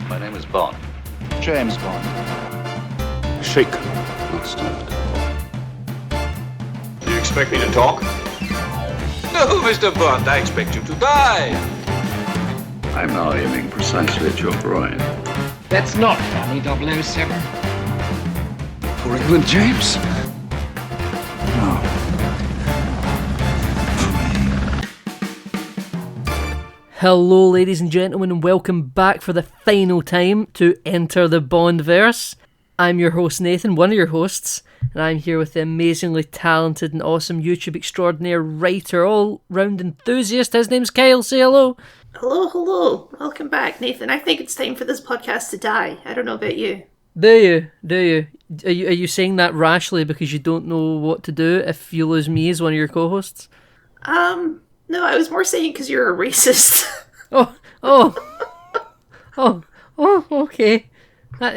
My name is Bond. James Bond. Shaken, not stirred. Do you expect me to talk? No, Mr. Bond, I expect you to die. I'm now aiming precisely at your groin. That's not funny, 007. For England, James? No. Hello ladies and gentlemen, and welcome back for the final time to Enter the BondVerse. I'm your host Nathan, one of your hosts, and I'm here with the amazingly talented and awesome YouTube extraordinaire, writer, all-round enthusiast. His name's Kyle. Say hello. Hello. Welcome back, Nathan. I think it's time for this podcast to die. I don't know about you. Do you? Are you saying that rashly because you don't know what to do if you lose me as one of your co-hosts? No, I was more saying because you're a racist. Okay. But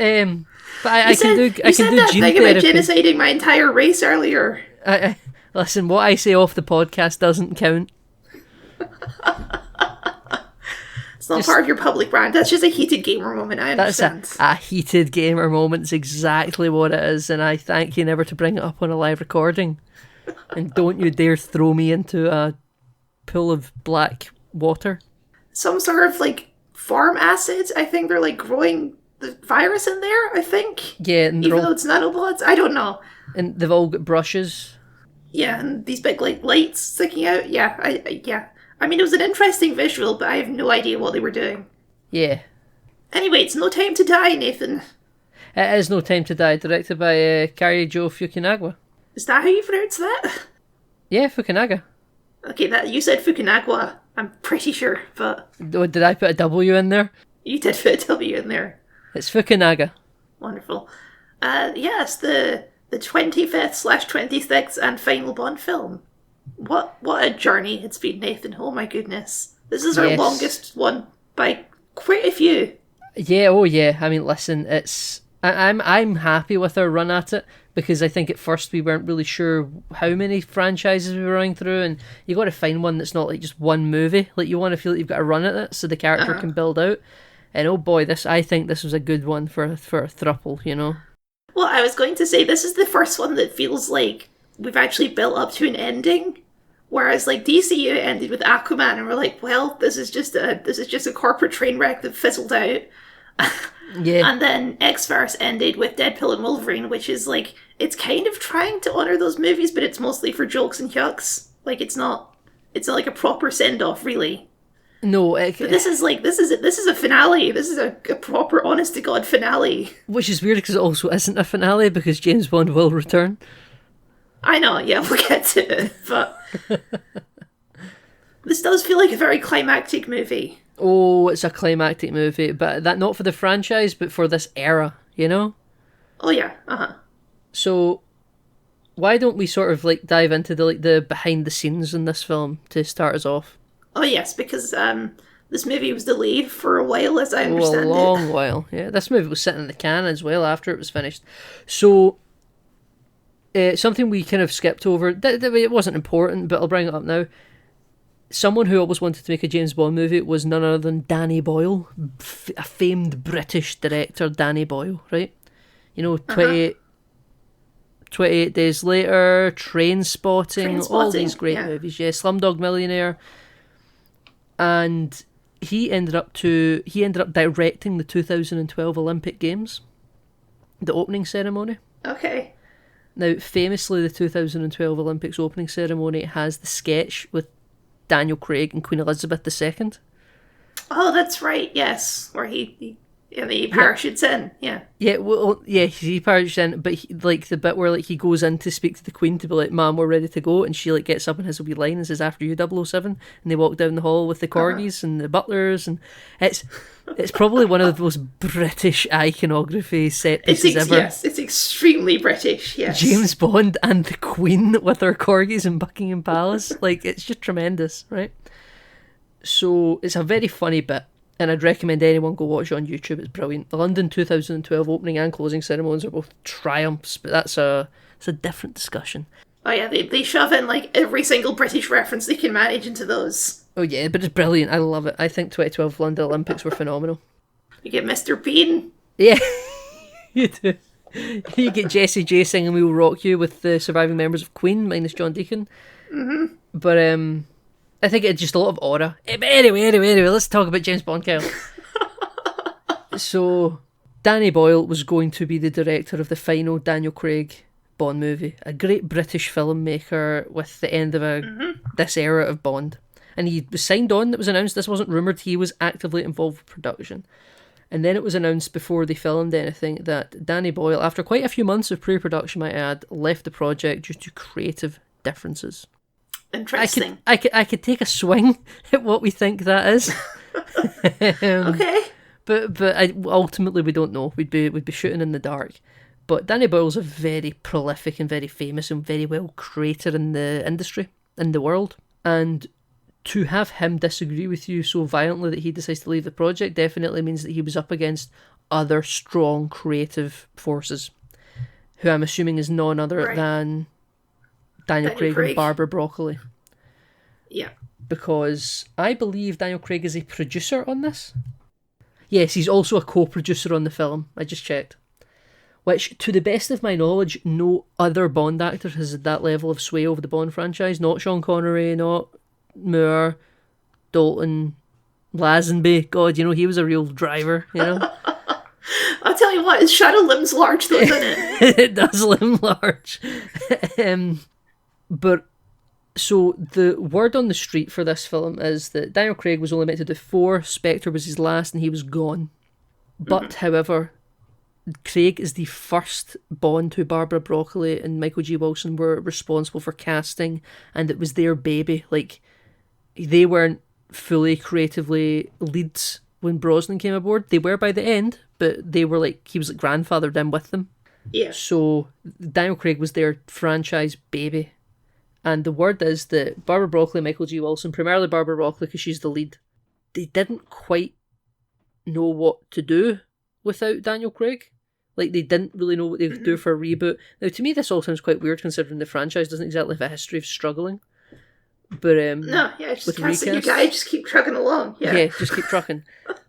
I can do you said that gene thing therapy. about genociding my entire race earlier. Listen, what I say off the podcast doesn't count. It's not part of your public brand. That's just a heated gamer moment, I understand. That's a heated gamer moment. It's exactly what it is, and I thank you never to bring it up on a live recording. And don't you dare throw me into a pool of black water. Some sort of, farm acids. I think they're, growing the virus in there, I think. Yeah, and even though it's nanobots. I don't know. And they've all got brushes. Yeah, and these big, lights sticking out. Yeah, I mean, it was an interesting visual, but I have no idea what they were doing. Yeah. Anyway, it's No Time to Die, Nathan. It is No Time to Die, directed by Kari Jo Fukunaga. Is that how you pronounce that? Yeah, Fukunaga. Okay, that you said Fukunaga, I'm pretty sure, but... Oh, did I put a W in there? You did put a W in there. It's Fukunaga. Wonderful. Yes, the 25th/26th and final Bond film. What a journey it's been, Nathan. Oh my goodness. This is our longest one by quite a few. Yeah, oh yeah. I mean, listen, I'm happy with our run at it, because I think at first we weren't really sure how many franchises we were running through, and you got to find one that's not just one movie. You want to feel like you've got a run at it so the character can build out. And oh boy, I think this was a good one for a thruple, you know? Well, I was going to say, this is the first one that feels like we've actually built up to an ending. Whereas, DCU ended with Aquaman, and we're like, well, this is just a corporate train wreck that fizzled out. Yeah. And then X-Verse ended with Deadpool and Wolverine, which is it's kind of trying to honor those movies, but it's mostly for jokes and yucks. It's not like a proper send-off, really. No, but this is a finale. This is a proper, honest to God finale. Which is weird because it also isn't a finale, because James Bond will return. I know, yeah, we'll get to it, but this does feel like a very climactic movie. Oh, it's a climactic movie, but that not for the franchise, but for this era, you know? Oh yeah, So, why don't we sort of dive into the behind the scenes in this film to start us off? Oh yes, because this movie was delayed for a while, as I understand it. A long while, yeah. This movie was sitting in the can as well after it was finished. So, something we kind of skipped over, it wasn't important, but I'll bring it up now. Someone who always wanted to make a James Bond movie was none other than Danny Boyle, a famed British director, Danny Boyle, right? You know, 28 Days Later, Trainspotting, all these great movies, yeah, Slumdog Millionaire. And he ended up directing the 2012 Olympic Games, the opening ceremony. Okay. Now, famously, the 2012 Olympics opening ceremony has the sketch with Daniel Craig and Queen Elizabeth II. Oh, that's right, yes. Where he parachutes in, yeah. Yeah, well, yeah, he parachutes in, but the bit where he goes in to speak to the Queen to be like, "Ma'am, we're ready to go," and she gets up in his wee line and says, "After you, 007," and they walk down the hall with the corgis and the butlers, and it's probably one of the most British iconography set pieces ever. Yes, it's extremely British, yes. James Bond and the Queen with her corgis in Buckingham Palace. It's just tremendous, right? So, it's a very funny bit, and I'd recommend anyone go watch it on YouTube. It's brilliant. The London 2012 opening and closing ceremonies are both triumphs, but it's a different discussion. Oh yeah, they shove in every single British reference they can manage into those. Oh yeah, but it's brilliant. I love it. I think 2012 London Olympics were phenomenal. You get Mr. Bean. Yeah, you do. You get Jessie J singing "We Will Rock You" with the surviving members of Queen, minus John Deacon. Mm-hmm. But I think it's just a lot of aura. But anyway, let's talk about James Bond, Kyle. So, Danny Boyle was going to be the director of the final Daniel Craig Bond movie, a great British filmmaker with the end of this era of Bond. And he was signed on, it was announced, this wasn't rumoured, he was actively involved with production. And then it was announced before they filmed anything that Danny Boyle, after quite a few months of pre-production, might add, left the project due to creative differences. Interesting. I could take a swing at what we think that is. Okay. But ultimately we don't know. We'd be shooting in the dark. But Danny Boyle's a very prolific and very famous and very well creator in the industry, in the world. And to have him disagree with you so violently that he decides to leave the project definitely means that he was up against other strong creative forces, who I'm assuming is none other than Daniel Craig and Barbara Broccoli. Yeah. Because I believe Daniel Craig is a producer on this. Yes, he's also a co-producer on the film. I just checked. Which, to the best of my knowledge, no other Bond actor has had that level of sway over the Bond franchise. Not Sean Connery, not Moore, Dalton, Lazenby. God, he was a real driver, I'll tell you what, his shadow limb's large though, doesn't it? It does limb large. But, so the word on the street for this film is that Daniel Craig was only meant to do 4, Spectre was his last, and he was gone. But, however, Craig is the first Bond who Barbara Broccoli and Michael G. Wilson were responsible for casting, and it was their baby. Like, they weren't fully creatively leads when Brosnan came aboard. They were by the end, but they were like, he was like grandfathered in with them. Yeah. So Daniel Craig was their franchise baby. And the word is that Barbara Broccoli and Michael G. Wilson, primarily Barbara Broccoli because she's the lead, they didn't quite know what to do without Daniel Craig. Like, they didn't really know what they could do for a reboot. Now, to me, this all sounds quite weird considering the franchise doesn't exactly have a history of struggling. But just can't your guy, just keep trucking along. Yeah, just keep trucking.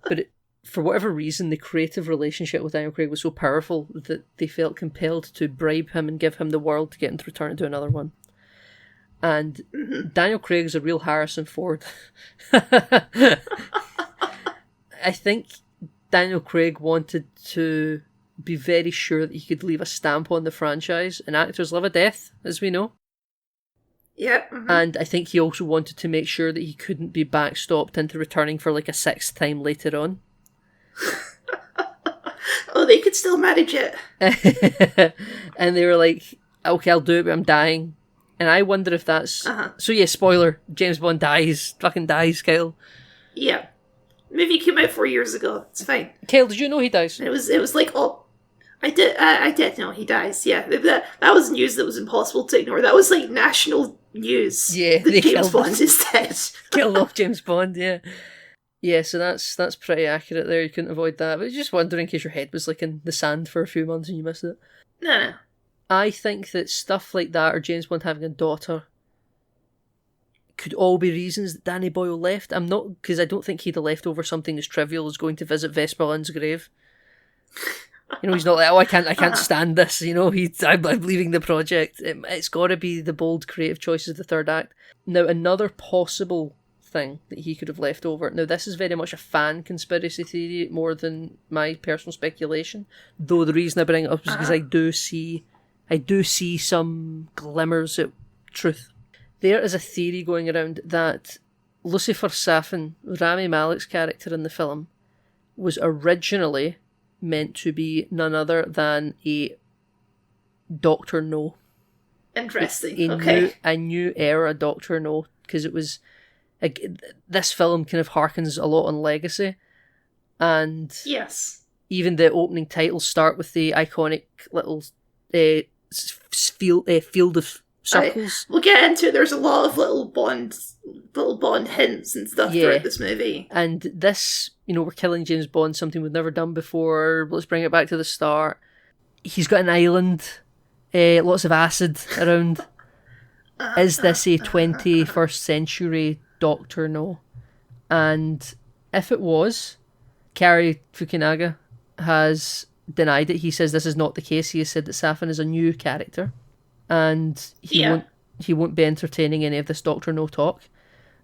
But for whatever reason, the creative relationship with Daniel Craig was so powerful that they felt compelled to bribe him and give him the world to get him to return to another one. And Daniel Craig's a real Harrison Ford. I think Daniel Craig wanted to be very sure that he could leave a stamp on the franchise, and actors live a death, as we know. Yep. And I think he also wanted to make sure that he couldn't be backstopped into returning for like a 6th time later on. Oh, they could still manage it. And they were like, okay, I'll do it, but I'm dying. And I wonder if that's... So yeah, spoiler, James Bond dies. Fucking dies, Kyle. Yeah. Movie came out 4 years ago. It's fine. Kyle, did you know he dies? It was like, oh, I did know he dies. Yeah, that was news that was impossible to ignore. That was like national news. Yeah, that James Bond is dead. Killed off James Bond. Yeah, yeah. So that's pretty accurate there. You couldn't avoid that. But just wondering in case your head was like in the sand for a few months and you missed it. No. I think that stuff like that, or James Bond having a daughter, could all be reasons that Danny Boyle left. I'm not, because I don't think he'd have left over something as trivial as going to visit Vespa Lynn's grave. He's not like, oh, I can't stand this. I'm leaving the project. It's got to be the bold creative choices of the third act. Now, another possible thing that he could have left over. Now, this is very much a fan conspiracy theory more than my personal speculation. Though the reason I bring it up is because I do see some glimmers at truth. There is a theory going around that Lucifer Safin, Rami Malek's character in the film, was originally meant to be none other than a Dr. No. Interesting. Okay. A new era Dr. No, because it was... this film kind of harkens a lot on Legacy, and yes, even the opening titles start with the iconic little field of circles. We'll get into it. There's a lot of little Bond hints and stuff throughout this movie. And this, we're killing James Bond, something we've never done before. Let's bring it back to the start. He's got an island, lots of acid around. Is this a 21st century Doctor No? And if it was, Kari Fukunaga has denied it. He says this is not the case. He has said that Safin is a new character, and he won't be entertaining any of this Doctor No talk.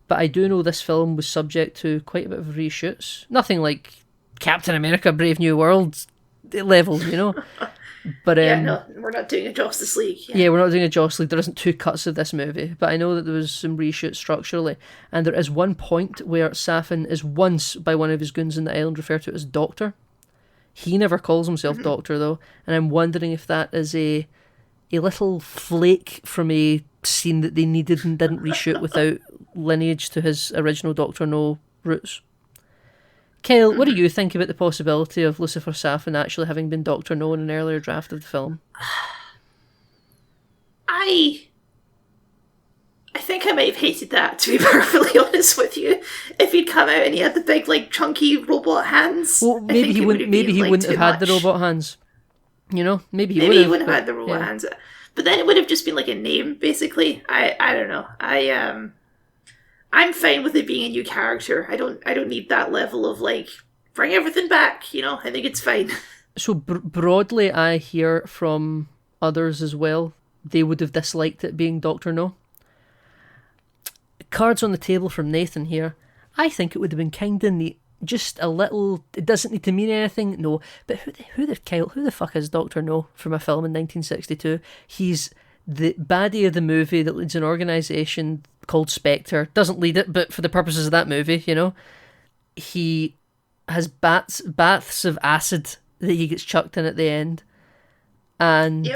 But I do know this film was subject to quite a bit of reshoots. Nothing like Captain America: Brave New World level, you know. But no, we're not doing a Justice League. Yeah, we're not doing a Justice League. There isn't 2 cuts of this movie, but I know that there was some reshoots structurally, and there is one point where Safin is once by one of his goons in the island referred to as Doctor. He never calls himself Doctor though, and I'm wondering if that is a little flake from a scene that they needed and didn't reshoot without lineage to his original Doctor No roots. Kyle, what do you think about the possibility of Lucifer Safin actually having been Doctor No in an earlier draft of the film? I think I might have hated that, to be perfectly honest with you. If he'd come out and he had the big, like, chunky robot hands. Well, maybe he wouldn't. Maybe he wouldn't have had the robot hands. You know, maybe he wouldn't have had the robot hands. But then it would have just been like a name, basically. I don't know. I'm fine with it being a new character. I don't need that level of, like, bring everything back, you know? I think it's fine. So broadly, I hear from others as well, they would have disliked it being Doctor No. Cards on the table from Nathan here. I think it would have been kind of neat. Just a little... It doesn't need to mean anything, no. But who the fuck is Doctor No from a film in 1962? He's the baddie of the movie that leads an organisation called Spectre. Doesn't lead it, but for the purposes of that movie, you know. He has baths of acid that he gets chucked in at the end. And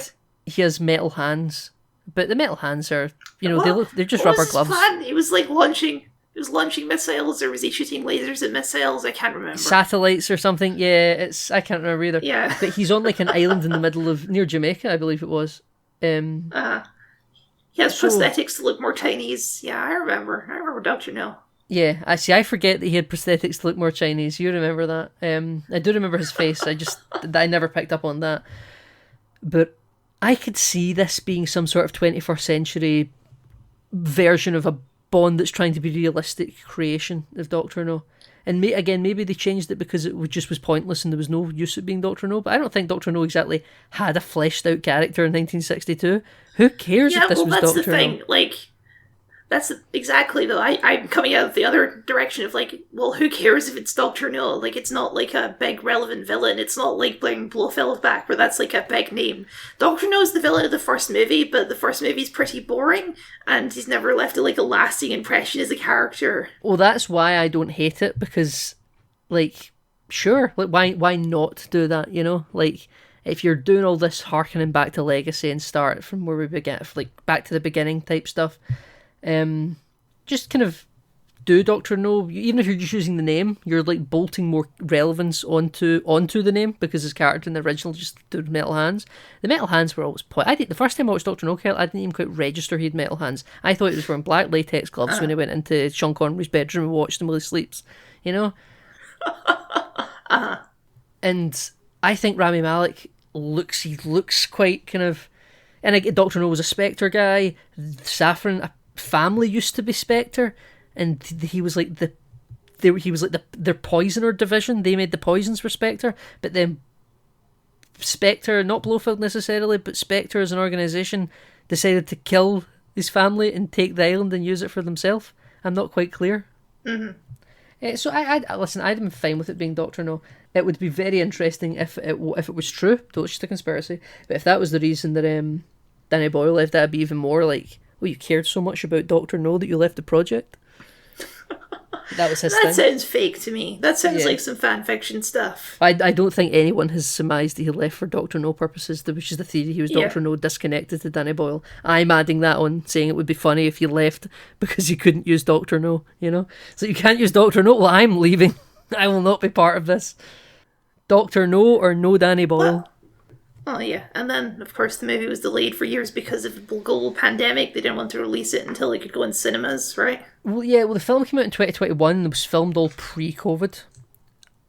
he has metal hands. But the metal hands are, you know, they're just rubber gloves. He was like launching missiles, or was he shooting lasers at missiles? I can't remember. Satellites or something. Yeah, I can't remember either. Yeah. But he's on like an island in the middle of, near Jamaica, I believe it was. He has prosthetics to look more Chinese. Yeah, I remember Dr. No. Yeah, I forget that he had prosthetics to look more Chinese. You remember that? I do remember his face. I never picked up on that. But I could see this being some sort of 21st century version of a Bond that's trying to be realistic creation of Doctor No. And maybe they changed it because it just was pointless and there was no use of being Doctor No. But I don't think Doctor No exactly had a fleshed out character in 1962. Who cares if this was Doctor No? Yeah, well, that's the thing. Like, that's exactly though. I'm coming out of the other direction of like, well, who cares if it's Doctor No? Like, it's not like a big relevant villain. It's not like bringing Blofeld back, where that's like a big name. Doctor No is the villain of the first movie, but the first movie's pretty boring, and he's never left a lasting impression as a character. Well, that's why I don't hate it, because, like, sure, like why not do that? You know, like, if you're doing all this harkening back to Legacy and start from where we began, like back to the beginning type stuff. Just kind of do Doctor No. Even if you're just using the name, you're like bolting more relevance onto the name, because his character in the original just did metal hands. The metal hands were always I think the first time I watched Doctor No, I didn't even quite register he had metal hands. I thought he was wearing black latex gloves when he went into Sean Connery's bedroom and watched him while he sleeps. You know. And I think Rami Malek looks quite kind of. And again, Doctor No was a Spectre guy. Saffron, family used to be Spectre, and he was like their poisoner division. They made the poisons for Spectre, but then Spectre, not Blofeld necessarily, but Spectre as an organisation decided to kill his family and take the island and use it for themselves. I'm not quite clear. Mm-hmm. So I'd been fine with it being Doctor No. It would be very interesting if it was true, though it's just a conspiracy. But if that was the reason that Danny Boyle left, that'd be even more like, well, you cared so much about Doctor No that you left the project. That was his thing. That sounds fake to me. That sounds like some fan fiction stuff. I don't think anyone has surmised that he left for Doctor No purposes, which is the theory he was Doctor No disconnected to Danny Boyle. I'm adding that on, saying it would be funny if he left because he couldn't use Doctor No, you know? So you can't use Doctor No? Well, I'm leaving. I will not be part of this. Doctor No or no Danny Boyle? Oh, yeah. And then, of course, the movie was delayed for years because of the global pandemic. They didn't want to release it until it could go in cinemas, right? Well, yeah. Well, the film came out in 2021. It was filmed all pre-COVID.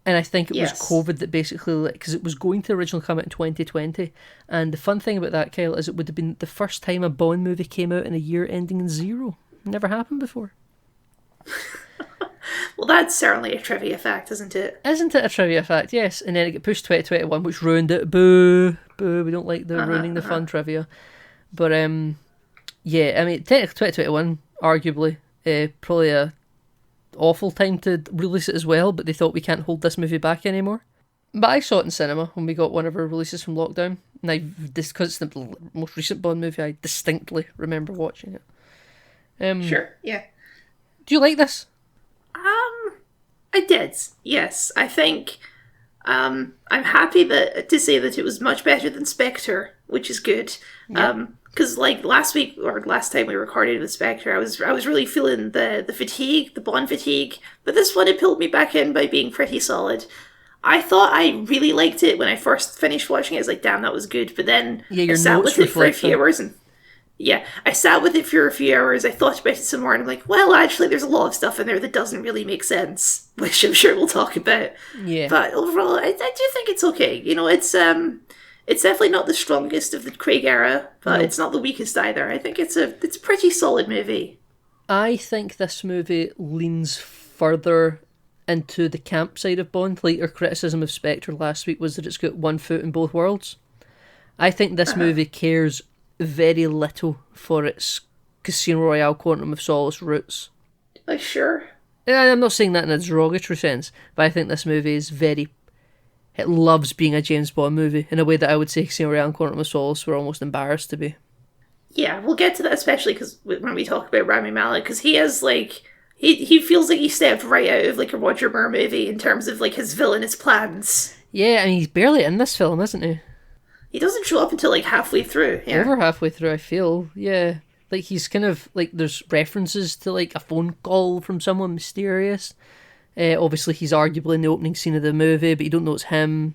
And I think it was COVID that basically... Because it was going to originally come out in 2020. And the fun thing about that, Kyle, is it would have been the first time a Bond movie came out in a year ending in 0. Never happened before. Well, that's certainly a trivia fact, isn't it? Isn't it a trivia fact? Yes. And then it got pushed 2021, which ruined it. Boo. Boo. We don't like the ruining the fun trivia. But, yeah, I mean, technically 2021, arguably, probably a awful time to release it as well, but they thought we can't hold this movie back anymore. But I saw it in cinema when we got one of our releases from lockdown, and because it's the most recent Bond movie, I distinctly remember watching it. Sure, yeah. Do you like this? I did, yes. I think I'm happy to say that it was much better than Spectre, which is good. Because like last week or last time we recorded with Spectre, I was really feeling the fatigue, the Bond fatigue. But this one, it pulled me back in by being pretty solid. I thought I really liked it when I first finished watching it. I was like, damn, that was good. But then I sat with it for a few hours and I sat with it for a few hours. I thought about it some more and I'm like, well, actually, there's a lot of stuff in there that doesn't really make sense, which I'm sure we'll talk about. Yeah. But overall, I do think it's okay. You know, it's definitely not the strongest of the Craig era, but it's not the weakest either. I think it's a pretty solid movie. I think this movie leans further into the camp side of Bond. Like our criticism of Spectre last week was that it's got one foot in both worlds. I think this movie cares very little for its Casino Royale Quantum of Solace roots. Sure. I'm not saying that in a derogatory sense, but I think this movie is it loves being a James Bond movie in a way that I would say Casino Royale and Quantum of Solace were almost embarrassed to be. Yeah, we'll get to that, especially because when we talk about Rami Malek, because he has like he feels like he stepped right out of like a Roger Moore movie in terms of like his villainous plans. Yeah, I mean he's barely in this film, isn't he? He doesn't show up until like halfway through. Yeah. Over halfway through, I feel. Yeah, like he's kind of like there's references to like a phone call from someone mysterious. Obviously, he's arguably in the opening scene of the movie, but you don't know it's him.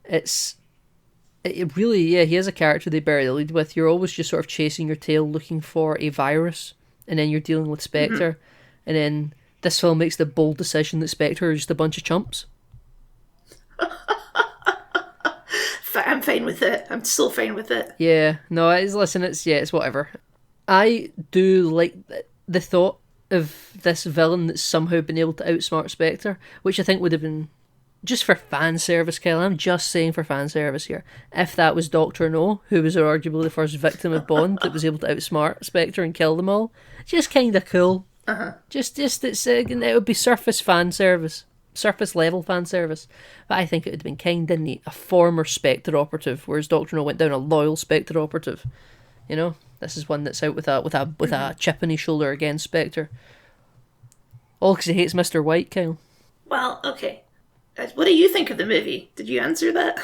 It really, he is a character they bury the lead with. You're always just sort of chasing your tail looking for a virus, and then you're dealing with Spectre. And then this film makes the bold decision that Spectre is just a bunch of chumps. I'm fine with it. I'm still fine with it. Yeah, no, it's whatever. I do like the thought of this villain that's somehow been able to outsmart Spectre, which I think would have been just for fan service, Kyle. I'm just saying for fan service here. If that was Dr. No, who was arguably the first victim of Bond that was able to outsmart Spectre and kill them all, just kind of cool. Just it would be surface fan service. Surface level fan service, but I think it would have been kind of neat. A former Spectre operative, whereas Dr. No went down a loyal Spectre operative. You know, this is one that's out with a chip on his shoulder against Spectre. All because he hates Mr. White, Kyle. Well, okay. What do you think of the movie? Did you answer that?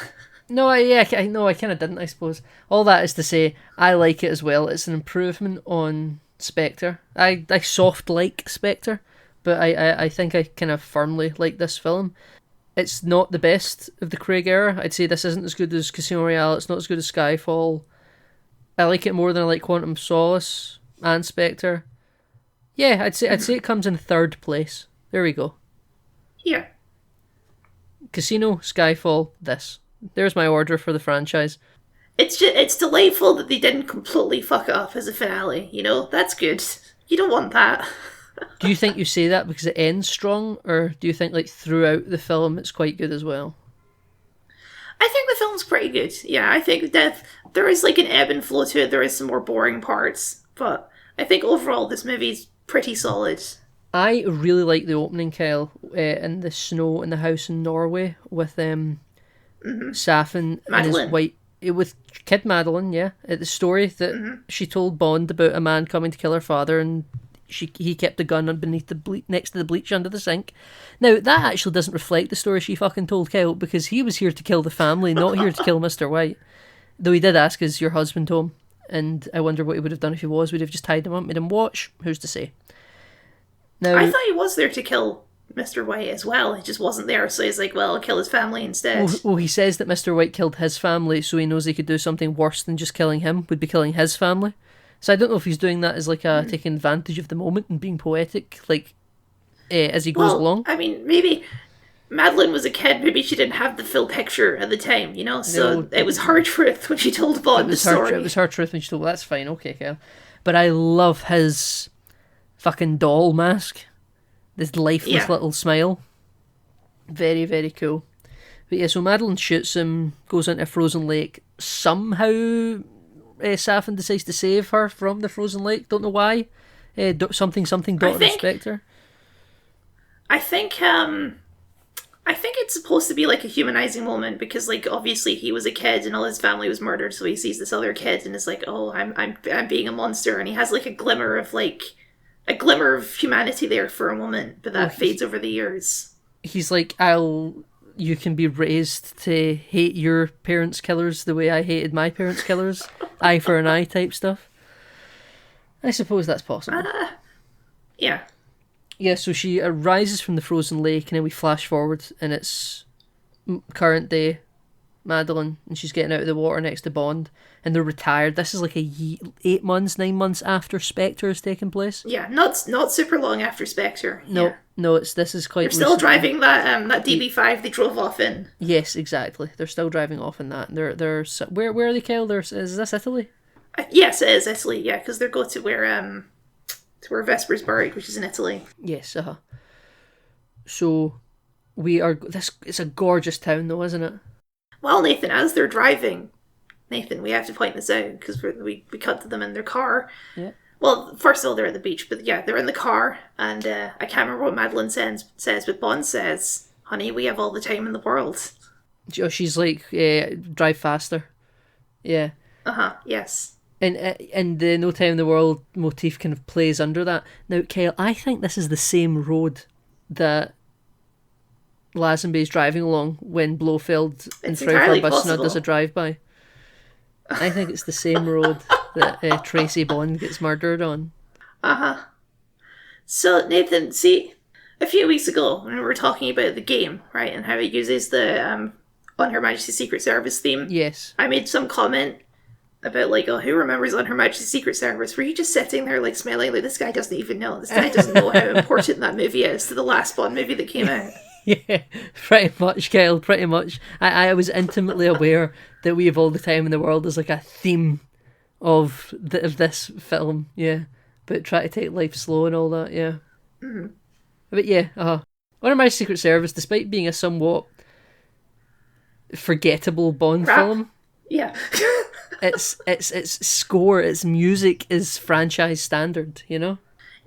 No, I kind of didn't. I suppose all that is to say, I like it as well. It's an improvement on Spectre. I soft like Spectre. But I think I kind of firmly like this film. It's not the best of the Craig era. I'd say this isn't as good as Casino Royale. It's not as good as Skyfall. I like it more than I like Quantum of Solace and Spectre. Yeah, I'd say it comes in third place. There we go. Yeah. Casino, Skyfall, this. There's my order for the franchise. It's delightful that they didn't completely fuck it up as a finale. You know, that's good. You don't want that. Do you think you say that because it ends strong, or do you think like throughout the film it's quite good as well? I think the film's pretty good. Yeah, I think that there is like an ebb and flow to it. There is some more boring parts, but I think overall this movie's pretty solid. I really like the opening, Kyle, in the snow in the house in Norway with Safin and his white with Kid Madeline. Yeah, the story that she told Bond about a man coming to kill her father and. He kept the gun beneath next to the bleach under the sink. Now, that actually doesn't reflect the story she fucking told Kyle, because he was here to kill the family, not here to kill Mr. White. Though he did ask, is your husband home? And I wonder what he would have done if he was. Would he have just tied him up, made him watch? Who's to say? Now, I thought he was there to kill Mr. White as well. He just wasn't there, so he's like, well, I'll kill his family instead. Well, he says that Mr. White killed his family, so he knows he could do something worse than just killing him, would be killing his family. So I don't know if he's doing that as like taking advantage of the moment and being poetic, like as he goes along. I mean, maybe Madeline was a kid. Maybe she didn't have the full picture at the time, you know. So it was her truth when she told Bond the story. It was her truth when she told. Well, that's fine, okay, Kel. But I love his fucking doll mask. This lifeless little smile. Very, very cool. But yeah, so Madeline shoots him, goes into a frozen lake. Somehow, Safin decides to save her from the frozen lake. Don't know why. Something, daughter of Spectre. I think it's supposed to be like a humanizing moment because, like, obviously he was a kid and all his family was murdered, so he sees this other kid and is like, "Oh, I'm being a monster," and he has like a glimmer of humanity there for a moment, but that fades over the years. He's like, you can be raised to hate your parents' killers the way I hated my parents' killers, eye for an eye type stuff. I suppose that's possible. Yeah. Yeah, so she arises from the frozen lake, and then we flash forward, and it's current day Madeline, and she's getting out of the water next to Bond, and they're retired. This is like 9 months after Spectre has taken place. Yeah, not super long after Spectre. No, this is quite. They're still driving that DB5 they drove off in. Yes, exactly. They're still driving off in that. They're where are they, Kyle? Is this Italy? Yes, it is Italy. Yeah, because they're going to where Vesper's buried, which is in Italy. Yes, So we are. It's a gorgeous town, though, isn't it? Well, Nathan, as they're driving, we have to point this out because we cut to them in their car. Yeah. Well, first of all, they're at the beach, but yeah, they're in the car, and I can't remember what Madeline says, but Bond says, "Honey, we have all the time in the world." She's like, drive faster. Yeah. Yes. And the No Time in the World motif kind of plays under that. Now, Kyle, I think this is the same road that Lazenby's driving along when Blofeld and Frau Arbuthnot does a drive-by. I think it's the same road that Tracy Bond gets murdered on. So, Nathan, see, a few weeks ago when we were talking about the game, right, and how it uses the On Her Majesty's Secret Service theme, yes, I made some comment about, like, oh, who remembers On Her Majesty's Secret Service? Were you just sitting there, like, smiling, like, this guy doesn't even know. This guy doesn't know how important that movie is to the last Bond movie that came out. Yeah, pretty much, Kyle, pretty much. I was intimately aware that We Have All the Time in the World is like a theme of this film, yeah. But try to take life slow and all that, yeah. Mm-hmm. But yeah, One of My Secret Service, despite being a somewhat forgettable Bond film, yeah, its score, its music is franchise standard, you know?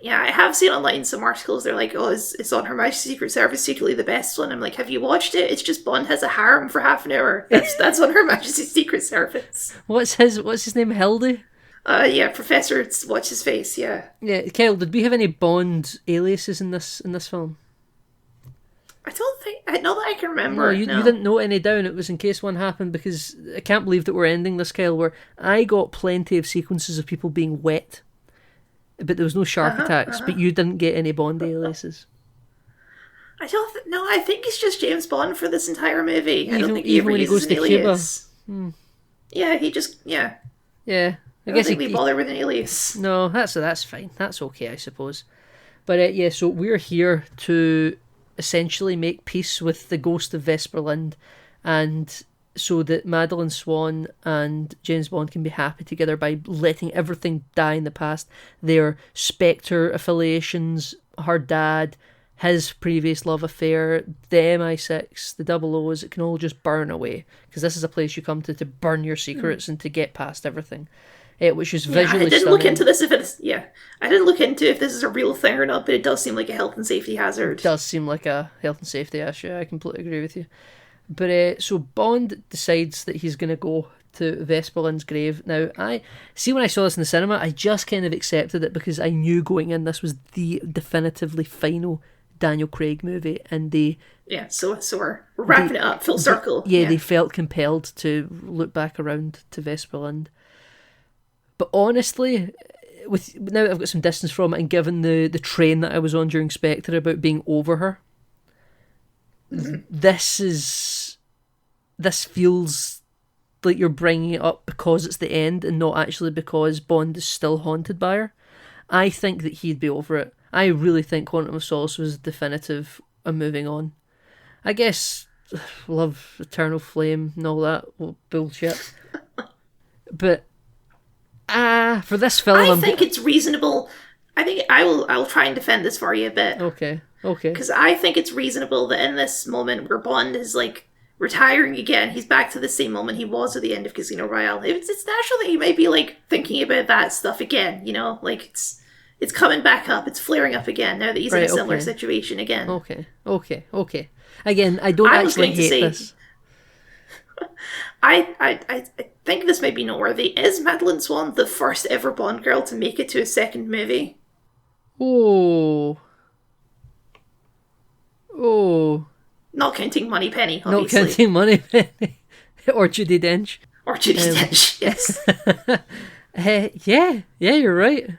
Yeah, I have seen online some articles. They're like, "Oh, is On Her Majesty's Secret Service secretly the best one?" I'm like, "Have you watched it? It's just Bond has a harem for half an hour. That's On Her Majesty's Secret Service." What's his name? Hildy? Yeah, Professor. What's his face? Yeah. Yeah, Kyle. Did we have any Bond aliases in this film? I don't think. Not that I can remember. No, you didn't note any down. It was in case one happened, because I can't believe that we're ending this, Kyle, where I got plenty of sequences of people being wet, but there was no shark attacks, but you didn't get any Bond aliases. I don't no, I think it's just James Bond for this entire movie. I don't think even when he goes to Cuba. Yeah, he just, yeah. Yeah. I guess don't think they bother with an alias. No, that's fine. That's okay, I suppose. But yeah, so we're here to essentially make peace with the ghost of Vesperland, and so that Madeline Swan and James Bond can be happy together by letting everything die in the past. Their Spectre affiliations, her dad, his previous love affair, the MI6, the Double O's, it can all just burn away. Because this is a place you come to burn your secrets and to get past everything. Which is visually I didn't stunning. Look into this I didn't look into if this is a real thing or not, but it does seem like a health and safety hazard. It does seem like a health and safety issue, I completely agree with you. But so Bond decides that he's going to go to Vesperland's grave. Now, when I saw this in the cinema, I just kind of accepted it because I knew going in this was the definitively final Daniel Craig movie, and so we're wrapping it up full circle. They felt compelled to look back around to Vesperland. But honestly, now that I've got some distance from it, and given the train that I was on during Spectre about being over her, this feels like you're bringing it up because it's the end and not actually because Bond is still haunted by her. I think that he'd be over it. I really think Quantum of Solace was definitive and moving on. I guess love, eternal flame and all that bullshit. But for this film, I think it's reasonable. I think I will try and defend this for you a bit. Okay. Okay. Because I think it's reasonable that in this moment where Bond is like retiring again, he's back to the same moment he was at the end of Casino Royale. It's natural that he might be like thinking about that stuff again, you know? Like it's coming back up, it's flaring up again now that he's in a similar situation again. Okay. Again, I don't I was actually going to hate say- this. I think this might be noteworthy. Is Madeline Swan the first ever Bond girl to make it to a second movie? Oh. Not counting Moneypenny, Not obviously. counting Moneypenny. Or Judi Dench. Or Judi Dench, yes. Yeah, you're right.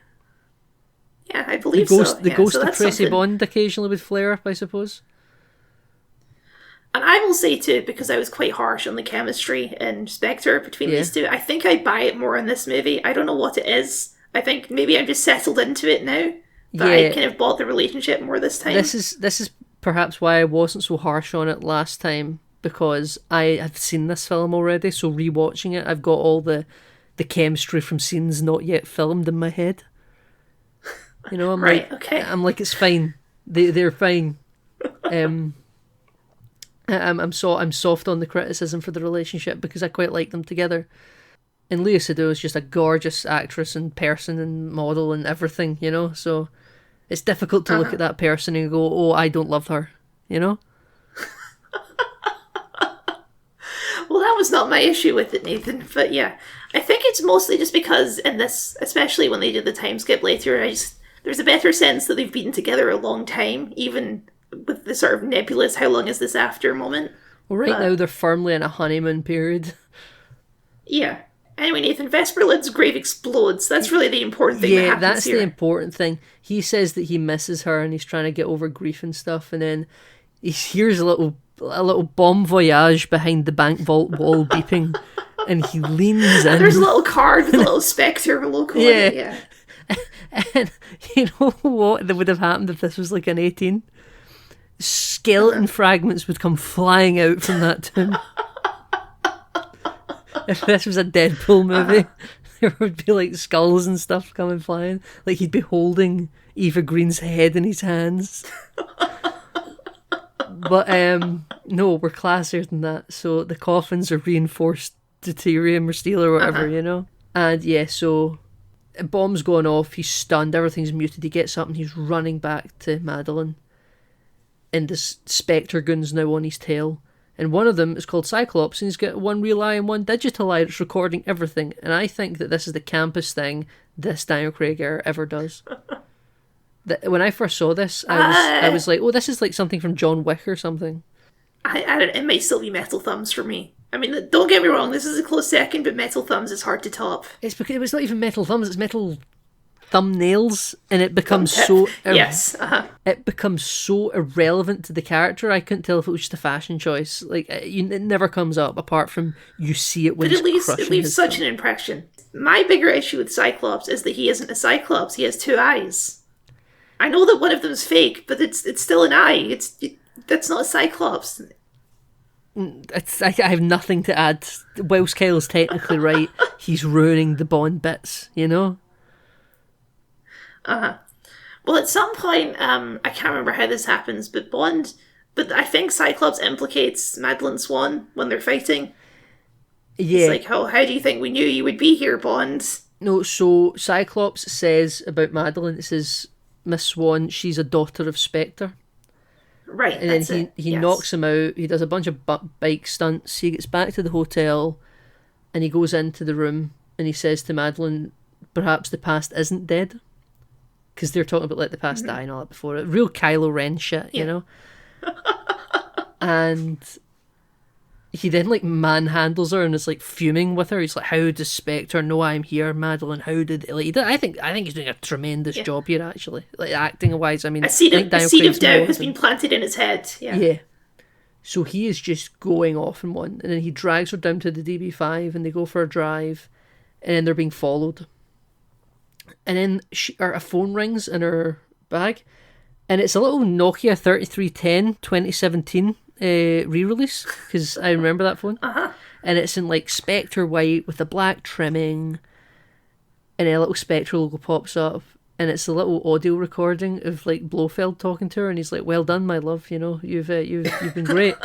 Yeah, I believe so. The Yeah, ghost so of that's Tracy something. Bond occasionally would flare up, I suppose. And I will say too, because I was quite harsh on the chemistry in Spectre between these two, I think I buy it more in this movie. I don't know what it is. I think maybe I'm just settled into it now. But I kind of bought the relationship more this time. This is perhaps why I wasn't so harsh on it last time, because I have seen this film already, so rewatching it, I've got all the chemistry from scenes not yet filmed in my head. You know, I'm right, like, okay. I'm like, it's fine. They're fine. I'm soft on the criticism for the relationship because I quite like them together. And Lea Seydoux is just a gorgeous actress and person and model and everything, you know. So it's difficult to look at that person and go, "Oh, I don't love her," you know. Well, that was not my issue with it, Nathan. But yeah, I think it's mostly just because in this, especially when they did the time skip later, there's a better sense that they've been together a long time, even with the sort of nebulous "how long is this after" moment. Well, right now they're firmly in a honeymoon period. Yeah. Anyway, Nathan, Vesper Lynd's grave explodes. That's really the important thing that happens that's here. the important thing. He says that he misses her and he's trying to get over grief and stuff, and then he hears a little bon voyage behind the bank vault wall beeping, and he leans in. There's a little card with a little Spectre logo on it, yeah. And you know what that would have happened if this was like an 18? Skeleton fragments would come flying out from that tomb. If this was a Deadpool movie, there would be like skulls and stuff coming flying. Like he'd be holding Eva Green's head in his hands. But no, we're classier than that. So the coffins are reinforced deuterium or steel or whatever, you know? And yeah, so a bomb's going off, he's stunned, everything's muted, he gets up and he's running back to Madeline. And this Spectre goon's now on his tail. And one of them is called Cyclops, and he's got one real eye and one digital eye that's recording everything. And I think that this is the campus thing this Daniel Craig era ever does. When I first saw this, I was like, oh, this is like something from John Wick or something. I don't, it might still be Metal Thumbs for me. I mean, don't get me wrong, this is a close second, but Metal Thumbs is hard to top. It's because it was not even metal thumbs; it's metal thumbnails, and it becomes it becomes so irrelevant to the character. I couldn't tell if it was just a fashion choice. Like it never comes up apart from you see it when but he's it leaves such an impression. My bigger issue with Cyclops is that he isn't a Cyclops. He has two eyes. I know that one of them's fake, but it's still an eye. That's not a Cyclops. I have nothing to add. Whilst Kyle's technically right, he's ruining the Bond bits, you know? Well, at some point, I can't remember how this happens, but I think Cyclops implicates Madeline Swan when they're fighting. Yeah. It's like, how do you think we knew you would be here, Bond? No, so Cyclops says about Madeline, it says, Miss Swan, she's a daughter of Spectre. Right, and then he knocks him out. He does a bunch of bike stunts. He gets back to the hotel, and he goes into the room, and he says to Madeline, "Perhaps the past isn't dead," because they're talking about let the past die and all that before it. Real Kylo Ren shit, you know. And he then like manhandles her and is like fuming with her. He's like, "How does Spectre know I'm here, Madeline? How did like?" I think he's doing a tremendous job here, actually, like acting wise. I mean, a seed of doubt has been planted in his head. Yeah. So he is just going off in one, and then he drags her down to the DB5, and they go for a drive, and then they're being followed. And then a phone rings in her bag, and it's a little Nokia 3310 2017 re-release, because I remember that phone. And it's in like Spectre white with a black trimming, and a little Spectre logo pops up, and it's a little audio recording of like Blofeld talking to her, and he's like, "Well done, my love. You know, you've been great.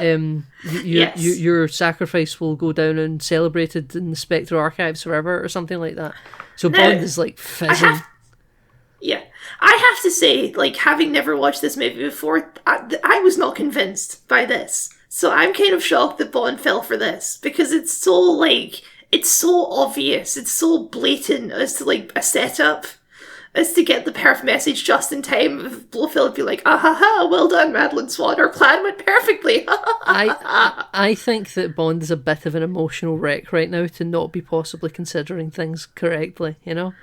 Yes. Your sacrifice will go down and celebrated in the Spectre archives forever," or something like that. So Bond is like fizzing. Yeah. I have to say, like, having never watched this movie before, I was not convinced by this. So I'm kind of shocked that Bond fell for this, because it's so, like, it's so obvious, it's so blatant as to, like, a setup, as to get the perfect message just in time. If Blofeld would be like, ah ha ha, well done, Madeline Swan, our plan went perfectly. I think that Bond is a bit of an emotional wreck right now to not be possibly considering things correctly, you know?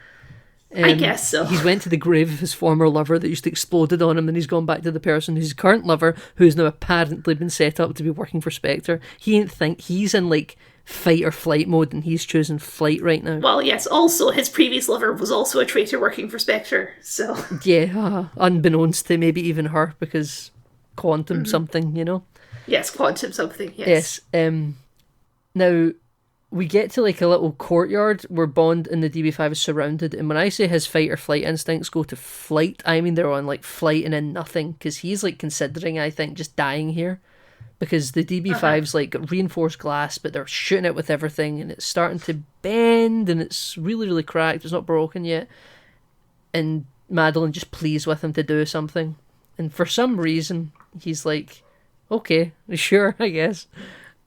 I guess so. He's went to the grave of his former lover that used to exploded on him, and he's gone back to the person who's his current lover, who's now apparently been set up to be working for Spectre. He ain't think he's in like fight or flight mode, and he's choosing flight right now. Well, yes, also, his previous lover was also a traitor working for Spectre, so... Yeah, unbeknownst to maybe even her, because quantum something, you know? Yes, quantum something, yes. Yes. Now, we get to like a little courtyard where Bond and the DB5 is surrounded, and when I say his fight or flight instincts go to flight, I mean they're on like flight and in nothing, because he's like considering, I think, just dying here. Because the DB5's like reinforced glass, but they're shooting it with everything, and it's starting to bend, and it's really, really cracked. It's not broken yet. And Madeline just pleads with him to do something. And for some reason, he's like, okay, sure, I guess.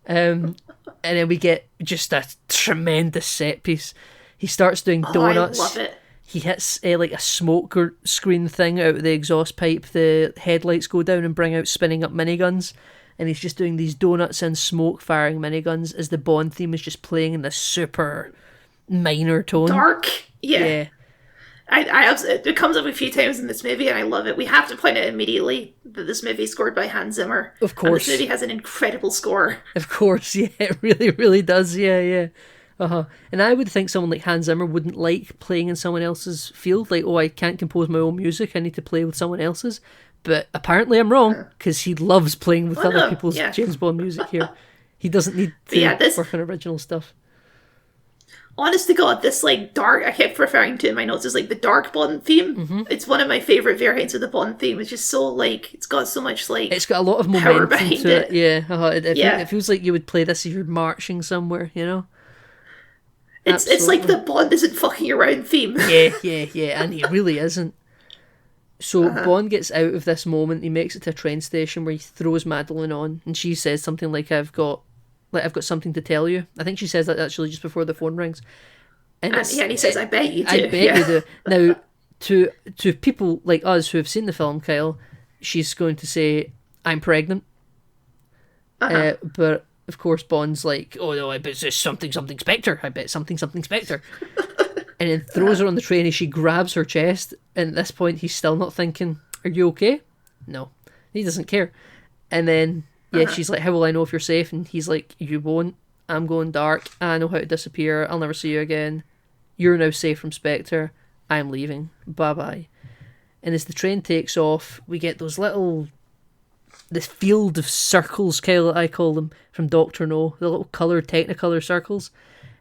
And then we get just a tremendous set piece. He starts doing donuts. I love it. He hits like a smoke screen thing out of the exhaust pipe. The headlights go down and bring out spinning up miniguns. And he's just doing these donuts and smoke firing miniguns as the Bond theme is just playing in this super minor tone. Dark. Yeah. Yeah. It comes up a few times in this movie, and I love it. We have to point out immediately that this movie is scored by Hans Zimmer. Of course. And this movie has an incredible score. Of course, yeah, it really, really does, yeah. And I would think someone like Hans Zimmer wouldn't like playing in someone else's field, like, oh, I can't compose my own music, I need to play with someone else's. But apparently I'm wrong, because he loves playing with other people's James Bond music here. He doesn't need to work on original stuff. Honest to God, this like dark, I kept referring to in my notes as like the dark Bond theme. Mm-hmm. It's one of my favourite variants of the Bond theme. It's just so like, it's got so much like... It's got a lot of momentum to it. Yeah, it feels like you would play this if you're marching somewhere, you know? It's like the Bond isn't fucking around theme. Yeah, and he really isn't. So Bond gets out of this moment, he makes it to a train station where he throws Madeline on, and she says something like, I've got something to tell you. I think she says that actually just before the phone rings. And he says, I bet you do. I bet you do. Now, to people like us who have seen the film, Kyle, she's going to say, I'm pregnant. But, of course, Bond's like, oh no, I bet it's something Spectre. I bet something Spectre. And then throws her on the train and she grabs her chest. And at this point, he's still not thinking, are you okay? No. He doesn't care. And then, she's like, how will I know if you're safe? And he's like, you won't. I'm going dark. I know how to disappear. I'll never see you again. You're now safe from Spectre. I'm leaving. Bye-bye. And as the train takes off, we get those this field of circles, Kyle, I call them, from Dr. No. The little Technicolor circles.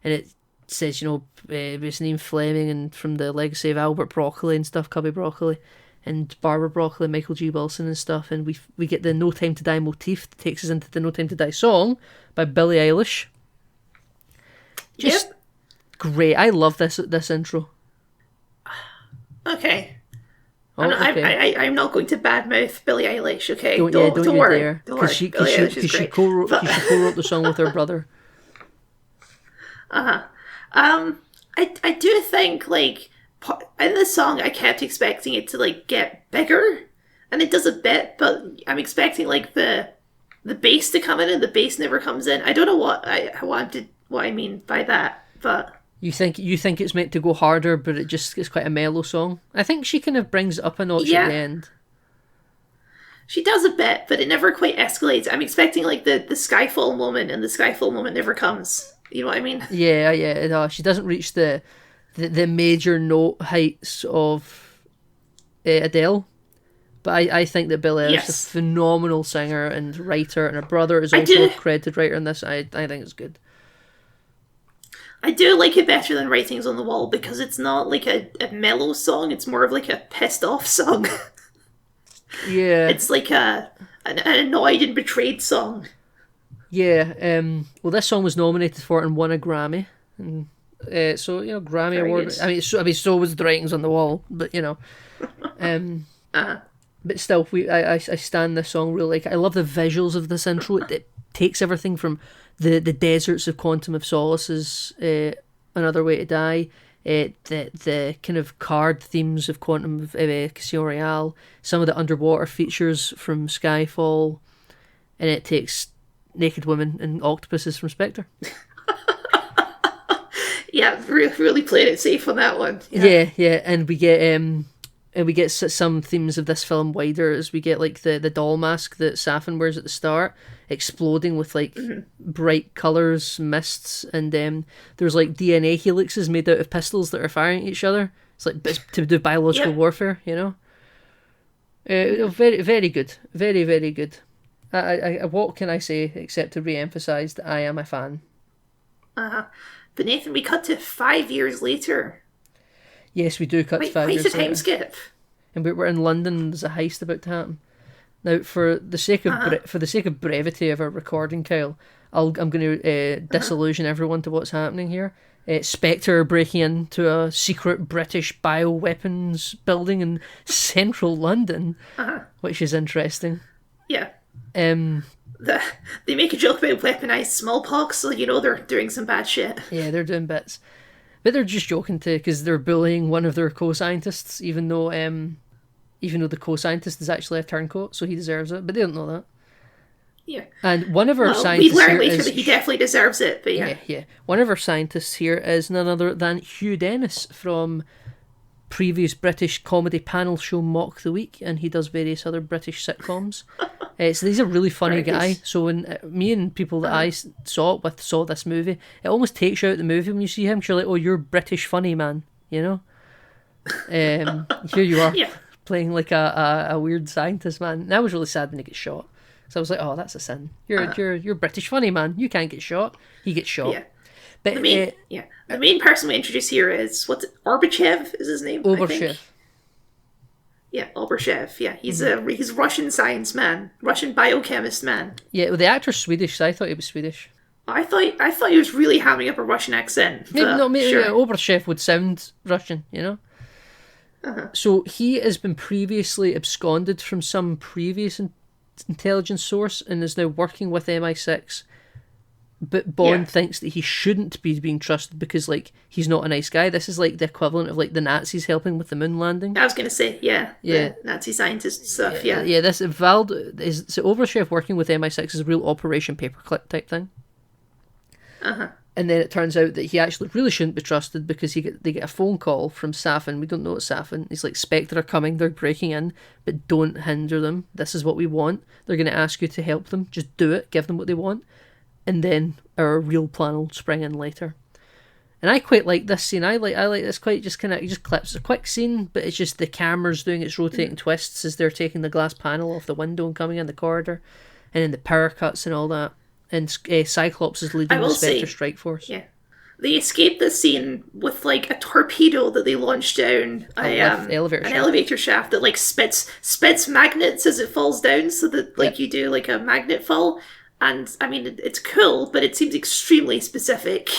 And it says, his name Fleming, and from the legacy of Albert Broccoli and stuff, Cubby Broccoli, and Barbara Broccoli, Michael G. Wilson and stuff, and we get the No Time to Die motif that takes us into the No Time to Die song by Billie Eilish. Just great. I love this intro. Okay. Oh, okay. I'm not going to badmouth Billie Eilish, okay? Don't don't worry. Dare. Don't worry. She co-wrote the song with her brother. I do think, like, in this song, I kept expecting it to, like, get bigger, and it does a bit, but I'm expecting, like, the bass to come in, and the bass never comes in. I don't know what I mean by that, but... You think it's meant to go harder, but it's quite a mellow song? I think she kind of brings it up a notch at the end. She does a bit, but it never quite escalates. I'm expecting, like, the Skyfall moment, and the Skyfall moment never comes. You know what I mean? Yeah. She doesn't reach the major note heights of Adele. But I think that Billie Eilish is a phenomenal singer and writer, and her brother is also a credited writer in this. I think it's good. I do like it better than Writings on the Wall because it's not like a mellow song. It's more of like a pissed off song. Yeah. It's like an annoyed and betrayed song. Yeah. Well, this song was nominated for it and won a Grammy. And, so, Grammy Very Award. good. So was the Writings on the Wall, but But still, I stand this song really like. I love the visuals of this intro. It takes everything from the deserts of Quantum of Solace's Another Way to Die, the kind of card themes of Quantum of Casino Royale, some of the underwater features from Skyfall, and it takes naked women and octopuses from Spectre. Yeah, really played it safe on that one. Yeah, and we get some themes of this film wider as we get like the doll mask that Safin wears at the start exploding with like bright colours, mists, and there's like DNA helixes made out of pistols that are firing at each other. It's like to do biological warfare, Very, very good. Very, very good. I what can I say except to re-emphasise that I am a fan. But Nathan, we cut to 5 years later. Yes, we do cut to 5 years Quite a time later. skip. And we're in London. There's a heist about to happen. Now, for the sake of brevity of our recording, Kyle, I'm going to disillusion everyone to what's happening here. Spectre are breaking into a secret British bioweapons building in central London, which is interesting. Yeah. They make a joke about weaponized smallpox, so they're doing some bad shit. Yeah, they're doing bits. But they're just joking too, because they're bullying one of their co-scientists, even though the co-scientist is actually a turncoat, so he deserves it. But they don't know that. Yeah. And one of our scientists we learn here later that he definitely deserves it. But yeah. One of our scientists here is none other than Hugh Dennis from previous British comedy panel show Mock the Week, and he does various other British sitcoms. So he's a really funny guy. So when me and people that I saw it with saw this movie, it almost takes you out of the movie when you see him. You're like, oh, you're British funny man, Here you are playing like a weird scientist man. And I was really sad when he gets shot. So I was like, oh, that's a sin. You're British funny man. You can't get shot. He gets shot. Yeah. But the main person we introduce here is Orbachev is his name. Oberchev. Yeah, Oberchev. Yeah, he's a Russian science man, Russian biochemist man. Yeah, well, the actor's Swedish, so I thought he was Swedish. I thought he was really hamming up a Russian accent. Maybe sure. Oberchev would sound Russian, So he has been previously absconded from some previous intelligence source and is now working with MI6. But Bond thinks that he shouldn't be being trusted because, like, he's not a nice guy. This is like the equivalent of like the Nazis helping with the moon landing. I was going to say, the Nazi scientist stuff. Yeah. This Vald is so Overchef working with MI6 is a real Operation Paperclip type thing. And then it turns out that he actually really shouldn't be trusted because they get a phone call from Safin. We don't know it's Safin. He's like, Spectre are coming. They're breaking in, but don't hinder them. This is what we want. They're going to ask you to help them. Just do it. Give them what they want. And then our real plan will spring in later. And I quite like this scene. I like this quite just clips. It's a quick scene, but it's just the camera's doing its rotating twists as they're taking the glass panel off the window and coming in the corridor, and then the power cuts and all that. And Cyclops is leading the Spectre Strike Force. Yeah, they escape this scene with like a torpedo that they launch down an elevator shaft that like spits magnets as it falls down, so that you do like a magnet fall. And, I mean, it's cool, but it seems extremely specific.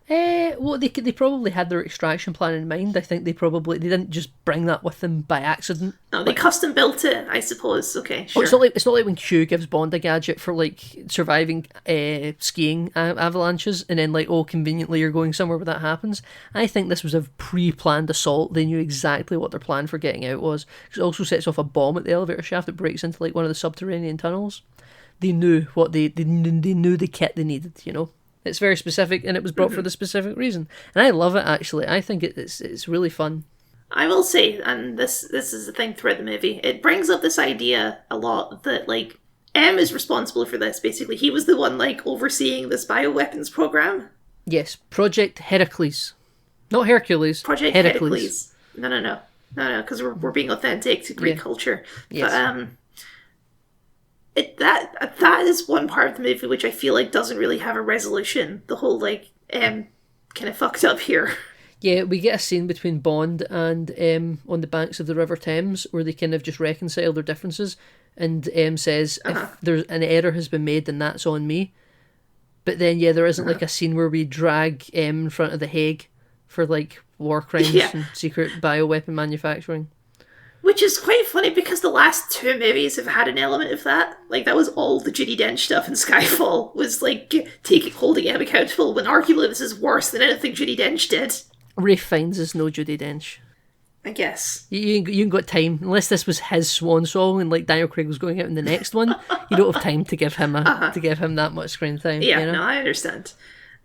Well, they probably had their extraction plan in mind. I think they didn't just bring that with them by accident. No, they custom built it, I suppose. Okay, sure. It's not like when Q gives Bond a gadget for, like, surviving skiing avalanches, and then, like, conveniently you're going somewhere where that happens. I think this was a pre-planned assault. They knew exactly what their plan for getting out was. Because it also sets off a bomb at the elevator shaft that breaks into, like, one of the subterranean tunnels. They knew what they knew the kit they needed, It's very specific, and it was brought for the specific reason. And I love it, actually. I think it's really fun. I will say, and this is the thing throughout the movie, it brings up this idea a lot that, like, M is responsible for this, basically. He was the one, like, overseeing this bioweapons program. Yes, Project Heracles. Not Hercules. Project Heracles. No, because we're being authentic to Greek culture. Yes. But, that is one part of the movie which I feel like doesn't really have a resolution. The whole like kind of fucked up here. Yeah, we get a scene between Bond and on the banks of the River Thames where they kind of just reconcile their differences, and says if there's an error has been made, then that's on me. But then there isn't like a scene where we drag in front of the Hague for like war crimes and secret bioweapon manufacturing. Which is quite funny because the last two movies have had an element of that. Like, that was all the Judi Dench stuff in Skyfall, was like holding him accountable, when arguably this is worse than anything Judi Dench did. Ralph Fiennes is no Judi Dench. I guess. You ain't got time, unless this was his swan song and like Daniel Craig was going out in the next one, you don't have time to give him that much screen time. Yeah, you know? No, I understand.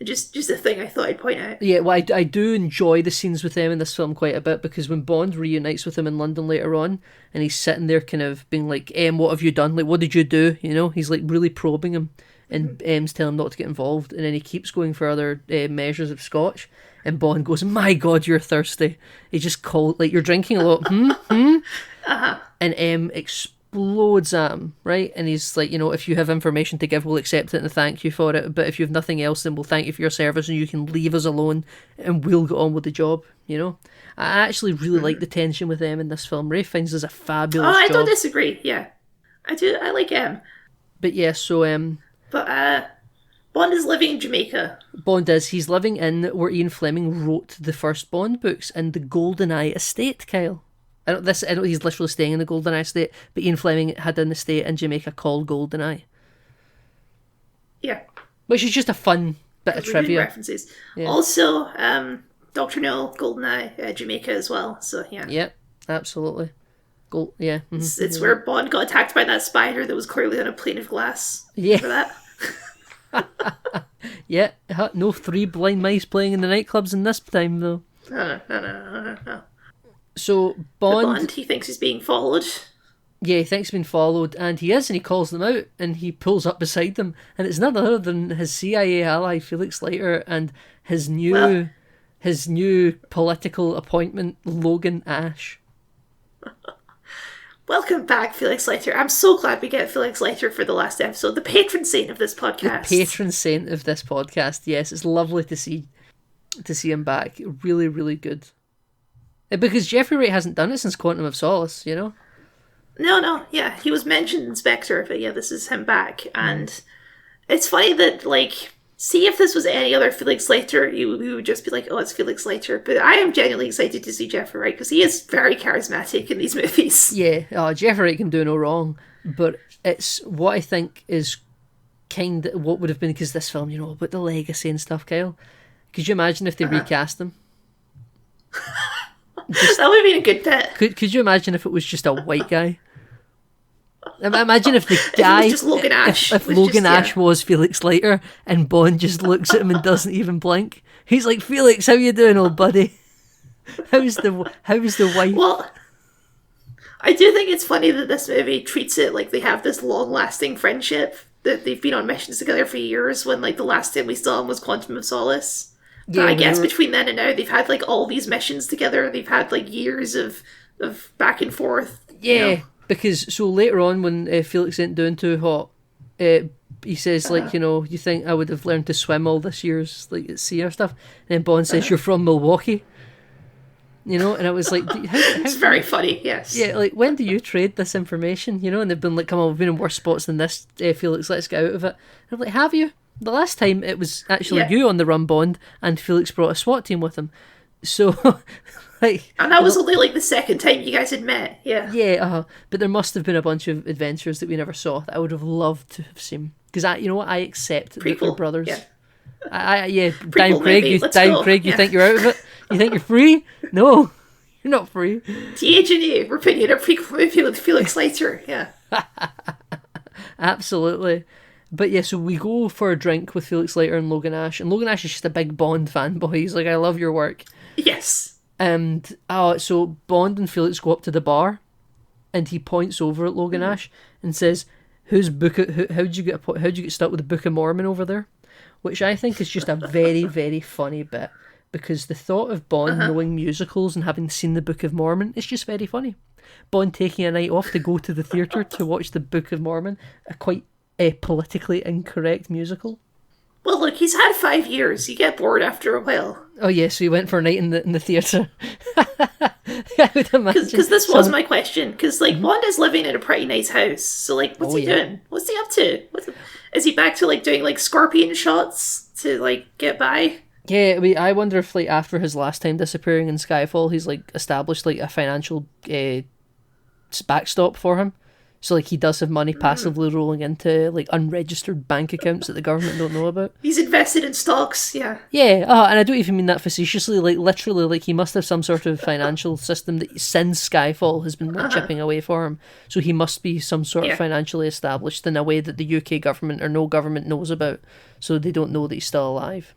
Just a thing I thought I'd point out. Yeah, well, I do enjoy the scenes with them in this film quite a bit, because when Bond reunites with him in London later on, and he's sitting there kind of being like, what have you done? Like, what did you do? You know, he's like really probing him, and M's telling him not to get involved, and then he keeps going for other measures of scotch, and Bond goes, my God, you're thirsty. He just called, like, you're drinking a lot, And M explodes at him, right? And he's like, if you have information to give, we'll accept it and thank you for it, but if you have nothing else, then we'll thank you for your service and you can leave us alone and we'll get on with the job, I actually really like the tension with M in this film. Ralph Fiennes does a fabulous job. I don't disagree, yeah. I do, I like M. But yeah, so... Bond is living in Jamaica. Bond is. He's living in where Ian Fleming wrote the first Bond books, in the GoldenEye estate, Kyle. I know he's literally staying in the GoldenEye estate, but Ian Fleming had an estate in Jamaica called GoldenEye. Yeah. Which is just a fun bit of trivia. References. Yeah. Also, Dr. No, GoldenEye, Jamaica as well, so yeah. Yep, absolutely. Yeah. Mm-hmm. It's where Bond got attacked by that spider that was clearly on a plane of glass. Yeah. For that. Yeah, no 3 blind mice playing in the nightclubs in this time, though. No. So, Bond... he thinks he's being followed. Yeah, he thinks he's been followed, and he is, and he calls them out, and he pulls up beside them, and it's none other than his CIA ally, Felix Leiter, and his new political appointment, Logan Ash. Welcome back, Felix Leiter. I'm so glad we get Felix Leiter for the last episode. The patron saint of this podcast. The patron saint of this podcast, yes. It's lovely to see him back. Really, really good. Because Jeffrey Wright hasn't done it since Quantum of Solace, No, yeah. He was mentioned in Spectre, but yeah, this is him back. And it's funny that, like... See, if this was any other Felix Leiter, we would just be like, oh, it's Felix Leiter. But I am genuinely excited to see Jeffrey Wright, because he is very charismatic in these movies. Yeah, Jeffrey Wright can do no wrong. But it's what I think is kind of what would have been, because this film, about the legacy and stuff, Kyle. Could you imagine if they recast him? That would have been a good bit. Could you imagine if it was just a white guy? Imagine if the guy, if Logan Ash, if Logan Ash was Felix Leiter, and Bond just looks at him and doesn't even blink. He's like, Felix, how you doing, old buddy? How's the wife? Well, I do think it's funny that this movie treats it like they have this long-lasting friendship, that they've been on missions together for years, when like the last time we saw them was Quantum of Solace. But I guess between then and now, they've had like all these missions together. They've had like years of back and forth. Yeah. Because, so later on, when Felix ain't doing too hot, he says, like, you think I would have learned to swim all this years, like, at sea or stuff? And then Bond says, you're from Milwaukee. And I was like... It's very funny, yes. Yeah, like, when do you trade this information, And they've been like, come on, we've been in worse spots than this, Felix, let's get out of it. And I'm like, have you? The last time it was actually you on the run, Bond, and Felix brought a SWAT team with him. So... Like, and that was only like the second time you guys had met, yeah. Yeah, but there must have been a bunch of adventures that we never saw that I would have loved to have seen. Because I accept that they're brothers. Yeah. Dan Craig, you think you're out of it? You think you're free? No, you're not free. TH&E, we're putting in a prequel movie with Felix Leiter, yeah. Absolutely. But yeah, so we go for a drink with Felix Leiter and Logan Ash, and Logan Ash is just a big Bond fanboy. He's like, I love your work. Yes. And so Bond and Felix go up to the bar, and he points over at Logan Ash and says, how'd you get stuck with the Book of Mormon over there? Which I think is just a very, very funny bit, because the thought of Bond knowing musicals and having seen the Book of Mormon is just very funny. Bond taking a night off to go to the theatre to watch the Book of Mormon, a quite politically incorrect musical. Well, look, he's had 5 years. You get bored after a while. Oh yeah, so he went for a night in the theatre. I would imagine. Because this was my question. Because, like, Bond is living in a pretty nice house. So, like, what's he doing? What's he up to? Is he back to, like, doing, like, scorpion shots to, like, get by? Yeah, I wonder if, like, after his last time disappearing in Skyfall, he's, like, established, like, a financial backstop for him. So, like, he does have money passively rolling into, like, unregistered bank accounts that the government don't know about. He's invested in stocks, yeah. Yeah, and I don't even mean that facetiously, like, literally, like, he must have some sort of financial system that, since Skyfall, has been, like, chipping away for him. So he must be some sort of financially established in a way that the UK government or no government knows about, so they don't know that he's still alive.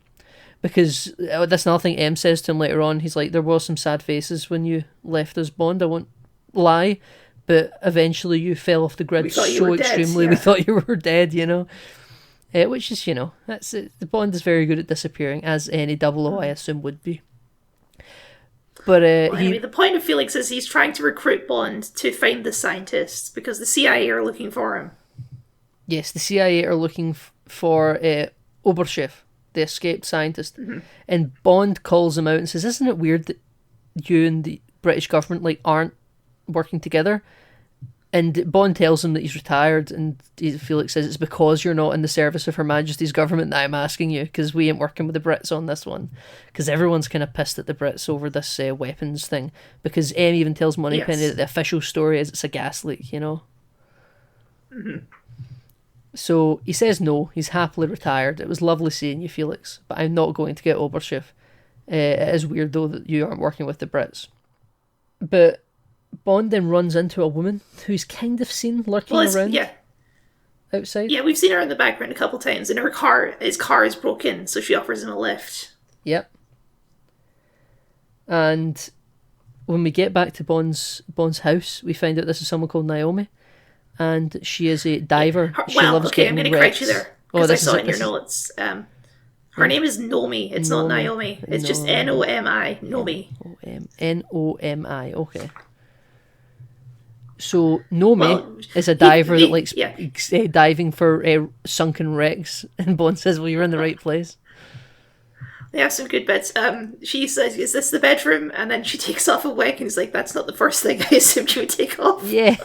Because that's another thing M says to him later on. He's like, there were some sad faces when you left us, Bond, I won't lie, but eventually you fell off the grid so extremely, we thought you were dead, you know. Which is, you know, that's it. The Bond is very good at disappearing, as any 00 I assume would be. But I mean, the point of Felix is he's trying to recruit Bond to find the scientists because the CIA are looking for him. Yes, the CIA are looking for Oberchef, the escaped scientist, and Bond calls him out and says, "Isn't it weird that you and the British government like aren't working together?" And Bond tells him that he's retired, and Felix says, "It's because you're not in the service of Her Majesty's government that I'm asking you, because we ain't working with the Brits on this one." Because everyone's kind of pissed at the Brits over this weapons thing, because M even tells Moneypenny that the official story is it's a gas leak, you know? So he says no, he's happily retired. It was lovely seeing you, Felix, but I'm not going to get Oberchef. It is weird, though, that you aren't working with the Brits. But Bond then runs into a woman who's kind of seen lurking around outside. Yeah, we've seen her in the background a couple times, and his car is broken, so she offers him a lift. Yep. And when we get back to Bond's house, we find out this is someone called Naomi, and she is a diver. I'm getting going to correct you there, because I saw in your notes. Her name is Nomi. It's not Naomi. It's just Nomi. Nomi. Nomi. Okay. So Nomi is a diver that likes diving for sunken wrecks, and Bond says, "Well, you're in the right place." They have some good bits. She says, "Is this the bedroom?" And then she takes off a wig, and he's like, "That's not the first thing I assumed you would take off." Yeah.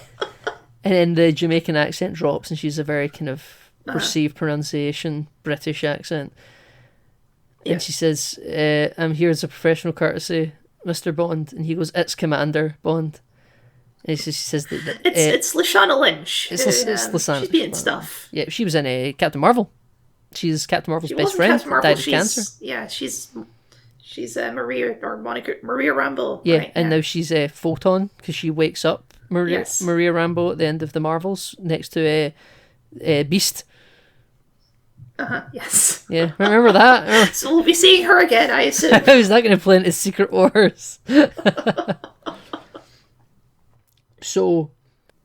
And then the Jamaican accent drops, and she's a very kind of perceived pronunciation British accent. And she says, "I'm here as a professional courtesy, Mr. Bond." And he goes, "It's Commander Bond." And she says that it's Lashana Lynch. It's Lashana. She's been in stuff. Yeah, she was in Captain Marvel. She's Captain Marvel's best friend. Died of cancer. Yeah, she's Maria Rambeau. Yeah, right? and now she's a Photon because she wakes up Maria Rambeau at the end of the Marvels next to Beast. Yes. Yeah, remember that? So we'll be seeing her again, I assume. How is that going to play into Secret Wars? So,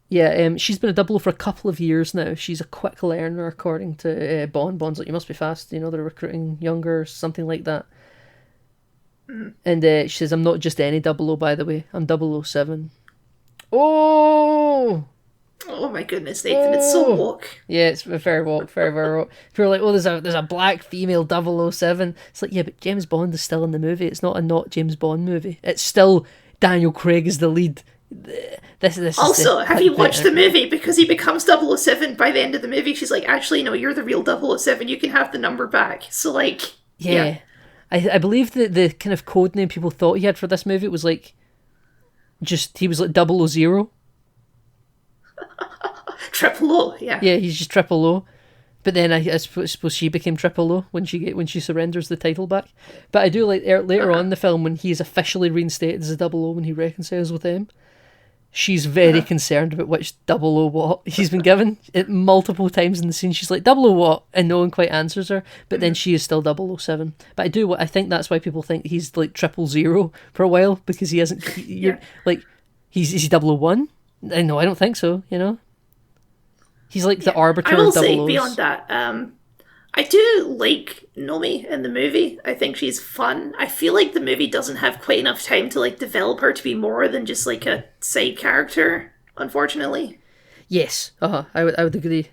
yeah, she's been a double for a couple of years now. She's a quick learner, according to Bond. Bond's like, "You must be fast, you know, they're recruiting younger," something like that. And she says, "I'm not just any 00, by the way. I'm 007. Oh! Oh my goodness, Nathan, it's so woke. Yeah, it's very woke, very, very woke. People are like, "Oh, there's a black female 007. It's like, yeah, but James Bond is still in the movie. It's not a not James Bond movie. It's still Daniel Craig is the lead. This also, have you watched the movie? Because he becomes 007 by the end of the movie. She's like, "Actually, no, you're the real 007. You can have the number back." So, like, yeah. I believe that the kind of code name people thought he had for this movie was like, he was like 000. Triple O, yeah. Yeah, he's just Triple O. But then I suppose she became Triple O when she surrenders the title back. But I do like later on in the film when he is officially reinstated as a 00 when he reconciles with them. She's very concerned about which 00 what he's been given. It multiple times in the scene. She's like, 00 what? And no one quite answers her. But then she is still 007. But I think that's why people think he's like 000 for a while, because he hasn't. Like, is he 001? No, I don't think so. You know, he's like the arbiter of 00s. I will say beyond that, I do like Nomi in the movie. I think she's fun. I feel like the movie doesn't have quite enough time to like develop her to be more than just like a side character, unfortunately. Yes, I would agree.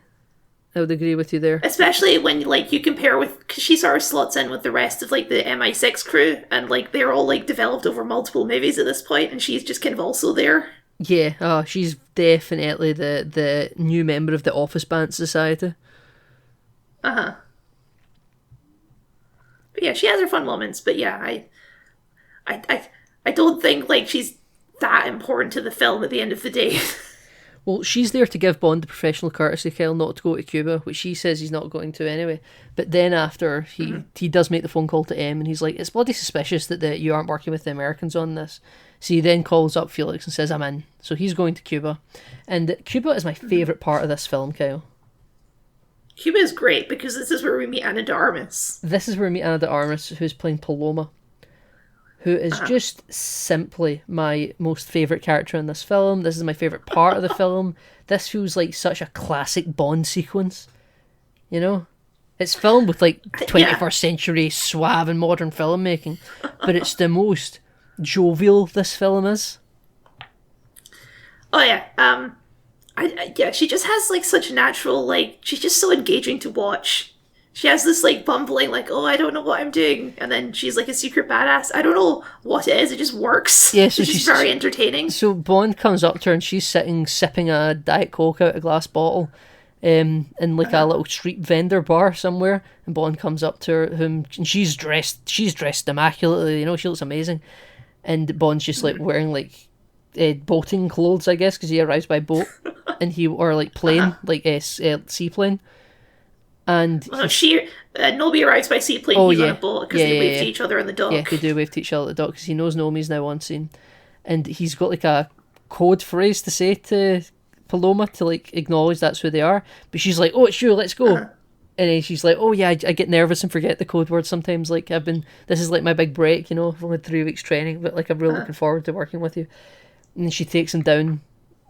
I would agree with you there. Especially when, like, you compare with, because she sort of slots in with the rest of, like, the MI6 crew, and, like, they're all, like, developed over multiple movies at this point, and she's just kind of also there. Yeah, oh, she's definitely the new member of the Office Band Society. Uh-huh. But yeah, she has her fun moments, but yeah, I don't think, like, she's that important to the film at the end of the day. Well, she's there to give Bond the professional courtesy, Kyle, not to go to Cuba, which he says he's not going to anyway. But then after, he does make the phone call to M, and he's like, it's bloody suspicious that you aren't working with the Americans on this. So he then calls up Felix and says, I'm in. So he's going to Cuba. And Cuba is my favourite part of this film, Kyle. Cuba is great, because this is where we meet Ana de Armas. This is where we meet Ana de Armas, who's playing Paloma, who is just simply my most favourite character in this film. This is my favourite part of the film. This feels like such a classic Bond sequence. You know? It's filmed with, like, 21st century suave and modern filmmaking, but it's the most jovial this film is. Oh yeah, yeah, she just has, like, such natural, like, she's just so engaging to watch. She has this, like, bumbling, like, oh, I don't know what I'm doing, and then she's, like, a secret badass. I don't know what it is, it just works. Yeah, so she's very entertaining. So Bond comes up to her and she's sitting sipping a Diet Coke out of a glass bottle in, like, a little street vendor bar somewhere, and Bond comes up to her, and she's dressed immaculately, you know, she looks amazing, and Bond's just, like, wearing, like, boating clothes, I guess, because he arrives by boat, and or, like, plane, like a seaplane. And Nobi arrives by seaplane, he's on a boat, because they wave to each other on the dock. Yeah, they do wave to each other at the dock, because he knows Nomi's now on scene. And he's got, like, a code phrase to say to Paloma to, like, acknowledge that's who they are. But she's like, oh, it's you, let's go. And then she's like, oh yeah, I get nervous and forget the code word sometimes. Like, this is like my big break, you know, I've only 3 weeks training, but, like, I'm really looking forward to working with you. And then she takes him down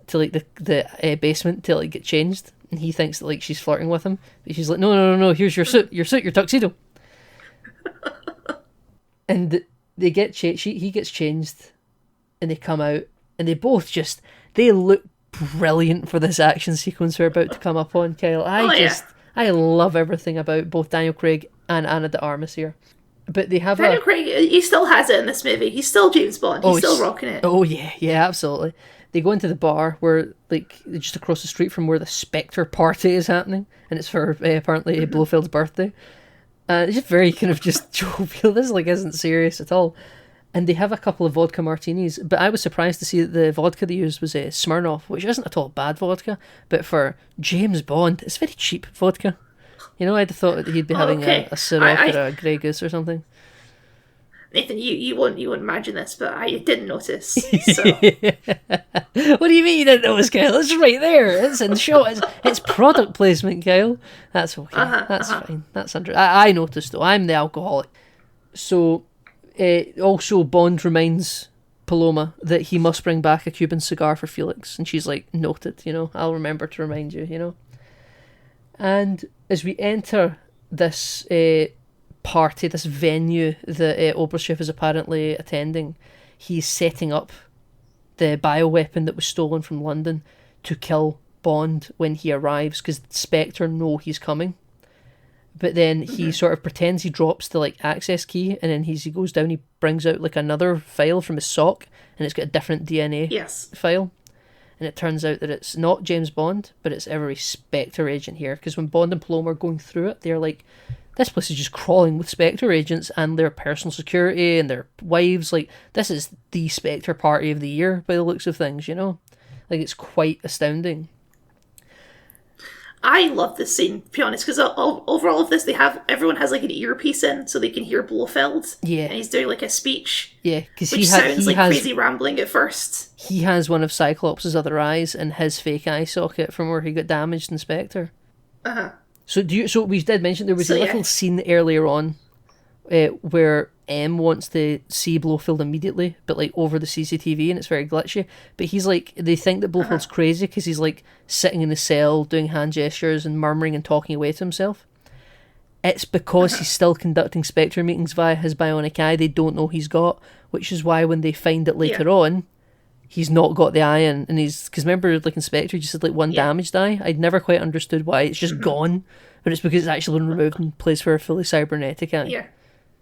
to, like, the basement to, like, get changed. And he thinks that, like, she's flirting with him. But she's like, no, here's your suit, your tuxedo. And they get he gets changed, and they come out, and they look brilliant for this action sequence we're about to come up on, Kyle. I love everything about both Daniel Craig and Ana de Armas here. But they have Daniel Craig, he still has it in this movie. He's still James Bond. He's still rocking it. Oh yeah, absolutely. They go into the bar where, like, just across the street from where the Spectre party is happening, and it's for apparently Blofeld's birthday. It's just very kind of just jovial. This, like, isn't serious at all. And they have a couple of vodka martinis, but I was surprised to see that the vodka they used was Smirnoff, which isn't at all bad vodka, but for James Bond, it's very cheap vodka. You know, I'd have thought that he'd be having a Ciroc or a Grey Goose or something. Nathan, you won't imagine this, but I didn't notice. So. What do you mean you didn't notice, Kyle? It's right there. It's in shot. It's product placement, Kyle. That's okay. That's fine. That's under. I noticed though. I'm the alcoholic. So, also Bond reminds Paloma that he must bring back a Cuban cigar for Felix, and she's like, noted. You know, I'll remember to remind you. You know. And as we enter this party, this venue that Oberchef is apparently attending, he's setting up the bioweapon that was stolen from London to kill Bond when he arrives, because Spectre know he's coming. But then he sort of pretends he drops the, like, access key, and then he goes down, he brings out, like, another file from his sock, and it's got a different DNA file. And it turns out that it's not James Bond, but it's every Spectre agent here. Because when Bond and Paloma are going through it, they're like, this place is just crawling with Spectre agents and their personal security and their wives. Like, this is the Spectre party of the year by the looks of things, you know? Like, it's quite astounding. I love this scene, to be honest, because over all of this, everyone has, like, an earpiece in so they can hear Blofeld. Yeah. And he's doing, like, a speech. Yeah, because he sounds like crazy rambling at first. He has one of Cyclops' other eyes in his fake eye socket from where he got damaged in Spectre. So we did mention there was a little scene earlier on where M wants to see Blofeld immediately, but, like, over the CCTV, and it's very glitchy. But he's like, they think that Blofeld's crazy because he's, like, sitting in the cell doing hand gestures and murmuring and talking away to himself. It's because he's still conducting Spectre meetings via his bionic eye they don't know he's got, which is why when they find it later on, he's not got the eye in, and he's, because remember, like Inspector just had like one damaged eye. I'd never quite understood why it's just gone, but it's because it's actually been removed and plays for a fully cybernetic eye. Yeah.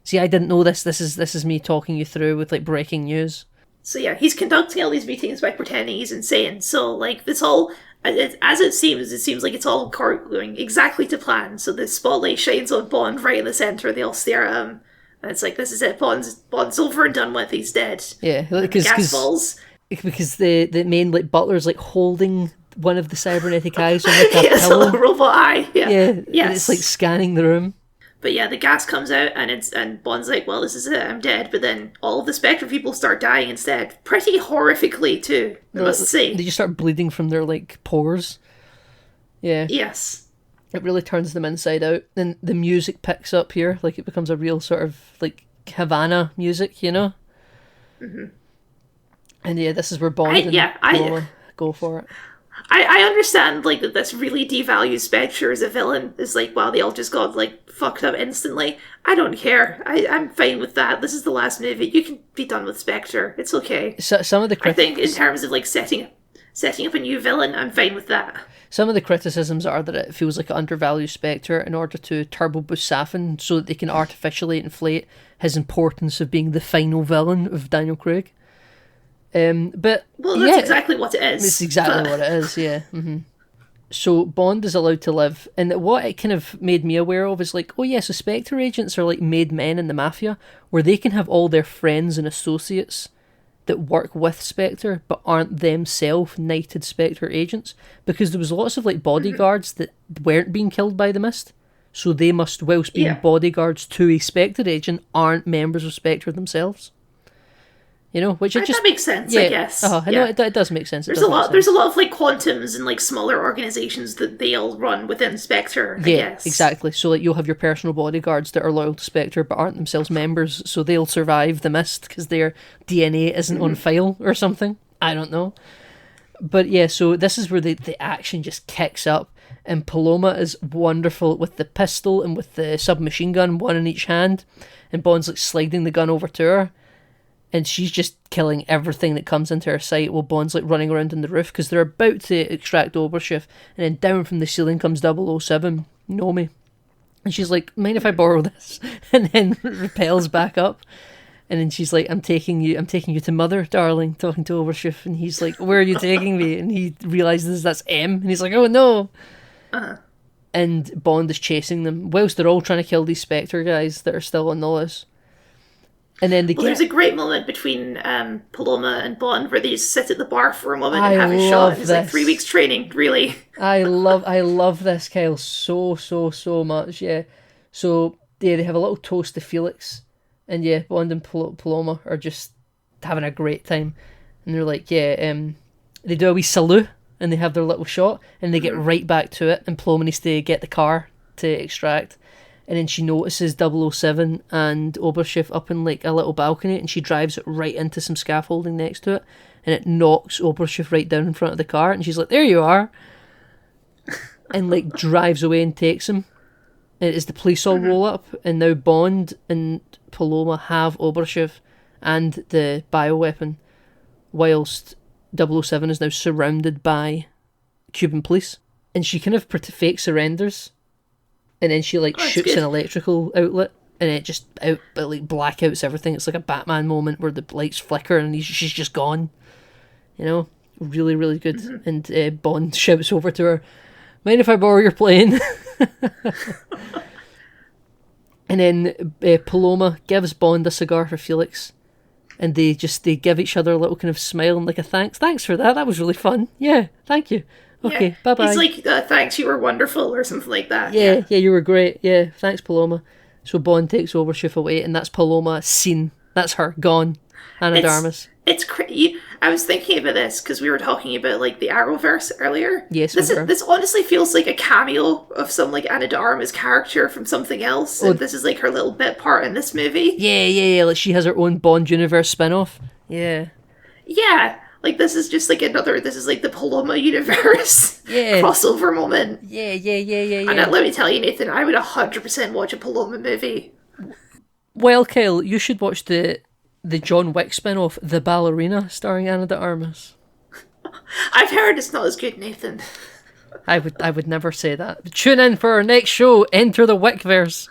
See, I didn't know this. This is me talking you through with like breaking news. So yeah, he's conducting all these meetings by pretending he's insane. So like this all, as it seems like it's all going exactly to plan. So the spotlight shines on Bond right in the center. They all stare at him, and it's like, this is it. Bond's over and done with. He's dead. Yeah, because gas falls. Because the main like butler's like holding one of the cybernetic eyes on like a Yes, a pillow. little robot eye. Yeah. And Yes. it's like scanning the room. But yeah, the gas comes out, and Bond's like, well, this is it, I'm dead. But then all of the Spectre people start dying instead. Pretty horrifically, too, I must say. They just start bleeding from their like pores. Yeah. Yes. It really turns them inside out. And the music picks up here. Like, it becomes a real sort of like Havana music, you know? Mm-hmm. And yeah, this is where Bond Paloma go for it. I understand, like, that this really devalues Spectre as a villain. Is like, wow, they all just got, like, fucked up instantly. I don't care. I'm fine with that. This is the last movie. You can be done with Spectre. It's okay. So, some of the I think in terms of, like, setting up a new villain, I'm fine with that. Some of the criticisms are that it feels like it undervalues Spectre in order to turbo boost Safin so that they can artificially inflate his importance of being the final villain of Daniel Craig. But that's exactly what it is. It's exactly what it is, yeah. Mm-hmm. So Bond is allowed to live, and what it kind of made me aware of is like, oh yeah, so Spectre agents are like made men in the Mafia, where they can have all their friends and associates that work with Spectre, but aren't themselves knighted Spectre agents, because there was lots of like bodyguards that weren't being killed by the Mist, so they must, whilst being bodyguards to a Spectre agent, aren't members of Spectre themselves. You know, which that makes sense, I guess. I know it does make sense. There's a lot of like Quantums and like smaller organizations that they all run within Spectre, I guess. Exactly. So like you'll have your personal bodyguards that are loyal to Spectre but aren't themselves members, so they'll survive the Mist because their DNA isn't on file or something. I don't know. But yeah, so this is where the action just kicks up, and Paloma is wonderful with the pistol and with the submachine gun, one in each hand, and Bond's like sliding the gun over to her. And she's just killing everything that comes into her sight while Bond's like running around on the roof because they're about to extract Oberschiff. And then down from the ceiling comes 007, Nomi. And she's like, mind if I borrow this? And then repels back up. And then she's like, I'm taking you to Mother, darling, talking to Oberschiff. And he's like, where are you taking me? And he realises that's M. And he's like, oh no. And Bond is chasing them whilst they're all trying to kill these Spectre guys that are still on the loose. And then there's a great moment between Paloma and Bond where they just sit at the bar for a moment and have a shot. It's like 3 weeks training, really. I love this, Kyle, so much, yeah. So yeah, they have a little toast to Felix, and yeah, Bond and Paloma are just having a great time. And they're like, they do a wee salute, and they have their little shot, and they get right back to it, and Paloma needs to get the car to extract. And then she notices 007 and Oberschiff up in like a little balcony, and she drives it right into some scaffolding next to it, and it knocks Oberschiff right down in front of the car, and she's like, there you are, and like drives away and takes him. And as the police all roll up, and now Bond and Paloma have Oberschiff and the bioweapon, whilst 007 is now surrounded by Cuban police, and she kind of fake surrenders. And then she like shoots an electrical outlet, and it just blackouts everything. It's like a Batman moment where the lights flicker and she's just gone. You know, really, really good. Mm-hmm. And Bond shouts over to her, "Mind if I borrow your plane?" And then Paloma gives Bond a cigar for Felix, and they give each other a little kind of smile and like a thanks. Thanks for that. That was really fun. Yeah, thank you. Okay, bye-bye. He's like, thanks, you were wonderful, or something like that. Yeah, you were great. Yeah, thanks, Paloma. So Bond takes Oberschiff away, and that's Paloma seen. That's her, gone. Ana de Armas. It's crazy. I was thinking about this, because we were talking about, like, the Arrowverse earlier. Yes, this honestly feels like a cameo of some, like, Ana de Armas character from something else, and this is, like, her little bit part in this movie. Yeah, like, she has her own Bond universe spin-off. Yeah. Yeah. Like, this is just, like, this is, like, the Paloma universe crossover moment. Yeah. And let me tell you, Nathan, I would 100% watch a Paloma movie. Well, Kyle, you should watch the the John Wick spin-off, The Ballerina, starring Ana de Armas. I've heard it's not as good, Nathan. I would never say that. But tune in for our next show, Enter the Wickverse.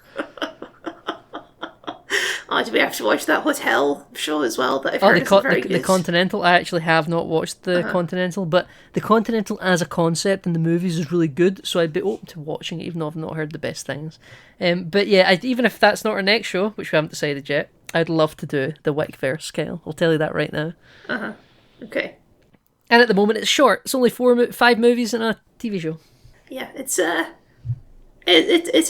Oh, do we have to watch that hotel show as well? That I've heard isn't very good. The Continental. I actually have not watched the Continental, but the Continental as a concept in the movies is really good, so I'd be open to watching it, even though I've not heard the best things. But yeah, even if that's not our next show, which we haven't decided yet, I'd love to do the Wickverse, Kyle. I'll tell you that right now. Okay. And at the moment, it's short. It's only 5 movies and a TV show. Yeah, it's a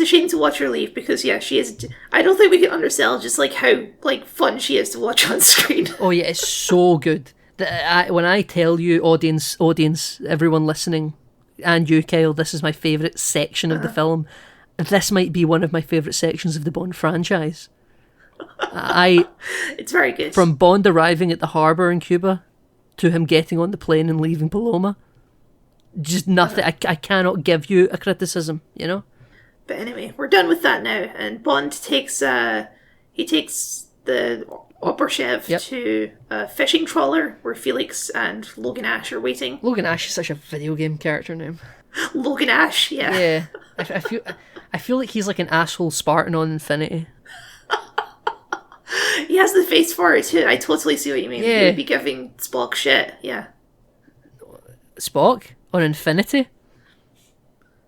shame to watch her leave because she is. I don't think we can undersell just like how like fun she is to watch on screen. Oh yeah, it's so good. When I tell you, audience, everyone listening, and you, Kyle, this is my favourite section of the film. This might be one of my favourite sections of the Bond franchise. It's very good. From Bond arriving at the harbour in Cuba to him getting on the plane and leaving Paloma. Just nothing. I cannot give you a criticism, you know? But anyway, we're done with that now, and Bond takes the Oberchev to a fishing trawler where Felix and Logan Ash are waiting. Logan Ash is such a video game character name. Logan Ash, yeah. Yeah. I feel like he's like an asshole Spartan on Infinity. He has the face for it too. I totally see what you mean. Yeah. He would be giving Spock shit, yeah. Spock? On Infinity?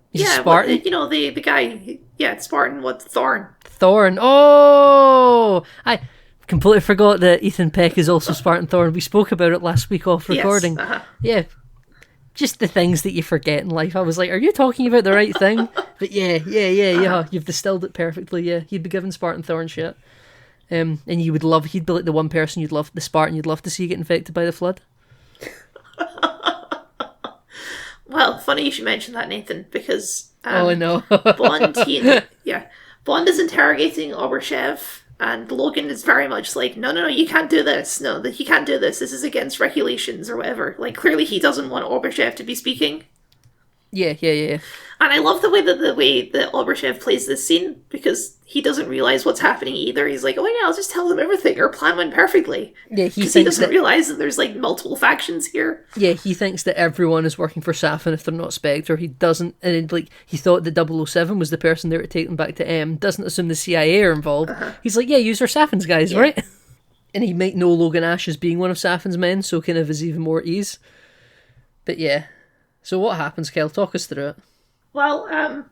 He's yeah, Spartan? Well, you know, the guy, Spartan, Thorn. Thorn. Oh! I completely forgot that Ethan Peck is also Spartan Thorn. We spoke about it last week off recording. Yes, Yeah. Just the things that you forget in life. I was like, are you talking about the right thing? But yeah. You've distilled it perfectly, yeah. He'd be given Spartan Thorn shit. And he'd be like the one person the Spartan you'd love to see get infected by the Flood. Well, funny you should mention that, Nathan, because oh, I know. Bond is interrogating Oberchev, and Logan is very much like, no, you can't do this. No, he can't do this. This is against regulations or whatever. Like, clearly he doesn't want Oberchev to be speaking. Yeah. And I love the way that Oberchev plays this scene, because he doesn't realize what's happening either. He's like, oh yeah, I'll just tell them everything. Our plan went perfectly. Yeah, he doesn't realize that there's like multiple factions here. Yeah, he thinks that everyone is working for Safin if they're not Spectre. He doesn't, and like he thought that 007 was the person there to take them back to M. Doesn't assume the CIA are involved. He's like, yeah, use our Safin's guys, right? And he might know Logan Ash as being one of Safin's men, so kind of is even more at ease. But yeah. So what happens, Kel? Talk us through it. Well,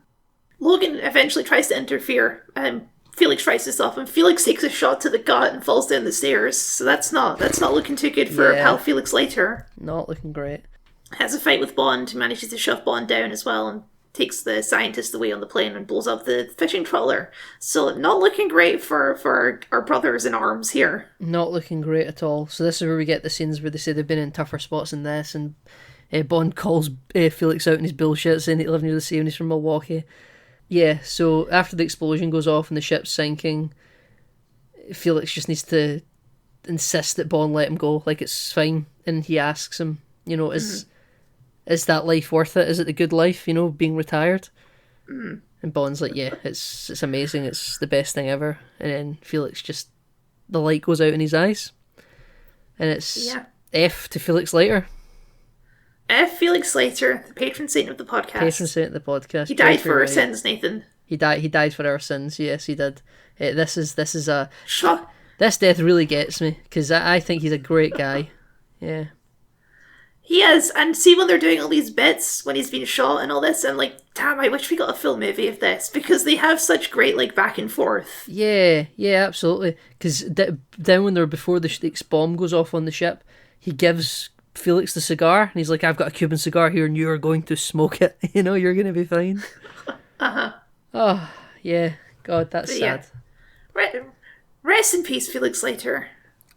Logan eventually tries to interfere, and Felix tries to stop him. Felix takes a shot to the gut and falls down the stairs, so that's not looking too good for pal Felix later. Not looking great. Has a fight with Bond, who manages to shove Bond down as well, and takes the scientist away on the plane and blows up the fishing trawler. So not looking great for our brothers in arms here. Not looking great at all. So this is where we get the scenes where they say they've been in tougher spots than this, and Bond calls Felix out in his bullshit, saying that he lives near the sea and he's from Milwaukee. Yeah, so after the explosion goes off and the ship's sinking, Felix just needs to insist that Bond let him go, like it's fine. And he asks him, you know, is that life worth it? Is it the good life, you know, being retired? And Bond's like, yeah, it's amazing, it's the best thing ever. And then Felix just, the light goes out in his eyes. And it's F to Felix Leiter. F. Felix Leiter, the patron saint of the podcast. Patron saint of the podcast. He died for our sins, Nathan. He died for our sins. Yes, he did. This is a shot. This death really gets me because I think he's a great guy. Yeah. He is, and see when they're doing all these bits when he's being shot and all this, and like, damn, I wish we got a full movie of this because they have such great like back and forth. Yeah, absolutely. Because down when they're before the bomb goes off on the ship, he gives Felix the cigar, and he's like, I've got a Cuban cigar here and you're going to smoke it. You know, you're going to be fine. Oh, yeah. God, that's sad. Yeah. Rest in peace, Felix Leiter.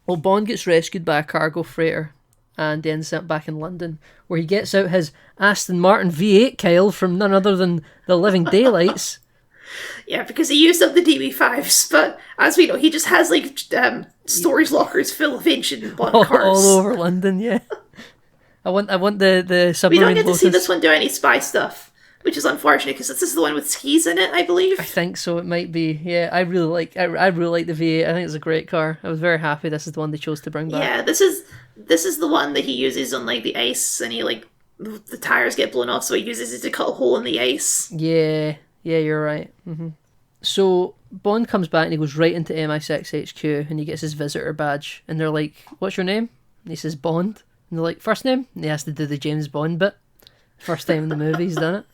Well, Bond gets rescued by a cargo freighter and then sent back in London, where he gets out his Aston Martin V8, Kyle, from none other than the Living Daylights. Yeah, because he used up the DB5s, but as we know, he just has like storage lockers full of ancient Bond cars. All over London, yeah. I want the submarine. We don't get to see this one do any spy stuff, which is unfortunate because this is the one with skis in it, I believe. I think so. It might be. Yeah, I really like. I really like the V8. I think it's a great car. I was very happy. This is the one they chose to bring back. Yeah, this is the one that he uses on like the ice, and he like the tires get blown off, so he uses it to cut a hole in the ice. Yeah, you're right. So Bond comes back and he goes right into MI6 HQ and he gets his visitor badge and they're like, "What's your name?" And he says Bond. And they're like, "First name?" And he has to do the James Bond bit. First time in the movie he's done it.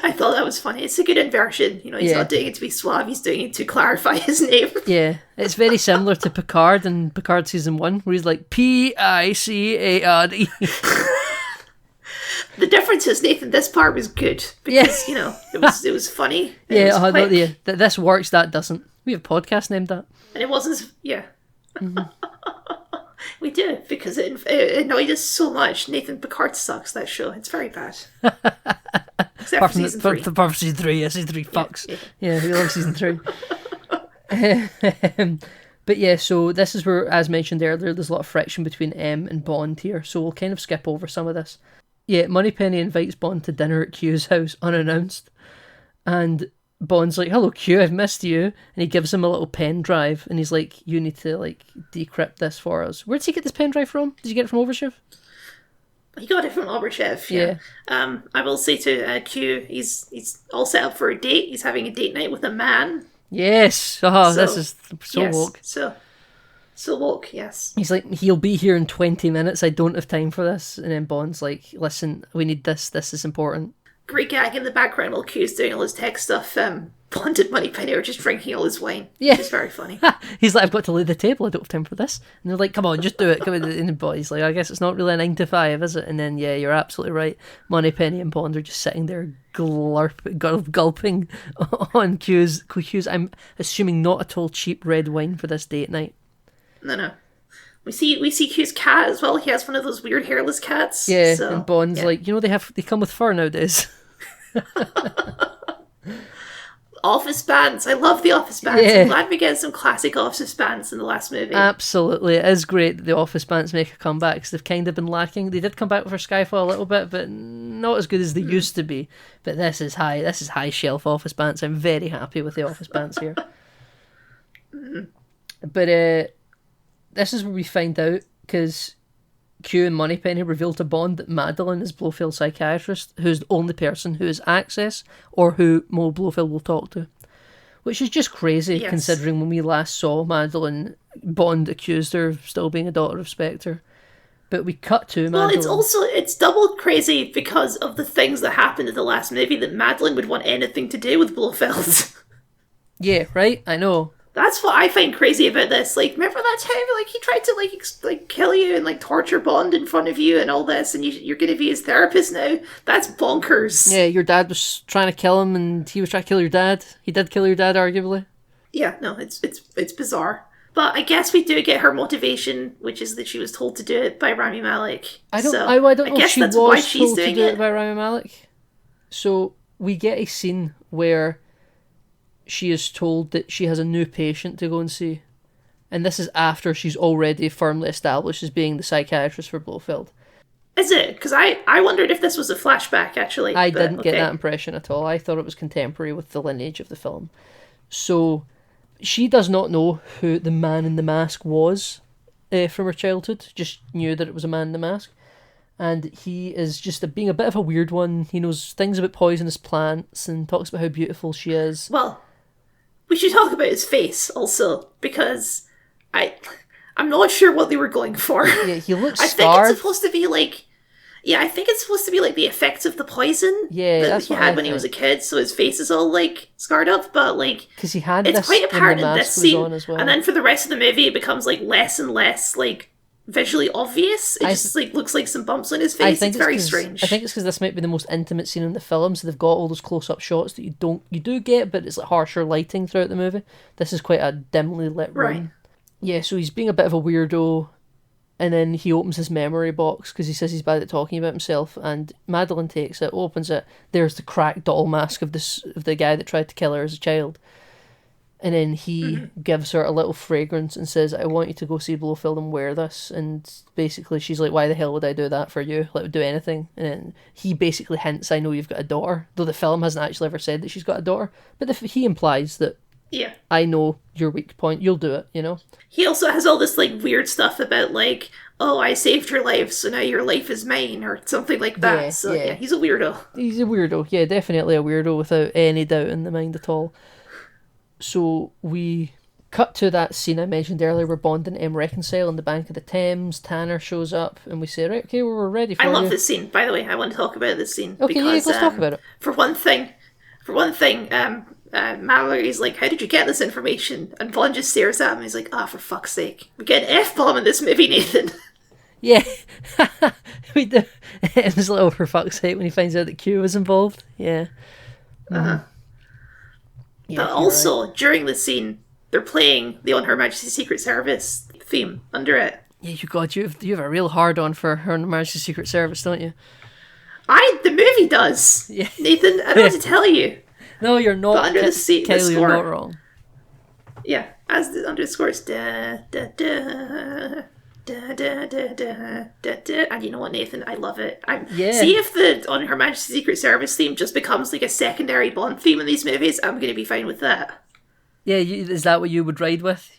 I thought that was funny. It's a good inversion. You know, he's not doing it to be suave, he's doing it to clarify his name. Yeah, it's very similar to Picard in Picard Season 1, where he's like, Picard. The difference is, Nathan, this part was good because, you know, it was funny. It was quick, this works, that doesn't. We have a podcast named that. and it wasn't, yeah. We do, because it annoyed us so much. Nathan, Picard sucks, that show. It's very bad. Except for season 3. Apart from season 3, yeah, season 3 fucks. Yeah, we love season 3. But yeah, so this is where, as mentioned earlier, there's a lot of friction between M and Bond here, so we'll kind of skip over some of this. Yeah, Moneypenny invites Bond to dinner at Q's house unannounced, and Bond's like, "Hello Q, I've missed you," and he gives him a little pen drive, and he's like, "You need to like decrypt this for us." Where did he get this pen drive from? Did you get it from Overshiv? He got it from Oberchev, yeah. I will say to Q, he's all set up for a date. He's having a date night with a man. Yes. Oh, this is so woke. So woke, yes. He's like, he'll be here in 20 minutes. I don't have time for this. And then Bond's like, "Listen, we need this. This is important." Great gag in the background while Q's doing all his tech stuff. Bond and Moneypenny are just drinking all his wine. Yeah. It's very funny. He's like, "I've got to lay the table. I don't have time for this." And they're like, "Come on, just do it." Come on. And Bond's like, "I guess it's not really a 9 to 5, is it?" And then, yeah, you're absolutely right. Moneypenny and Bond are just sitting there gulping on Q's, I'm assuming not at all cheap red wine for this date night. No. We see Q's cat as well. He has one of those weird hairless cats. Yeah, so, and Bond's like, "You know, they come with fur nowadays." Office bands. I love the Office bands. Yeah. I'm glad we get some classic Office bands in the last movie. Absolutely. It is great that the Office bands make a comeback because they've kind of been lacking. They did come back for Skyfall a little bit, but not as good as they used to be. But this is high shelf Office bands. I'm very happy with the Office bands here. But this is where we find out, because Q and Moneypenny reveal to Bond that Madeline is Blofeld's psychiatrist, who's the only person who has access, or who Mo Blofeld will talk to. Which is just crazy, considering when we last saw Madeline, Bond accused her of still being a daughter of Spectre. But we cut to Madeline. Well, it's double crazy because of the things that happened in the last movie, that Madeline would want anything to do with Blofeld. Yeah, right? I know. That's what I find crazy about this. Like, remember that time, like, he tried to, like kill you and, like, torture Bond in front of you and all this, and you're going to be his therapist now? That's bonkers. Yeah, your dad was trying to kill him, and he was trying to kill your dad. He did kill your dad, arguably. Yeah, no, it's bizarre. But I guess we do get her motivation, which is that she was told to do it by Rami Malek. I don't know if she was told to do it by Rami Malek. So, we get a scene where she is told that she has a new patient to go and see. And this is after she's already firmly established as being the psychiatrist for Blofeld. Is it? Because I wondered if this was a flashback, actually. I didn't get that impression at all. I thought it was contemporary with the lineage of the film. So, she does not know who the man in the mask was from her childhood. Just knew that it was a man in the mask. And he is just being a bit of a weird one. He knows things about poisonous plants and talks about how beautiful she is. Well, we should talk about his face also, because I'm not sure what they were going for. Yeah, he looks I scarred. think it's supposed to be like... Yeah, I think it's supposed to be like the effects of the poison that he had when he was a kid, so his face is all like scarred up, but like... Because he had it's this quite apparent when the in this mask scene, was on as well. And then for the rest of the movie it becomes like less and less like visually obvious. It just like looks like some bumps on his face. It's very strange. I think it's because this might be the most intimate scene in the film, so they've got all those close-up shots that you do get, but it's like harsher lighting throughout the movie. This is quite a dimly lit room. Right. Yeah, so he's being a bit of a weirdo, and then he opens his memory box because he says he's bad at talking about himself, and Madeline takes it, opens it. There's the cracked doll mask of the guy that tried to kill her as a child. And then he gives her a little fragrance and says, I want you to go see Blofeld and wear this. And basically she's like, why the hell would I do that for you? Like, do anything. And then he basically hints, I know you've got a daughter. Though the film hasn't actually ever said that she's got a daughter. But he implies that, Yeah. I know your weak point. You'll do it, you know? He also has all this, like, weird stuff about, like, oh, I saved your life, so now your life is mine, or something like that. Yeah, so, yeah. he's a weirdo. He's a weirdo. Yeah, definitely a weirdo without any doubt in the mind at all. So we cut to that scene I mentioned earlier where Bond and M reconcile on the bank of the Thames. Tanner shows up and we say, right, okay, we're ready for I you. love this scene, by the way. I want to talk about this scene. Okay, because, let's talk about it. For one thing, Mallory's like, how did you get this information? And Bond just stares at him and he's like, for fuck's sake. We get an F-bomb in this movie, Nathan. Yeah. We do. It was a little for fuck's sake when he finds out that Q was involved. Yeah. Uh-huh. Yeah, But also, during the scene, they're playing the On Her Majesty's Secret Service theme under it. Yeah, you have a real hard on for Her Majesty's Secret Service, don't you? The movie does. Yeah. Nathan, I don't know what to tell you. No, you're not. But under the scene, the Kyle, you're score. not wrong. Yeah, under the score is da da da da da da da da da. And you know what, Nathan? I love it. See if the On Her Majesty's Secret Service theme just becomes like a secondary Bond theme in these movies, I'm going to be fine with that. Yeah, is that what you would ride with?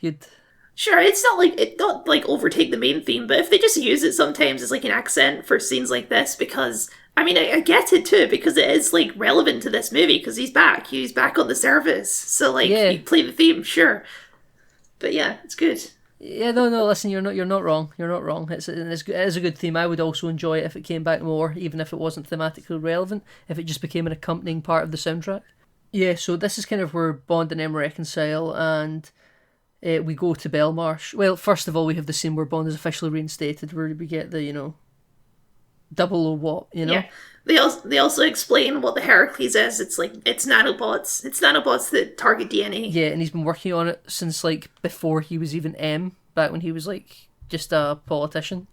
Sure, it's not like overtake the main theme, but if they just use it sometimes as like an accent for scenes like this, because I mean I get it too, because it is like relevant to this movie because he's back on the service, so like you play the theme, sure, but yeah, it's good. Yeah, no. Listen, you're not wrong. You're not wrong. It is a good theme. I would also enjoy it if it came back more, even if it wasn't thematically relevant. If it just became an accompanying part of the soundtrack. Yeah. So this is kind of where Bond and M reconcile, and we go to Belmarsh. Well, first of all, we have the scene where Bond is officially reinstated, where we get the double or what, Yeah. They also explain what the Heracles is. It's nanobots. It's nanobots that target DNA. Yeah, and he's been working on it since like before he was even M, back when he was like just a politician.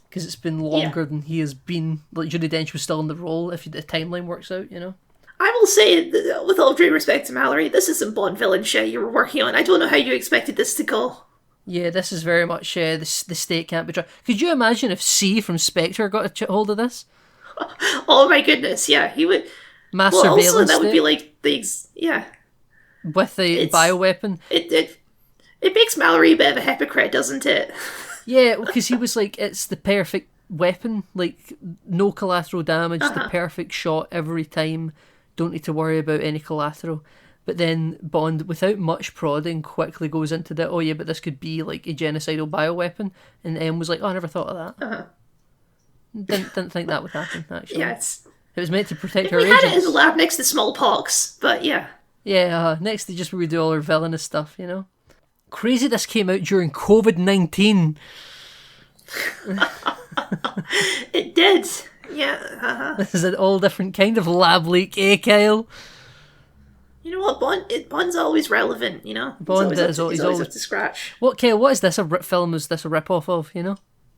Because it's been longer than he has been. Like Judi Dench was still in the role, if the timeline works out, I will say, with all due respect to Mallory, this is some Bond villain shit you were working on. I don't know how you expected this to go. Yeah, this is very much the state can't be trusted. Could you imagine if C from Spectre got a hold of this? Oh my goodness, yeah, he would. Mass well, surveillance also that would state be like these, yeah. with the bioweapon. It makes Mallory a bit of a hypocrite, doesn't it? Yeah, because he was like, it's the perfect weapon, like no collateral damage, the perfect shot every time. Don't need to worry about any collateral. But then Bond, without much prodding, quickly goes into the, oh yeah, but this could be like a genocidal bioweapon. And M was like, oh, I never thought of that. Didn't think that would happen, actually. Yeah, it was meant to protect her we agents. had it in the lab next to smallpox, but yeah. Yeah, next to just where we do all our villainous stuff, Crazy this came out during COVID-19. It did. Yeah. This is an all different kind of lab leak, Kyle? You know what, Bond's always relevant, Bond he's always up to scratch. What, Kyle, what is this film? Is this a rip-off of,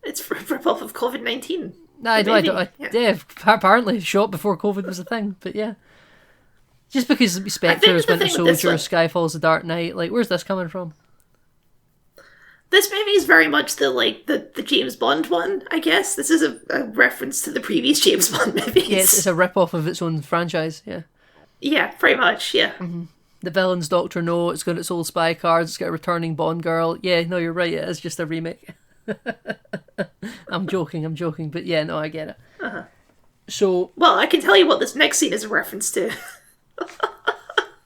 It's a rip-off of COVID-19. I don't. Yeah, apparently shot before COVID was a thing, but yeah. Just because Spectre is Winter Soldier, Skyfall's The Dark Knight, like, where's this coming from? This movie is very much the James Bond one, I guess. This is a reference to the previous James Bond movies. Yeah, it's a rip-off of its own franchise, yeah. Yeah, pretty much, yeah. Mm-hmm. The villain's Dr. No, it's got its old spy cards, it's got a returning Bond girl. Yeah, no, you're right, it is just a remake. I'm joking, but yeah, no, I get it. So... Well, I can tell you what this next scene is a reference to.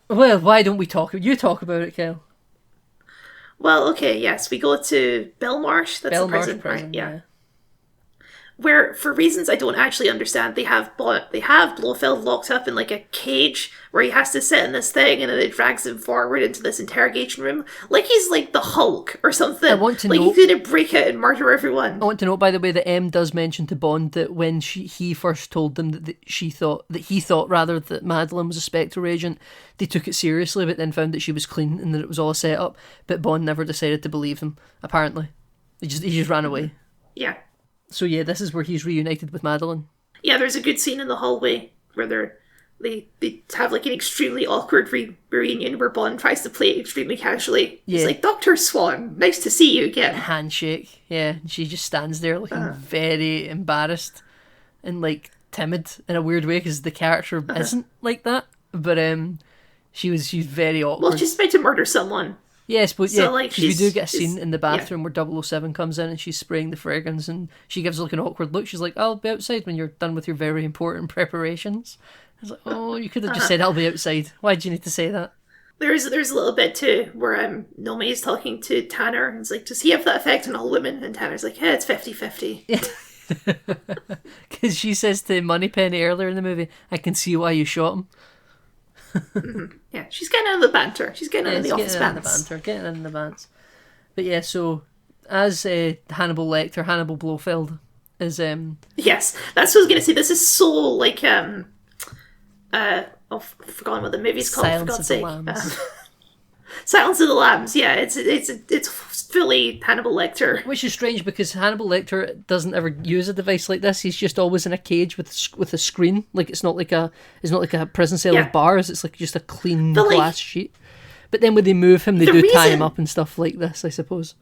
Well, why don't you talk about it, Kel? Well, okay, yes, we go to Belmarsh, that's the prison, right? Yeah. Where, for reasons I don't actually understand, they have Blofeld locked up in like a cage where he has to sit in this thing, and then it drags him forward into this interrogation room, like he's like the Hulk or something. I want to like know, he's going to break out and murder everyone. I want to note, by the way, that M does mention to Bond that when he first told them that he thought that Madeline was a Spectre agent, they took it seriously, but then found that she was clean and that it was all a set-up. But Bond never decided to believe him. Apparently, he just ran away. Yeah. So yeah, this is where he's reunited with Madeline. Yeah, there's a good scene in the hallway where they have like an extremely awkward reunion where Bond tries to play it extremely casually. Yeah. He's like, Dr. Swan, nice to see you again. Handshake, yeah. And she just stands there looking very embarrassed and like timid in a weird way because the character isn't like that. But she's very awkward. Well, she's about to murder someone. Yes, but So, yeah, like, 'cause we do get a she's- scene in the bathroom where 007 comes in and she's spraying the fragrance and she gives like an awkward look. She's like, I'll be outside when you're done with your very important preparations. I was like, oh, you could have just said I'll be outside. Why did you need to say that? There's a little bit too where Nomi is talking to Tanner and it's like, does he have that effect on all women? And Tanner's like, yeah, it's 50-50. Because she says to Moneypenny earlier in the movie, I can see why you shot him. Yeah, she's getting in the banter. She's getting in the office banter. Getting in the bands. But yeah, so as Hannibal Lecter, Hannibal Blofeld is Yes, that's what I was gonna say. This is so like I've forgotten what the movie's called. Silence For God's of the sake, Lambs. Silence of the Lambs. Yeah, it's fully Hannibal Lecter. Which is strange because Hannibal Lecter doesn't ever use a device like this. He's just always in a cage with a screen. Like it's not like a prison cell Yeah. with bars. It's like just a clean But, like, glass sheet. But then when they move him, they the do tie him reason- up and stuff like this, I suppose.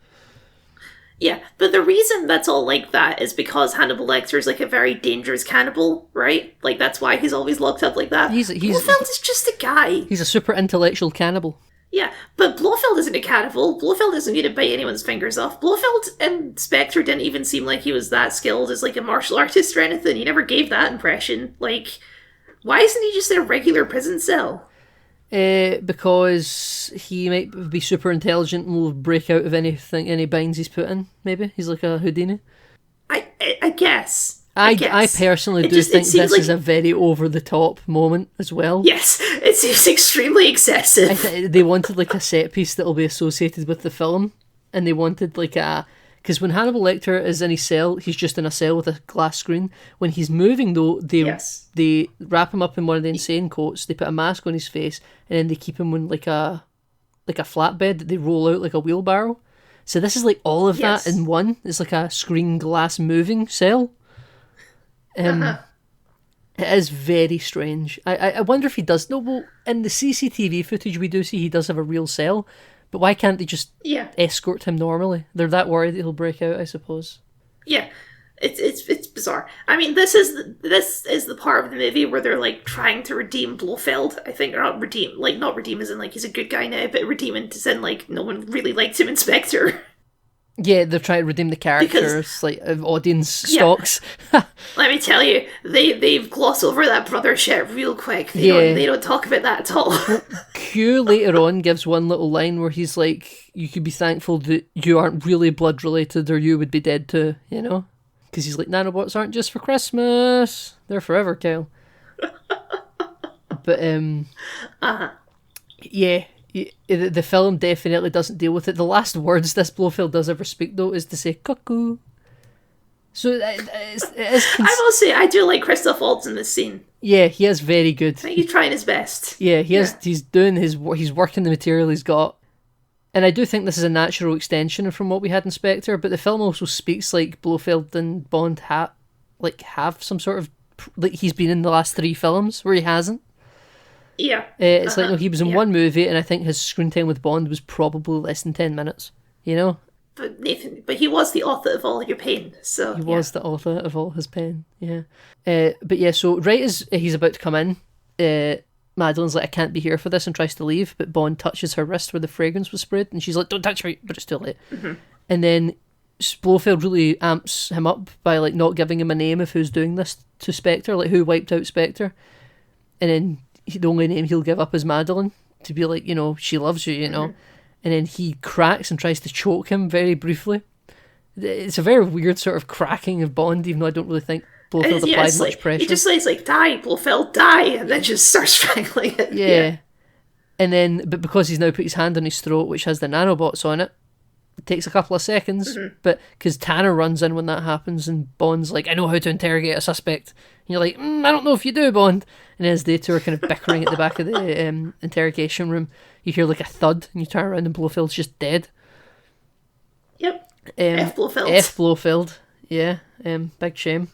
Yeah, but the reason that's all like that is because Hannibal Lecter is like a very dangerous cannibal, right? Like that's why he's always locked up like that. He's- Blofeld is just a guy. He's a super intellectual cannibal. Yeah, but Blofeld isn't a cannibal. Blofeld isn't going to bite anyone's fingers off. Blofeld and Spectre didn't even seem like he was that skilled as like a martial artist or anything. He never gave that impression. Like, why isn't he just in a regular prison cell? Because he might be super intelligent and will break out of any binds he's put in. Maybe he's like a Houdini. I guess. I guess. personally It do just- it think seems this is like- a very over the top moment as well. Yes, it seems extremely excessive. They wanted like a set piece that'll be associated with the film, and they wanted like because when Hannibal Lecter is in his cell, he's just in a cell with a glass screen. When he's moving though, Yes. they wrap him up in one of the insane coats. They put a mask on his face, and then they keep him on like a flatbed that they roll out like a wheelbarrow. So this is like all of Yes. that in one. It's like a screen glass moving cell. It is very strange. I wonder if he does. No, well, in the CCTV footage we do see he does have a real cell, but why can't they just Yeah. escort him normally? They're that worried that he'll break out, I suppose. Yeah, it's bizarre. I mean, this is the part of the movie where they're like trying to redeem Blofeld. I think, or not redeem as in like he's a good guy now, but redeem in as in like no one really liked him in Spectre. Yeah, they're trying to redeem the characters, like of audience Yeah. stocks. Let me tell you, they've glossed over that brother shit real quick. Yeah. They don't talk about that at all. Q later on gives one little line where he's like, "You could be thankful that you aren't really blood related, or you would be dead too." You know, because he's like, "Nanobots aren't just for Christmas; they're forever, Kyle." But yeah. The film definitely doesn't deal with it. The last words this Blofeld does ever speak, though, is to say "cuckoo." So it is I will say, I do like Christoph Waltz in this scene. yeah, he is very good. I think he's trying his best. Yeah, he's doing he's working the material he's got. And I do think this is a natural extension from what we had in Spectre, but the film also speaks like Blofeld and Bond have some sort of like he's been in the last 3 films where he hasn't. Yeah. It's like no, he was in yeah. one movie, and I think his screen time with Bond was probably less than 10 minutes. You know, But Nathan, he was the author of all your pain, so he was the author of all his pen. Yeah, but yeah. So right as he's about to come in, Madeline's like, "I can't be here for this," and tries to leave, but Bond touches her wrist where the fragrance was sprayed, and she's like, "Don't touch me!" But it's too late. Mm-hmm. And then Blofeld really amps him up by like not giving him a name of who's doing this to Spectre, like who wiped out Spectre, and then the only name he'll give up is Madeline to be like, you know, she loves you, you know. And then he cracks and tries to choke him very briefly. It's a very weird sort of cracking of Bond, even though I don't really think Blofeld Yeah, applied it's much like, pressure. he just says like, "Die, Blofeld, die," and then just starts strangling it. Yeah. And then, but because he's now put his hand on his throat, which has the nanobots on it, it takes a couple of seconds. But because Tanner runs in when that happens, and Bond's like, "I know how to interrogate a suspect." And you're like, "I don't know if you do, Bond." And as they two are kind of bickering at the back of the interrogation room, you hear like a thud, and you turn around, and Blofeld's just dead. Yep. F. Blofeld. F. Blofeld. Yeah. Big shame.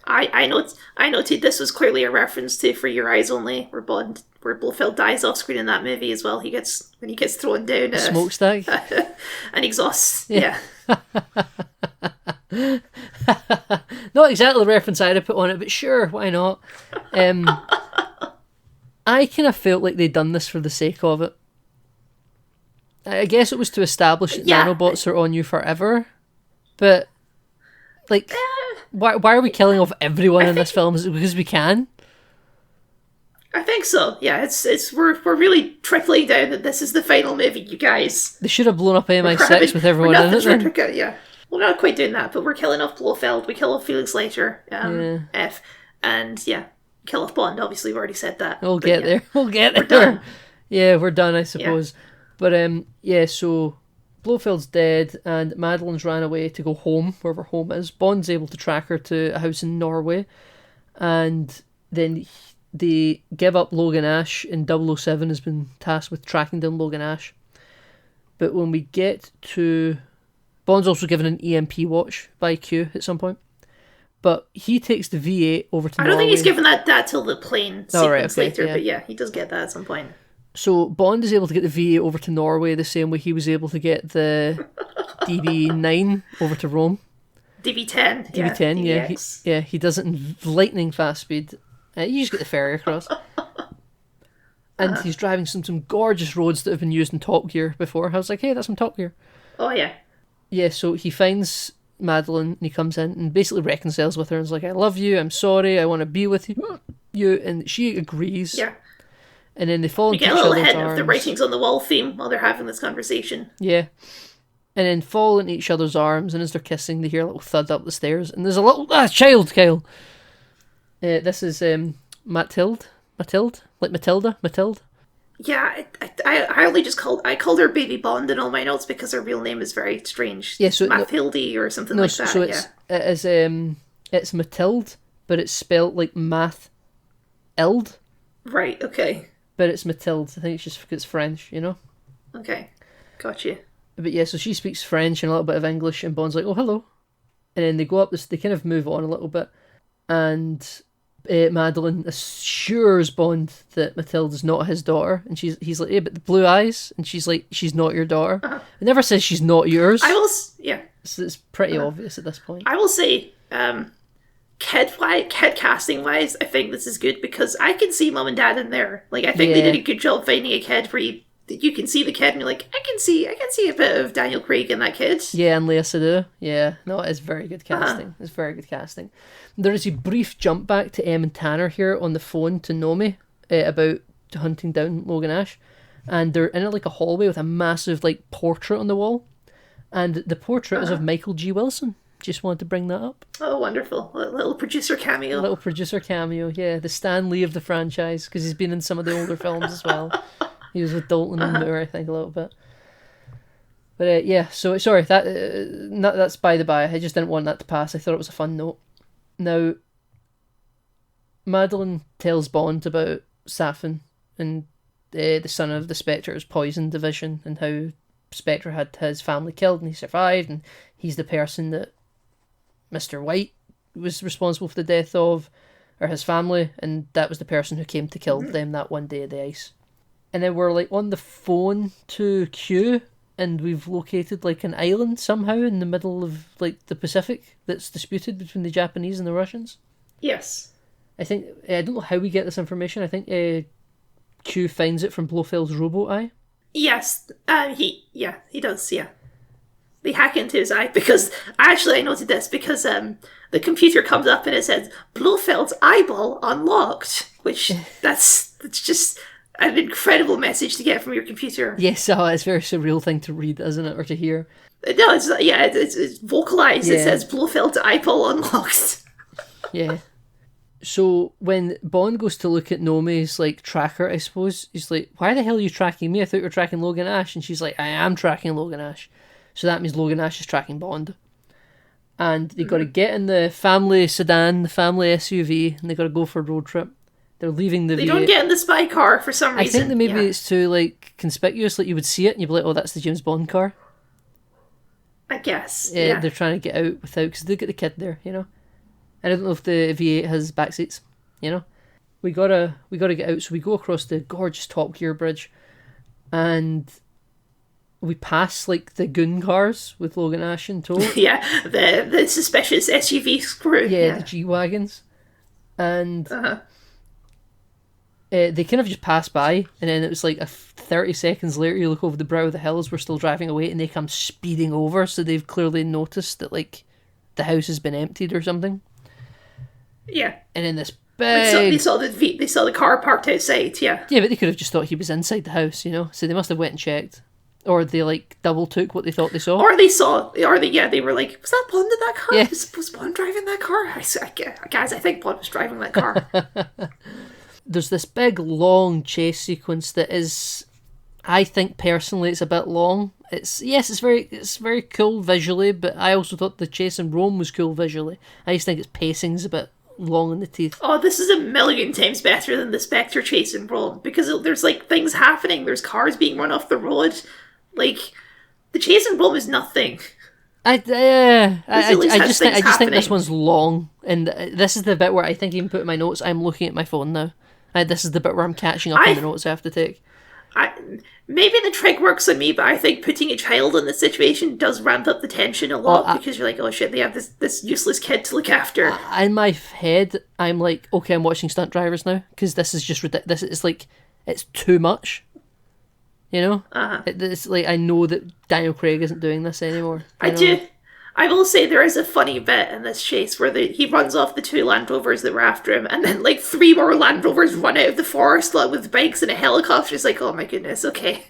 I noted this was clearly a reference to For Your Eyes Only, where Blofeld dies off screen in that movie as well. When he gets thrown down a smokestack, an exhaust. Yeah. Not exactly the reference I'd have put on it, but sure, why not? I kind of felt like they'd done this for the sake of it. I guess it was to establish that nanobots are on you forever, but like, why are we killing off everyone in this film? Is it because we can? I think so. Yeah, we're really tripling down that this is the final movie, you guys. They should have blown up MI6 with everyone in it. Then. Yeah, we're not quite doing that, but we're killing off Blofeld. We kill off Felix Leiter, F, and kill off Bond. Obviously, we've already said that. We'll get there. We'll get there. We're done. Yeah, we're done, I suppose. Yeah. But so Blofeld's dead, and Madeline's ran away to go home, wherever home is. Bond's able to track her to a house in Norway, and then they give up Logan Ash, and 007 has been tasked with tracking down Logan Ash. But when we get to... Bond's also given an EMP watch by Q at some point. But he takes the V8 over to Norway. I don't think he's given that till the plane sequence later, but he does get that at some point. So Bond is able to get the V8 over to Norway the same way he was able to get the DB9 over to Rome. DB10. DB10, he does it in lightning fast speed. You just get the ferry across. And he's driving some gorgeous roads that have been used in Top Gear before. I was like, hey, that's from Top Gear. Oh, yeah. Yeah, so he finds Madeline, and he comes in and basically reconciles with her and is like, I love you, I'm sorry, I want to be with you. And she agrees. Yeah. And then they fall into each other's arms. You get a little ahead of the writings on the wall theme while they're having this conversation. Yeah. And then fall into each other's arms, and as they're kissing, they hear a little thud up the stairs. And there's a little... child, Kyle! This is Mathilde? Like Matilda? Mathilde? Yeah, I only just called her Baby Bond in all my notes because her real name is very strange. Yeah, so... Mathilde or something like that. So it's Mathilde, but it's spelled like Math-Ild. Right, okay. But it's Mathilde. I think it's just because it's French, you know? Okay, gotcha. But yeah, so she speaks French and a little bit of English, and Bond's like, oh, hello. And then they go up this, they kind of move on a little bit, and Madeline assures Bond that Mathilde is not his daughter, and he's like, yeah, but the blue eyes, and she's like, she's not your daughter. It never says she's not yours. So it's pretty obvious at this point. I will say, kid casting wise, I think this is good because I can see mom and dad in there. Like, I think they did a good job finding a kid where you can see the kid and you're like, I can see a bit of Daniel Craig in that kid. Yeah, and Lea Seydoux. Yeah, no, it's very good casting. It's very good casting. There is a brief jump back to Em and Tanner here on the phone to Nomi about hunting down Logan Ash, and they're in like a hallway with a massive like portrait on the wall, and the portrait is of Michael G. Wilson. Just wanted to bring that up. Oh, wonderful. A little producer cameo. Yeah. The Stan Lee of the franchise, because he's been in some of the older films as well. He was with Dalton and Moore, I think, a little bit. But so, sorry, that's by the by. I just didn't want that to pass. I thought it was a fun note. Now, Madeline tells Bond about Safin and the son of the Spectre's poison division, and how Spectre had his family killed and he survived, and he's the person that Mr. White was responsible for the death of, or his family, and that was the person who came to kill them that one day of the ice. And then we're like on the phone to Q, and we've located like an island somehow in the middle of like the Pacific that's disputed between the Japanese and the Russians. Yes. I think, I don't know how we get this information. I think Q finds it from Blofeld's robot eye. Yes, he does, yeah. They hack into his eye because, I noted this because the computer comes up and it says, Blofeld's eyeball unlocked, which that's just an incredible message to get from your computer. Yes, it's a very surreal thing to read, isn't it, or to hear? No, it's vocalized. Yeah. It says Blofeld's eyeball unlocked. Yeah. So when Bond goes to look at Nomi's like tracker, I suppose, he's like, why the hell are you tracking me? I thought you were tracking Logan Ash. And she's like, I am tracking Logan Ash. So that means Logan Ash is tracking Bond. And they got to get in the family sedan, the family SUV, and they got to go for a road trip. They're leaving the They don't get in the spy car for some reason. I think that maybe it's too like conspicuous, like you would see it and you'd be like, oh, that's the James Bond car. I guess. Yeah. They're trying to get out without, because they get the kid there, you know. And I don't know if the V8 has back seats, you know? We gotta get out, so we go across the gorgeous Top Gear bridge, and we pass, like, the goon cars with Logan Ash in tow. Yeah, the suspicious SUV crew. Yeah, the G-Wagons. And they kind of just pass by, and then it was like 30 seconds later, you look over the brow of the hills, we're still driving away, and they come speeding over, so they've clearly noticed that, like, the house has been emptied or something. Yeah. And then this They big... saw the car parked outside, yeah. Yeah, but they could have just thought he was inside the house, you know? So they must have went and checked. Or they, like, double took what they thought they saw. They were like, was that Bond in that car? Yeah. Was Bond driving that car? Guys, I think Bond was driving that car. There's this big, long chase sequence that is... I think, personally, it's a bit long. It's very cool visually, but I also thought the chase in Rome was cool visually. I just think its pacing's a bit long in the teeth. Oh, this is a million times better than the Spectre chase in Rome, because there's, like, things happening. There's cars being run off the road. Like, the chase in Rome is nothing. I just think this one's long, and this is the bit where I think even put in my notes, I'm looking at my phone now. This is the bit where I'm catching up on the notes I have to take. Maybe the trick works on me, but I think putting a child in this situation does ramp up the tension a lot, because you're like, oh shit, they have this useless kid to look after. In my head, I'm like, okay, I'm watching Stunt Drivers now, because this is just ridiculous. It's like, it's too much. You know? It's like, I know that Daniel Craig isn't doing this anymore. I will say there is a funny bit in this chase where he runs off the 2 Land Rovers that were after him, and then, like, 3 more Land Rovers run out of the forest, like, with bikes and a helicopter. It's like, oh my goodness, okay.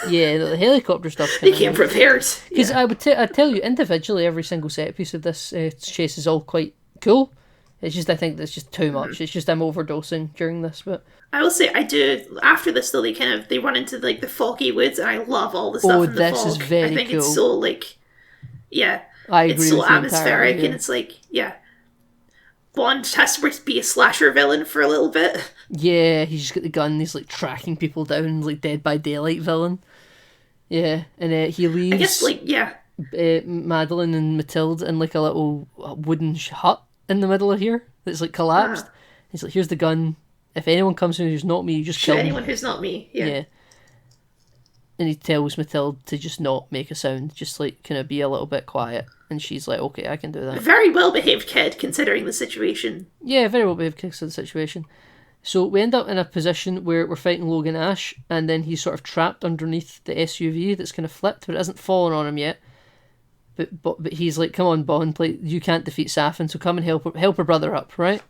Yeah, the helicopter stuff. They came prepared. Because I'd tell you, individually, every single set piece of this chase is all quite cool. It's just, I think that's just too much. It's just I'm overdosing during this, but... I will say, after this, though, they run into, like, the foggy woods, and I love all the stuff in the fog. Oh, this is very cool. I think it's so, like... Yeah. I agree it's so with you atmospheric, entirely, and it's like, yeah. Bond has to be a slasher villain for a little bit. Yeah, he's just got the gun, he's, like, tracking people down, like, Dead by Daylight villain. Yeah, and he leaves... I guess, like, yeah. Madeline and Matilda in, like, a little wooden hut in the middle of here that's, like, collapsed. He's like, here's the gun. If anyone comes in who's not me, you just kill them. Anyone who's not me, yeah. And he tells Matilda to just not make a sound, just, like, kind of be a little bit quiet. And she's like, okay, I can do that. A very well-behaved kid, considering the situation. Yeah, very well-behaved kid considering the situation. So we end up in a position where we're fighting Logan Ash, and then he's sort of trapped underneath the SUV that's kind of flipped, but it hasn't fallen on him yet. But he's like, come on, Bond, like, you can't defeat Safin, so come and help her brother up, right?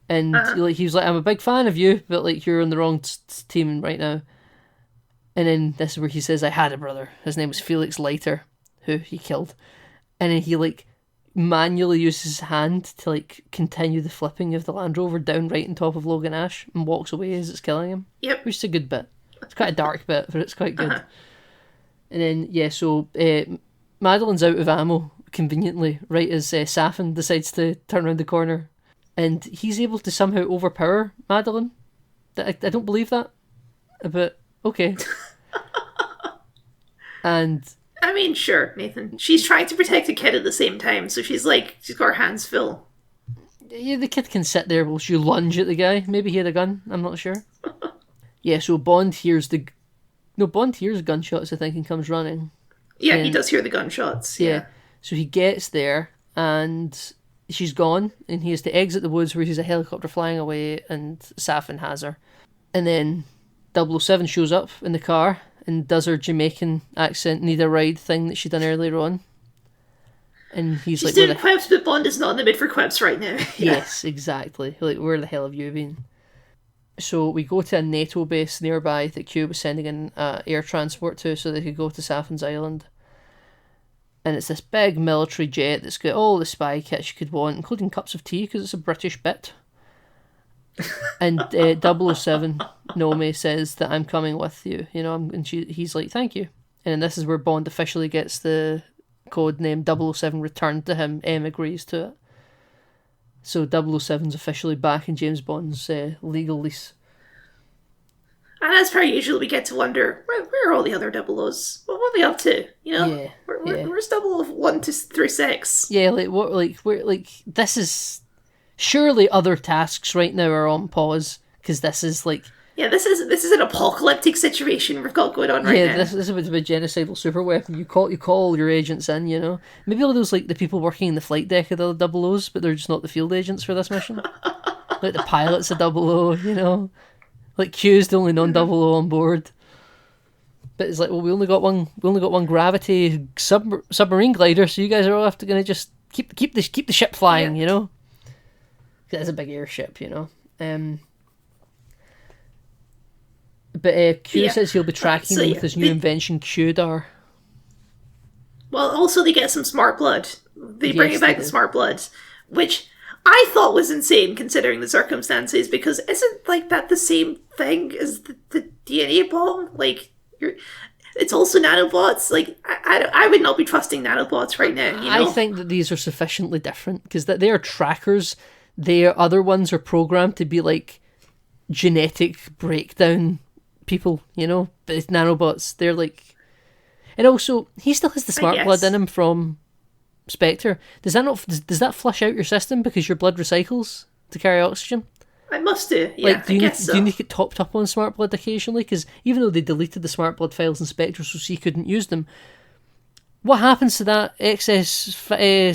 And like, he was like, I'm a big fan of you, but, like, you're on the wrong team right now. And then this is where he says, I had a brother. His name was Felix Leiter, who he killed. And then he, like, manually uses his hand to, like, continue the flipping of the Land Rover down right on top of Logan Ash and walks away as it's killing him. Yep. Which is a good bit. It's quite a dark bit, but it's quite good. And then, yeah, so Madeline's out of ammo, conveniently, right as Safin decides to turn around the corner. And he's able to somehow overpower Madeline. I don't believe that, but okay. And... I mean, sure, Nathan. She's trying to protect a kid at the same time, so she's got her hands full. Yeah, the kid can sit there while she lunge at the guy. Maybe he had a gun, I'm not sure. Yeah, so Bond hears gunshots, I think, and comes running. Yeah, he does hear the gunshots. Yeah. So he gets there, and she's gone, and he has to exit the woods where he's a helicopter flying away, and Safin has her. And then 007 shows up in the car and does her Jamaican accent need a ride thing that she done earlier on. And he's She's like, doing quips, but Bond is not in the mood for quips right now. Yes, exactly. Like, where the hell have you been? So we go to a NATO base nearby that Q was sending in air transport to so they could go to Safin's Island. And it's this big military jet that's got all the spy kits you could want, including cups of tea, because it's a British bit. And 007 Nomi says that I'm coming with you, you know, and he's like, thank you. And then this is where Bond officially gets the code name 007 returned to him. M agrees to it. So 007's officially back in James Bond's legal lease. And as per usual, we get to wonder, where are all the other double O's? What are they up to? You know? Yeah, yeah. Where's 001 through 6? Yeah, this is surely other tasks right now are on pause because this is like Yeah, this is an apocalyptic situation we've got going on right now. this is a bit of a genocidal super weapon. You call your agents in, you know. Maybe all those like the people working in the flight deck are the double O's, but they're just not the field agents for this mission. Like the pilot's a double O, you know. Like Q's the only non-double O on board. But it's like, well, we only got one gravity submarine glider, so you guys are all have to gonna just keep the ship flying, you know. It's a big airship, you know. But Q says he'll be tracking them with his new invention, QDAR. Well, also they get some smart blood. They bring it back the smart blood, which I thought was insane considering the circumstances, because isn't like that the same thing as the DNA bomb? Like, it's also nanobots. Like, I would not be trusting nanobots right now. You know? I think that these are sufficiently different because they are trackers. Their other ones are programmed to be like genetic breakdown people, you know. But it's nanobots. They're like, and also he still has the smart blood in him from Spectre. Does that flush out your system because your blood recycles to carry oxygen? I must do. Yeah, like, do you need to get topped up on smart blood occasionally? Because even though they deleted the smart blood files in Spectre so C couldn't use them, what happens to that excess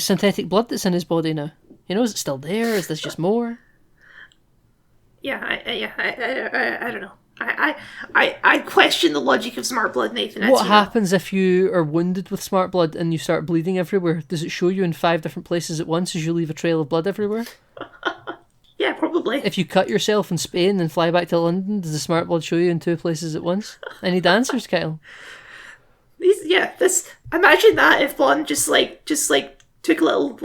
synthetic blood that's in his body now? You know, is it still there? Is this just more? Yeah, I don't know. I question the logic of smart blood, Nathan. What happens if you are wounded with smart blood and you start bleeding everywhere? Does it show you in 5 different places at once as you leave a trail of blood everywhere? Yeah, probably. If you cut yourself in Spain and fly back to London, does the smart blood show you in 2 places at once? I need answers, Kyle. Imagine that if Bond just took a little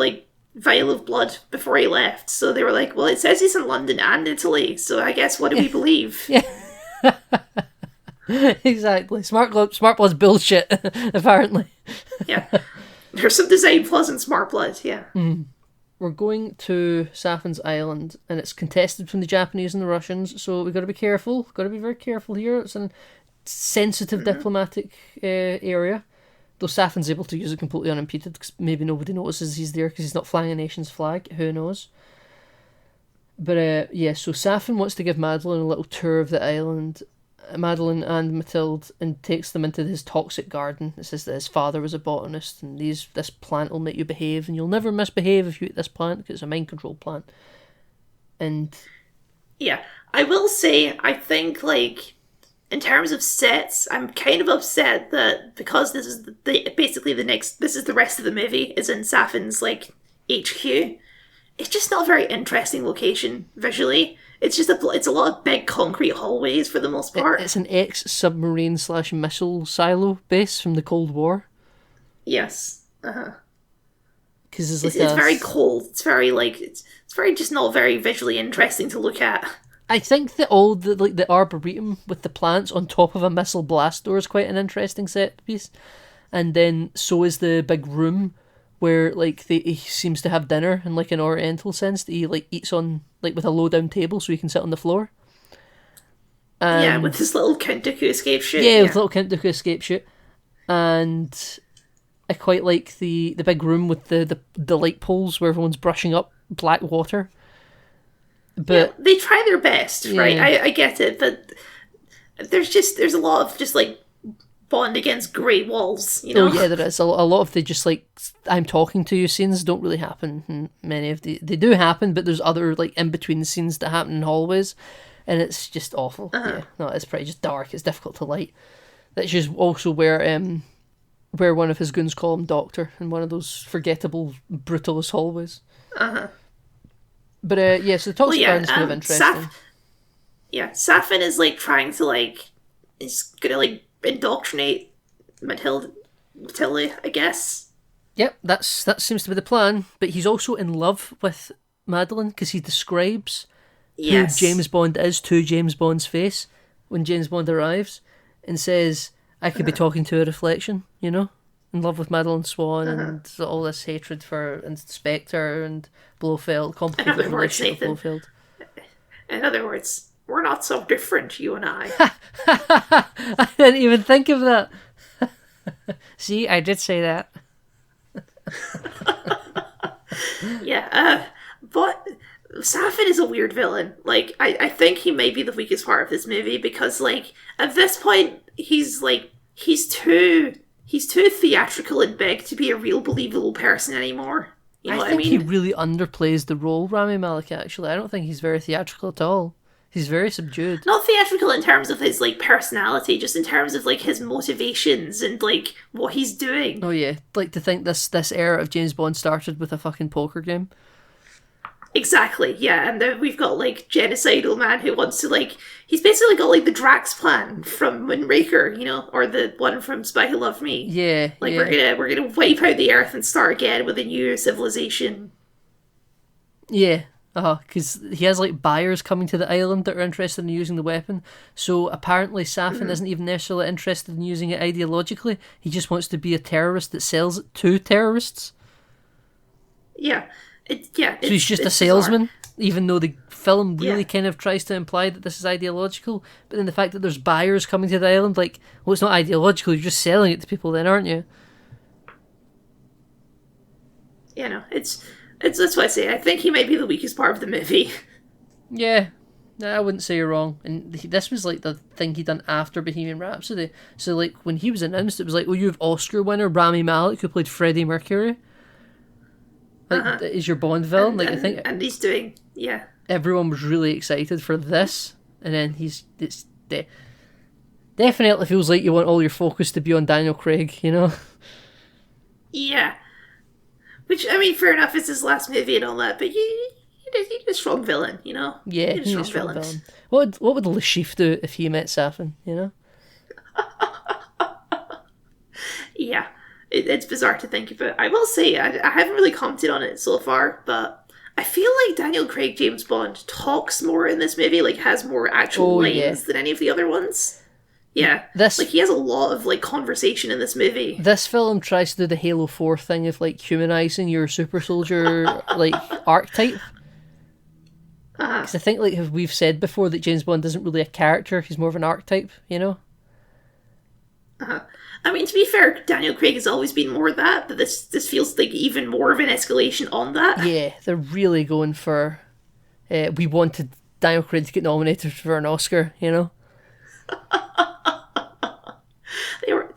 vial of blood before he left. So they were like, well, it says he's in London and Italy, so I guess what do we believe? Yeah. Exactly. Smart blood's bullshit, apparently. Yeah. There's some design flaws in smart blood, yeah. We're going to Safin's Island, and it's contested from the Japanese and the Russians, so we've got to be careful. Got to be very careful here. It's a sensitive diplomatic area. Though Safin's able to use it completely unimpeded, because maybe nobody notices he's there because he's not flying a nation's flag. Who knows? But so Safin wants to give Madeline a little tour of the island. Madeline and Mathilde, and takes them into his toxic garden. It says that his father was a botanist, and this plant will make you behave, and you'll never misbehave if you eat this plant because it's a mind control plant. And yeah, I will say, I think in terms of sets, I'm kind of upset that because this is this is the rest of the movie is in Safin's HQ. It's just not a very interesting location visually. It's a lot of big concrete hallways for the most part. It's an ex-submarine / missile silo base from the Cold War. Yes. Because it's very cold. It's very it's very just not very visually interesting to look at. I think that all the arboretum with the plants on top of a missile blast door is quite an interesting set piece, and then so is the big room where he seems to have dinner in an oriental sense that he eats on with a low down table so he can sit on the floor. Yeah, with this little Count Dooku escape chute. Yeah, with little Count Dooku escape chute. And I quite like the big room with the light poles where everyone's brushing up black water. But yeah, they try their best, right? I get it, but there's a lot of just Bond against grey walls, you know? Oh yeah, there is. A lot of the just I'm talking to you scenes don't really happen. And many of they do happen, but there's other in-between scenes that happen in hallways, and it's just awful. Yeah, no, it's pretty just dark. It's difficult to light. That's just also where one of his goons call him Doctor in one of those forgettable, brutalist hallways. But so the toxic garden's kind of interesting. Safin is trying to he's gonna indoctrinate Matilda, I guess. Yep, that seems to be the plan. But he's also in love with Madeline because he describes who James Bond is to James Bond's face when James Bond arrives, and says, "I could be talking to a reflection," you know, in love with Madeline Swan and all this hatred for Spectre and Blofeld, complicated relationship with Blofeld. In other words, We're not so different, you and I. I didn't even think of that. See, I did say that. Yeah, but Safin is a weird villain. Like, I think he may be the weakest part of this movie because, like, at this point, he's too theatrical and big to be a real believable person anymore. You know what I think he mean? really underplays the role, Rami Malek, actually. I don't think he's very theatrical at all. He's very subdued. Not theatrical in terms of his, like, personality, just in terms of, like, his motivations and, like, what he's doing. Oh yeah, like to think this era of James Bond started with a fucking poker game. Exactly, yeah, and then we've got, like, genocidal man who wants to, like, he's basically got, like, the Drax plan from Moonraker, you know, or the one from Spy Who Loved Me. Yeah, Like, yeah. we're gonna wipe out the Earth and start again with a new civilization. Yeah, because he has like buyers coming to the island that are interested in using the weapon. So apparently Safin isn't even necessarily interested in using it ideologically. He just wants to be a terrorist that sells it to terrorists. Yeah. So he's just a it's salesman, even though the film really Yeah. kind of tries to imply that this is ideological. But then the fact that there's buyers coming to the island, like, well, it's not ideological, you're just selling it to people then, aren't you? bizarre. You know, it's that's what I say. I think he might be the weakest part of the movie. Yeah, I wouldn't say you're wrong. And this was like the thing he done after Bohemian Rhapsody. So like when he was announced, it was like, oh, you have Oscar winner Rami Malek who played Freddie Mercury. Like, is your Bond villain? Like, I think and he's doing, yeah. everyone was really excited for this, and then definitely feels like you want all your focus to be on Daniel Craig, you know? Yeah. Which, I mean, fair enough, it's his last movie and all that, but he need a strong villain, you know? Yeah, You need he's a strong villain. What would Le Chiffre do if he met Safin, you know? Yeah. It's bizarre to think about. I will say, I haven't really commented on it so far, but I feel like Daniel Craig James Bond talks more in this movie, like has more actual lines than any of the other ones. Yeah. Like, he has a lot of, like, conversation in this movie. This film tries to do the Halo 4 thing of, like, humanising your super soldier, like, archetype. Because I think, like, we've said before that James Bond isn't really a character, he's more of an archetype, you know? I mean, to be fair, Daniel Craig has always been more that, but this feels like even more of an escalation on that. Yeah, they're really going for... we wanted Daniel Craig to get nominated for an Oscar, you know?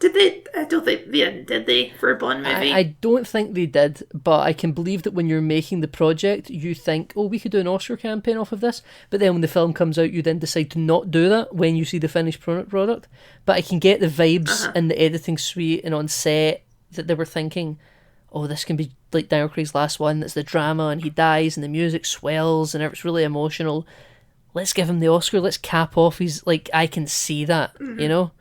I don't think they did they, for a Bond movie? I don't think they did, but I can believe that when you're making the project, you think, oh, we could do an Oscar campaign off of this, but then when the film comes out, you then decide to not do that when you see the finished product. But I can get the vibes in the editing suite and on set that they were thinking, oh, this can be like Daniel Craig's last one, it's the drama, and he dies, and the music swells, and it's really emotional. Let's give him the Oscar, let's cap off his, like, I can see that, you know?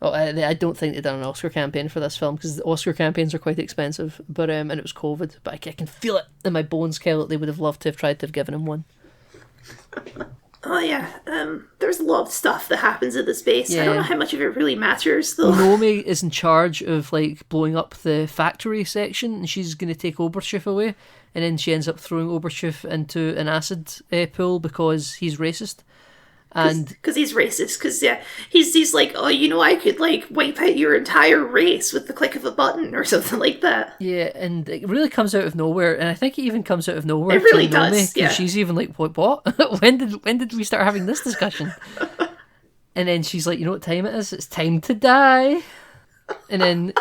Oh, I don't think they done an Oscar campaign for this film because the Oscar campaigns are quite expensive. But and it was COVID. But I can feel it in my bones, Kyle, that they would have loved to have tried to have given him one. Oh yeah, there's a lot of stuff that happens in the space. I don't know how much of it really matters though. Naomi is in charge of like blowing up the factory section, and she's going to take Oberschiff away, and then she ends up throwing Oberschiff into an acid pool because he's racist. And because he's racist, because he's like, oh, you know, I could like wipe out your entire race with the click of a button or something like that. Yeah, and it really comes out of nowhere, and I think it even comes out of nowhere. It really to Naomi, does. Yeah, she's even like, what? when did we start having this discussion? And then she's like, you know what time it is? It's time to die. And then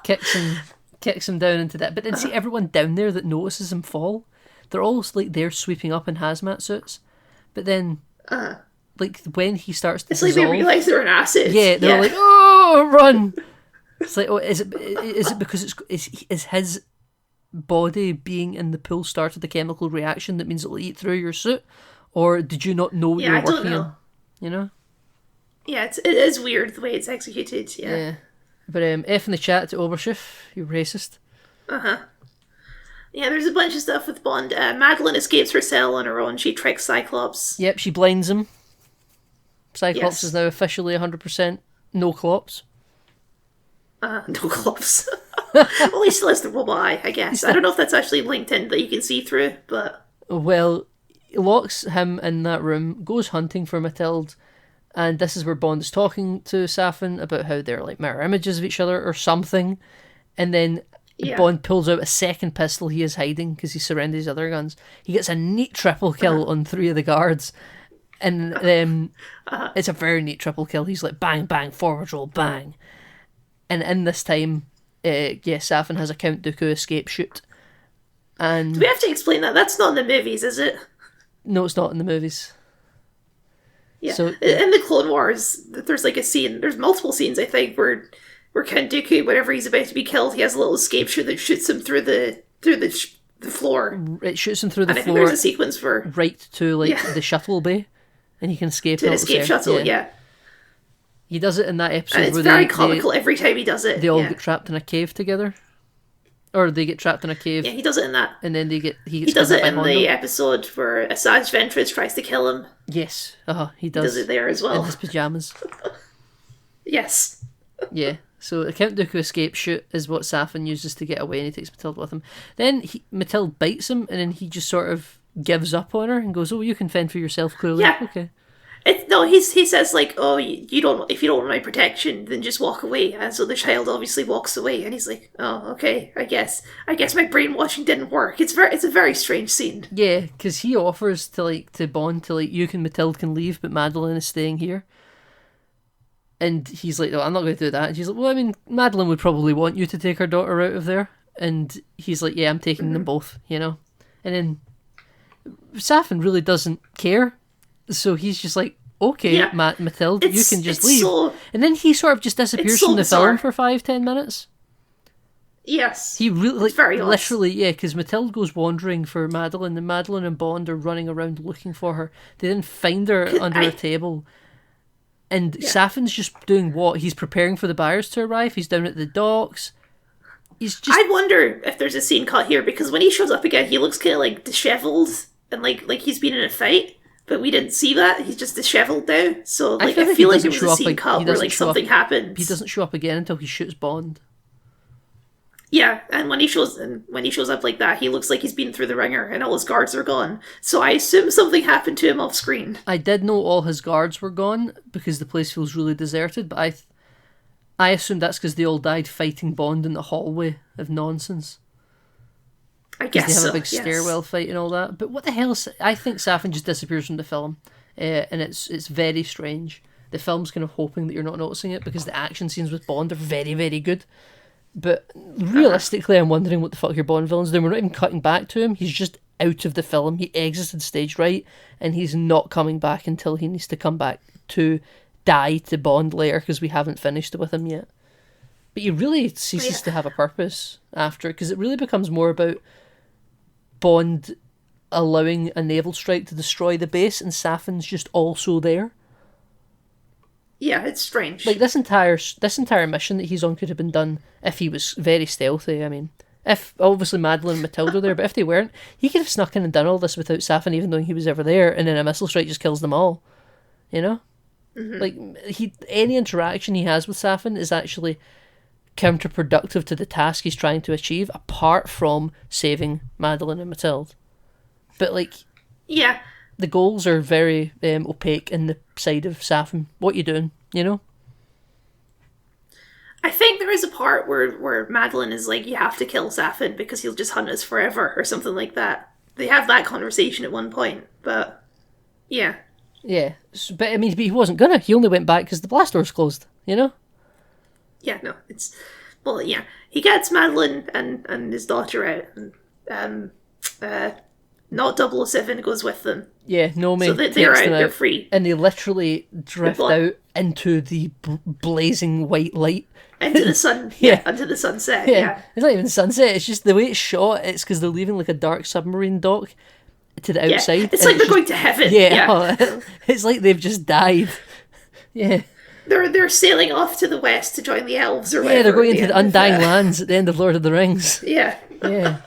kicks him down into that. But then see everyone down there that notices him fall. They're all like they're sweeping up in hazmat suits, but then. Like when he starts to dissolve, like they realise they're an acid. Yeah, they're like, oh, run! It's like, oh, is it because is his body being in the pool started the chemical reaction that means it'll eat through your suit, or did you not know what you were working on? You know? Yeah, it is weird the way it's executed. Yeah. But F in the chat to Oberschiff, you racist. Yeah, there's a bunch of stuff with Bond. Madeline escapes her cell on her own. She tricks Cyclops. Yep, she blinds him. Cyclops Yes. is now officially 100% no clops. No gloves. Well, he still has the robot eye, I guess. I don't know if that's actually linked in that you can see through, but... Well, locks him in that room, goes hunting for Matilda, and this is where Bond is talking to Safin about how they're like mirror images of each other or something, and then Bond pulls out a second pistol he is hiding because he surrendered his other guns. He gets a neat triple kill on 3 of the guards, and it's a very neat triple kill. He's like bang, bang, forward roll, bang. And in this time, Safin has a Count Dooku escape shoot. And Do we have to explain that? That's not in the movies, is it? No, it's not in the movies. Yeah. So, in the Clone Wars, there's like a scene, there's multiple scenes, I think, where Count Dooku, whenever he's about to be killed, he has a little escape shoot that shoots him through the floor. It shoots him through the and floor. I think there's a sequence for... Right to the shuttle bay, and he can escape. To an escape shuttle, yeah. He does it in that episode and it's where very comical every time he does it. They all get trapped in a cave together. Or they get trapped in a cave. Yeah, he does it in that. And then he does it in the episode where Asajj Ventress tries to kill him. Yes, he does. He does it there as well. In his pyjamas. Yes. Yeah, so the Count Dooku escape shoot is what Safin uses to get away, and he takes Matilda with him. Then Matilda bites him, and then he just sort of gives up on her and goes, "Oh, you can fend for yourself, clearly." Yeah. Okay. He says like, "Oh, you don't. If you don't want my protection, then just walk away." And so the child obviously walks away, and he's like, "Oh, okay. I guess my brainwashing didn't work." It's a very strange scene. Yeah, because he offers to Bond to Matilda can leave, but Madeline is staying here. And he's like, "Oh, I'm not going to do that." And she's like, "Well, I mean, Madeline would probably want you to take her daughter out of there." And he's like, "Yeah, I'm taking them both," And then Safin really doesn't care. So he's just like, "Okay, Matilda, you can just leave." And then he sort of just disappears from the film for 5-10 minutes. Yes. He really, it's very literally, because Matilda goes wandering for Madeline, and Madeline and Bond are running around looking for her. They then find her under a table. And Safin's just doing what? He's preparing for the buyers to arrive. He's down at the docks. He's just... I wonder if there's a scene cut here, because when he shows up again, he looks kind of like disheveled and like he's been in a fight. But we didn't see that. He's just disheveled now. So I feel like there was a scene cut where something happens. He doesn't show up again until he shoots Bond. Yeah, and when he shows up like that, he looks like he's been through the ringer and all his guards are gone. So I assume something happened to him off screen. I did know all his guards were gone because the place feels really deserted, but I assume that's because they all died fighting Bond in the hallway of nonsense. I guess they have a big stairwell fight and all that. But what the hell? I think Safin just disappears from the film, and it's very strange. The film's kind of hoping that you're not noticing it because the action scenes with Bond are very, very good. But realistically, I'm wondering what the fuck your Bond villain's doing. We're not even cutting back to him. He's just out of the film. He exited stage right, and he's not coming back until he needs to come back to die to Bond later because we haven't finished with him yet. But he really ceases to have a purpose after, because it really becomes more about Bond allowing a naval strike to destroy the base, and Safin's just also there. Yeah, it's strange. Like this entire mission that he's on could have been done if he was very stealthy. I mean, if obviously Madeline and Matilda were there, but if they weren't, he could have snuck in and done all this without Safin even knowing he was ever there, and then a missile strike just kills them all. Like any interaction he has with Safin is actually counterproductive to the task he's trying to achieve, apart from saving Madeline and Matilda. But the goals are very opaque in the side of Safin. What you doing, I think there is a part where Madeline is like, "You have to kill Safin because he'll just hunt us forever," or something like that. They have that conversation at one point, but yeah. Yeah, but I mean, he wasn't gonna. He only went back because the blast door's closed, Yeah, no, it's... Well, yeah. He gets Madeline and his daughter out, and not 007 goes with them. Yeah, Nomi. So they're out, they're free. And they literally drift out into the blazing white light. Into the sun, into the sunset, yeah. It's not even sunset, it's just the way it's shot, it's because they're leaving like a dark submarine dock to the outside. Yeah. It's like they're going to heaven. Yeah. It's like they've just died. Yeah. They're sailing off to the west to join the elves or whatever. Yeah, they're going into the Undying Lands at the end of Lord of the Rings. Yeah. Yeah.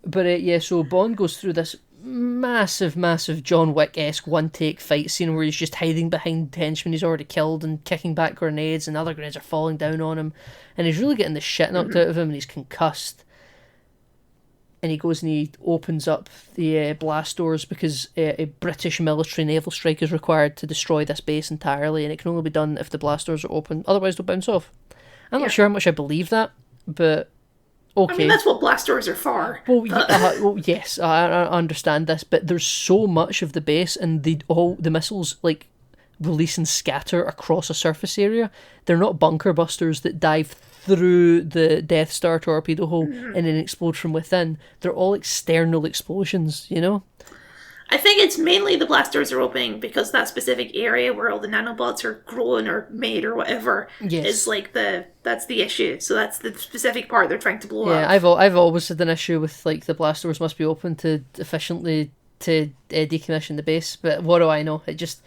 But so Bond goes through this massive John Wick-esque one-take fight scene where he's just hiding behind henchmen he's already killed and kicking back grenades, and other grenades are falling down on him, and he's really getting the shit knocked out of him, and he's concussed. and he goes and he opens up the blast doors because a British military naval strike is required to destroy this base entirely, and it can only be done if the blast doors are open, otherwise they'll bounce off. I'm not sure how much I believe that, but okay. I mean, that's what blast doors are for. Well, yes, I understand this, but there's so much of the base, and the missiles like release and scatter across a surface area. They're not bunker busters that dive through the Death Star torpedo hole and then explode from within. They're all external explosions, you know? I think it's mainly the blast doors are opening because that specific area where all the nanobots are grown or made or whatever is like that's the issue. So that's the specific part they're trying to blow up. Yeah, I've always had an issue with like the blast doors must be open to efficiently to decommission the base, but what do I know? It just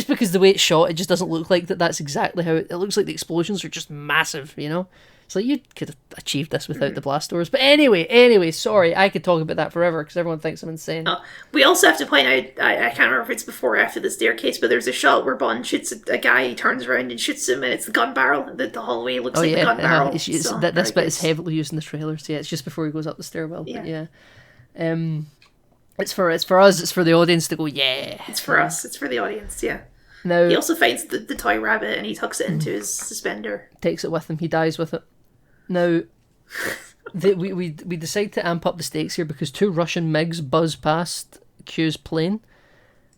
because the way it's shot, it just doesn't look like that's exactly how it looks. Like the explosions are just massive, you know? It's like you could have achieved this without the blast doors. But anyway, sorry, I could talk about that forever because everyone thinks I'm insane. We also have to point out, I can't remember if it's before or after the staircase, but there's a shot where Bond shoots a guy, he turns around and shoots him, and it's the gun barrel. The hallway looks like the gun barrel. This bit is heavily used in the trailers. Yeah, it's just before he goes up the stairwell. Yeah. But yeah. It's for us, it's for the audience to go, yeah. It's for us, it's for the audience, yeah. Now, he also finds the toy rabbit and he tucks it into his suspender. Takes it with him, he dies with it. Now, we decide to amp up the stakes here because two Russian MiGs buzz past Q's plane,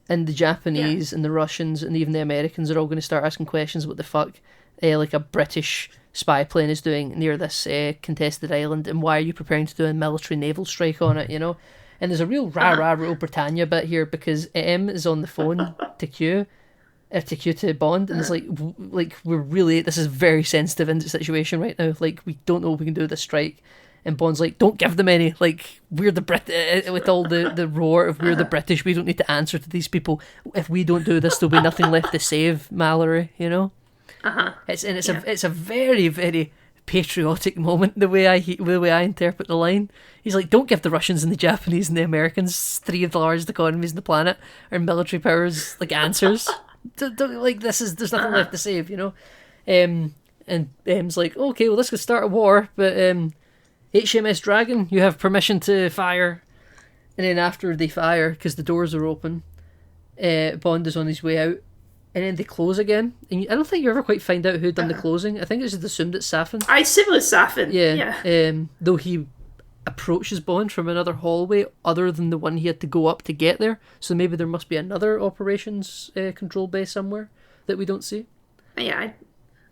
and the Japanese and the Russians and even the Americans are all going to start asking questions what the fuck like a British spy plane is doing near this contested island, and why are you preparing to do a military naval strike on it, you know? And there's a real rah-rah Rule Britannia bit here because M is on the phone to Q, to Bond, and it's like we're really, this is a very sensitive situation right now. Like, we don't know if we can do this strike. And Bond's like, don't give them any. Like, we're the with all the roar of we're the British, we don't need to answer to these people. If we don't do this, there'll be nothing left to save, Mallory, you know? It's a very, very patriotic moment, the way I interpret the line. He's like, don't give the Russians and the Japanese and the Americans, three of the largest economies in the planet, our military powers, like, answers. Like, there's nothing left to save, you know? And M's like, okay, well, this could start a war, but HMS Dragon, you have permission to fire. And then after they fire, because the doors are open, Bond is on his way out, and then they close again. And I don't think you ever quite find out who done the closing. I think it's just assumed it's Safin. I assume it was Safin. Yeah. Though he approaches Bond from another hallway other than the one he had to go up to get there. So maybe there must be another operations control base somewhere that we don't see. Yeah,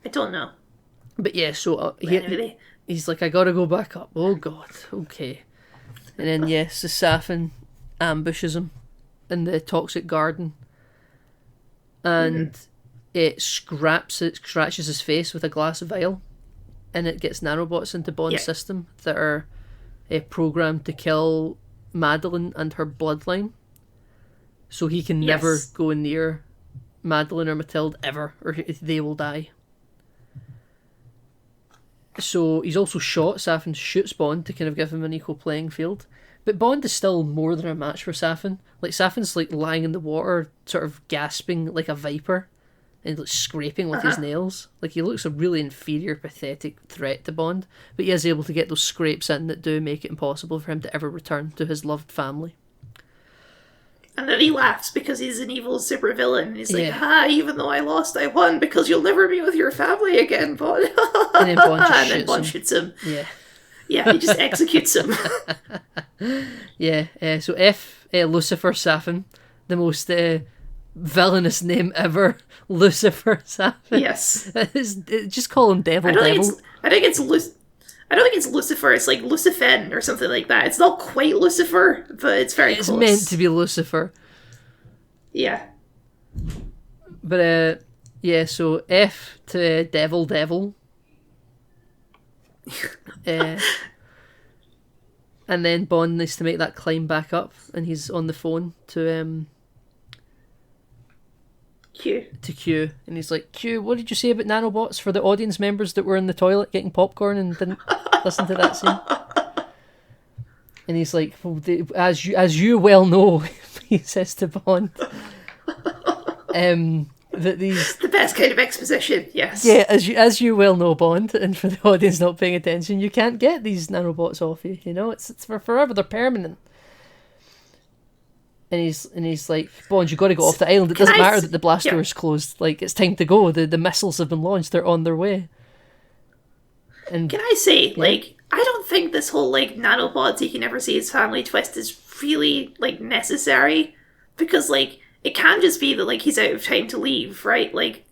I don't know. But yeah, so he's like, I gotta go back up. Oh god, okay. And then yes, the Safin ambushes him in the toxic garden, and it scratches his face with a glass vial, and it gets nanobots into Bond's system that are programmed to kill Madeline and her bloodline, so he can never go near Madeline or Matilda ever, or they will die. So he's also shot. Safin shoots Bond to kind of give him an equal playing field. But Bond is still more than a match for Safin. Like, Safin's like lying in the water, sort of gasping like a viper, and like scraping with his nails. Like, he looks a really inferior, pathetic threat to Bond. But he is able to get those scrapes in that do make it impossible for him to ever return to his loved family. And then he laughs because he's an evil supervillain. He's like, even though I lost, I won because you'll never be with your family again, Bond. And then Bond just Bond shoots him. Yeah. Yeah, he just executes him. Yeah, so F. Lucifer Safin, the most villainous name ever, Lucifer Safin. Yes. Just call him Devil. I don't think it's Lucifer. It's like Lucifen or something like that. It's not quite Lucifer, but it's very close. It's meant to be Lucifer. Yeah. But yeah, so F to Devil. And then Bond needs to make that climb back up, and he's on the phone to Q, and he's like, Q, what did you say about nanobots for the audience members that were in the toilet getting popcorn and didn't listen to that scene? And he's like, well, as you well know, he says to Bond, that these... The best kind of exposition, yes. Yeah, as you well know, Bond, and for the audience not paying attention, you can't get these nanobots off you, you know? It's for forever, they're permanent. And he's like, Bond, you got to go off the island. It doesn't matter that the blast door is closed. Like, it's time to go. The missiles have been launched. They're on their way. And can I say, like, I don't think this whole, like, nanobots he can never see his family twist is really, like, necessary. Because, like, it can just be that, like, he's out of time to leave, right? Like,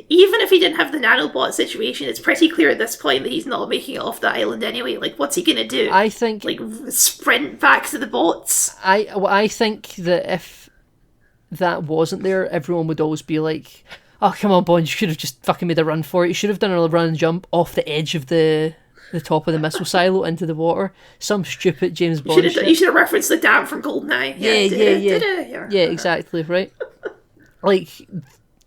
even if he didn't have the nanobot situation, it's pretty clear at this point that he's not making it off the island anyway. Like, what's he gonna do? I think... Like, sprint back to the bots? I think that if that wasn't there, everyone would always be like, oh, come on, Bond, you should have just fucking made a run for it. You should have done a run and jump off the edge of the top of the missile silo into the water. Some stupid James Bond shit. You should have referenced the dam from GoldenEye. Yeah, exactly, right? Like...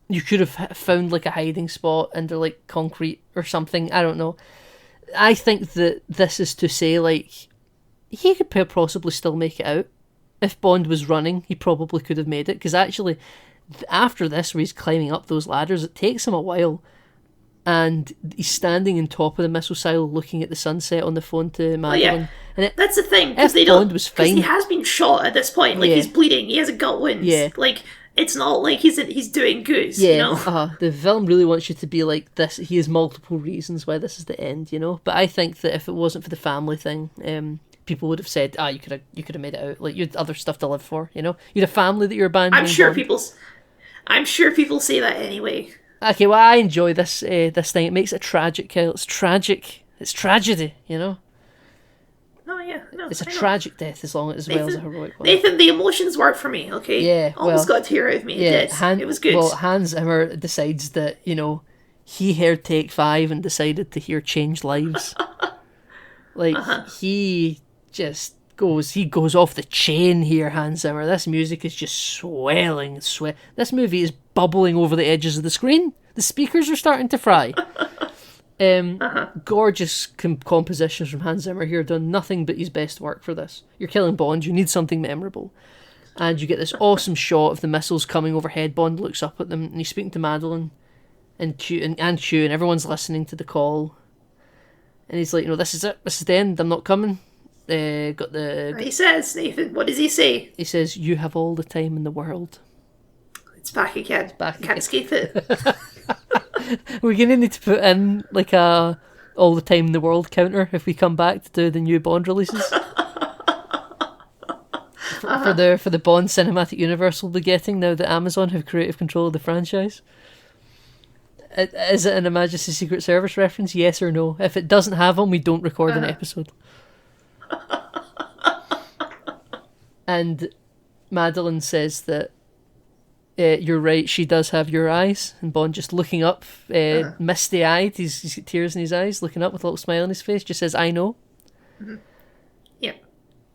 You could have found, like, a hiding spot under, like, concrete or something. I don't know. I think that this is to say, like, he could possibly still make it out. If Bond was running, he probably could have made it. Because actually, after this, where he's climbing up those ladders, it takes him a while. And he's standing on top of the missile silo looking at the sunset on the phone to Madeline. Oh, yeah. That's the thing. If Bond was fine... He has been shot at this point. Like, he's bleeding. He has a gut wound. Yeah. Like... It's not like he's doing goose, you know? The film really wants you to be like this. He has multiple reasons why this is the end, you know? But I think that if it wasn't for the family thing, people would have said, you could have made it out. Like, you had other stuff to live for, you know? You had a family that you're abandoning. I'm sure people say that anyway. Okay, well, I enjoy this thing. It makes it tragic, Kyle. It's tragic. It's tragedy, you know? Oh, yeah. No, it's a tragic death as well as a heroic one. Nathan, the emotions work for me, okay? Yeah, almost got a tear out of me. Yeah, it did. It was good. Well, Hans Zimmer decides that, you know, he heard Take 5 and decided to hear Changed Lives. Like, he goes off the chain here, Hans Zimmer. This music is just swelling. This movie is bubbling over the edges of the screen. The speakers are starting to fry. Gorgeous compositions from Hans Zimmer here, done nothing but his best work for this. You're killing Bond, you need something memorable. And you get this awesome shot of the missiles coming overhead. Bond looks up at them and he's speaking to Madeline and Q, and everyone's listening to the call. And he's like, you know, this is it, this is the end, I'm not coming. He says, Nathan, what does he say? He says, you have all the time in the world. It's back again. Can't escape it. We're going to need to put in like a all the time in the world counter if we come back to do the new Bond releases. for the Bond cinematic universe we'll be getting now that Amazon have creative control of the franchise. Is it an Her Majesty's Secret Service reference? Yes or no? If it doesn't have them, we don't record an episode. And Madeline says that you're right, she does have your eyes. And Bond just looking up, misty-eyed, he's got tears in his eyes, looking up with a little smile on his face, just says, I know. Mm-hmm. Yeah.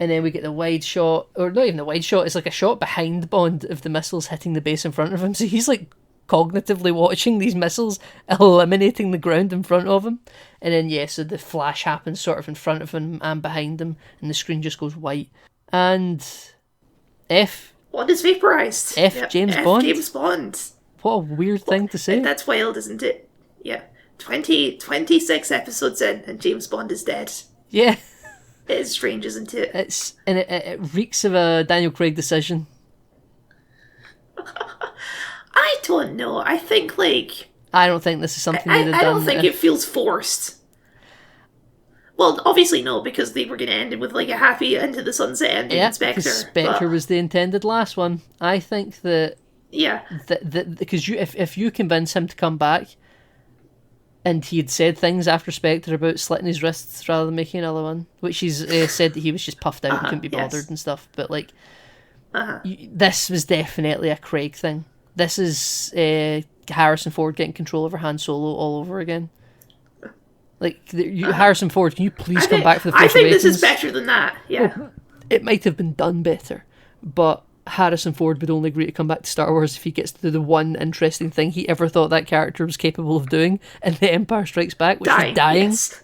And then we get the wide shot, or not even the wide shot, it's like a shot behind Bond of the missiles hitting the base in front of him. So he's like cognitively watching these missiles eliminating the ground in front of him. And then, so the flash happens sort of in front of him and behind him, and the screen just goes white. And Bond is vaporized. James Bond. James Bond. What a weird thing to say. That's wild, isn't it? Yeah. 26 episodes in, and James Bond is dead. Yeah. It is strange, isn't it? It reeks of a Daniel Craig decision. I don't know. I think, I don't think this is something they'd have done. I don't think it feels forced. Well, obviously no, because they were going to end it with a happy Into the Sunset ending in Spectre. Because Spectre was the intended last one. I think that... Yeah. Because if you convince him to come back, and he had said things after Spectre about slitting his wrists rather than making another one, which he's said that he was just puffed out and couldn't be bothered and stuff, but this was definitely a Craig thing. This is Harrison Ford getting control over Han Solo all over again. Harrison Ford, can you please come back for the Force I think Awakens? this is better than that, yeah. Oh, it might have been done better, but Harrison Ford would only agree to come back to Star Wars if he gets to do the one interesting thing he ever thought that character was capable of doing in The Empire Strikes Back, which is dying. Yes.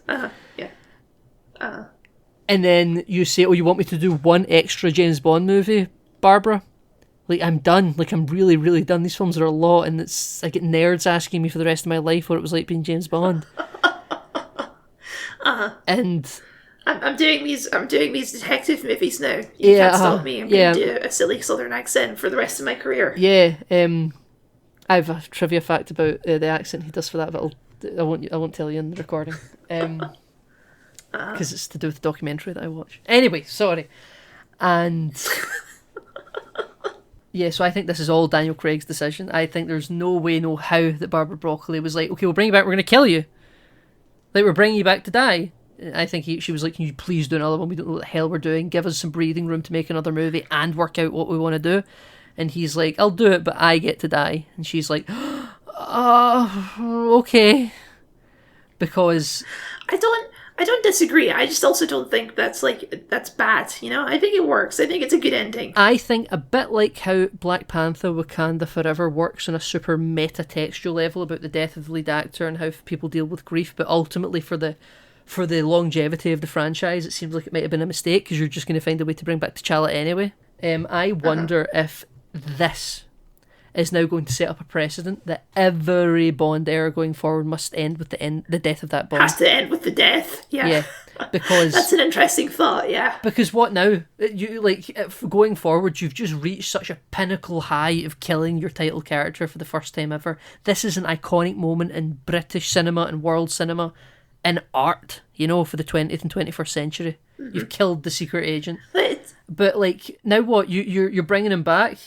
And then you say, you want me to do one extra James Bond movie, Barbara? Like, I'm done. Like, I'm really, really done. These films are a lot, and I get nerds asking me for the rest of my life what it was like being James Bond. And I'm doing these detective movies now. You can't stop me. I'm going to do a silly southern accent for the rest of my career. Yeah, I have a trivia fact about the accent he does for that, but I won't tell you in the recording. Because it's to do with the documentary that I watch. Anyway, sorry. And yeah, so I think this is all Daniel Craig's decision. I think there's no way, no how that Barbara Broccoli was like, okay, we'll bring you back, we're going to kill you. Like, we're bringing you back to die. I think she was like, can you please do another one? We don't know what the hell we're doing. Give us some breathing room to make another movie and work out what we want to do. And he's like, I'll do it, but I get to die. And she's like, okay. Because I don't disagree. I just also don't think that's bad, you know? I think it works. I think it's a good ending. I think a bit like how Black Panther Wakanda Forever works on a super meta-textual level about the death of the lead actor and how people deal with grief, but ultimately for the longevity of the franchise, it seems like it might have been a mistake because you're just going to find a way to bring back T'Challa anyway. I wonder if this is now going to set up a precedent that every Bond era going forward must end with the death of that Bond. Has to end with the death. Yeah. Because that's an interesting thought. Yeah. Because what now? You going forward, you've just reached such a pinnacle high of killing your title character for the first time ever. This is an iconic moment in British cinema and world cinema, in art. You know, for the 20th and 21st century, you've killed the secret agent. But like now, what you're bringing him back,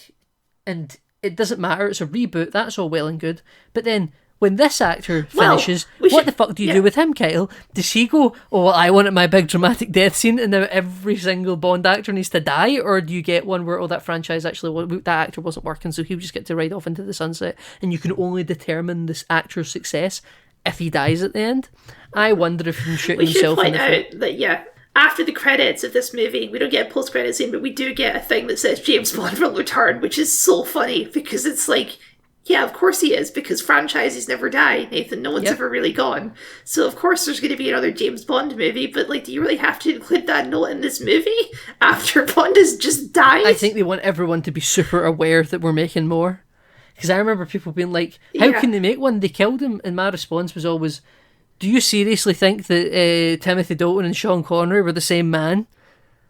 and it doesn't matter. It's a reboot. That's all well and good. But then when this actor finishes, what the fuck do you do with him, Kyle? Does he go, oh, well, I wanted my big dramatic death scene, and now every single Bond actor needs to die? Or do you get one where, that franchise actually, that actor wasn't working, so he'll just get to ride off into the sunset, and you can only determine this actor's success if he dies at the end? I wonder if he's shooting himself in the foot. We should point out that, after the credits of this movie, we don't get a post-credit scene, but we do get a thing that says James Bond will return, which is so funny, because it's like, yeah, of course he is, because franchises never die, Nathan. No one's ever really gone. So of course there's going to be another James Bond movie, but like, do you really have to include that note in this movie after Bond has just died? I think they want everyone to be super aware that we're making more. Because I remember people being like, how can they make one? They killed him. And my response was always, do you seriously think that Timothy Dalton and Sean Connery were the same man?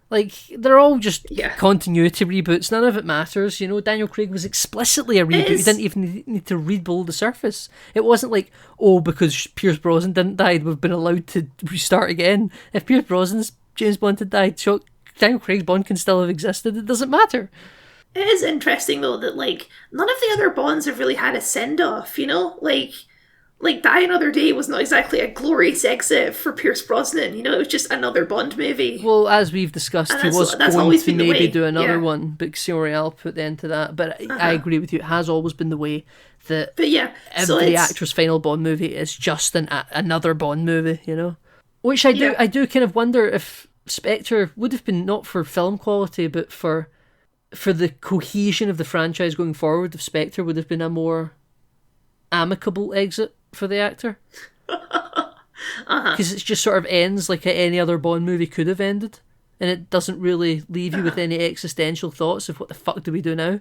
Like, they're all just continuity reboots. None of it matters. You know, Daniel Craig was explicitly a reboot. You didn't even need to read below the surface. It wasn't like, because Pierce Brosnan didn't die, we've been allowed to restart again. If Pierce Brosnan's James Bond had died, Daniel Craig's Bond can still have existed. It doesn't matter. It is interesting, though, that, like, none of the other Bonds have really had a send-off, you know? Like, Die Another Day was not exactly a glorious exit for Pierce Brosnan, you know, it was just another Bond movie. Well, as we've discussed, he was going to maybe do another one, but Casino Royale put the end to that. But I agree with you, it has always been the way that every actor's final Bond movie is just another Bond movie, you know? Which I do kind of wonder if Spectre would have been not for film quality, but for the cohesion of the franchise going forward, if Spectre would have been a more amicable exit for the actor, because it just sort of ends like any other Bond movie could have ended, and it doesn't really leave you with any existential thoughts of what the fuck do we do now.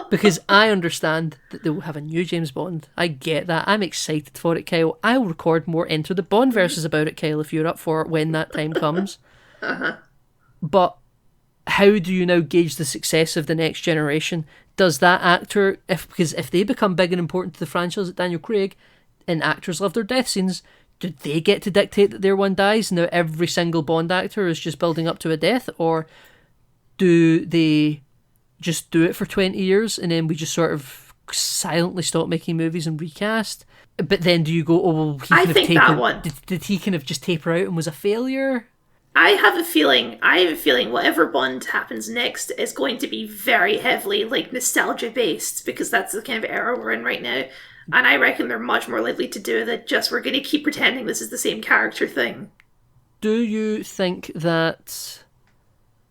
Because I understand that they will have a new James Bond. I get that. I'm excited for it, Kyle. I'll record more Enter the BondVerses about it, Kyle, if you're up for it when that time comes. But how do you now gauge the success of the next generation? Does that actor, because if they become big and important to the franchise like Daniel Craig, and actors love their death scenes, do they get to dictate that their one dies? Now every single Bond actor is just building up to a death, or do they just do it for 20 years and then we just sort of silently stop making movies and recast? But then do you go, did he kind of just taper out and was a failure? I have a feeling whatever Bond happens next is going to be very heavily like nostalgia based, because that's the kind of era we're in right now. And I reckon they're much more likely to do that just we're going to keep pretending this is the same character thing. Do you think that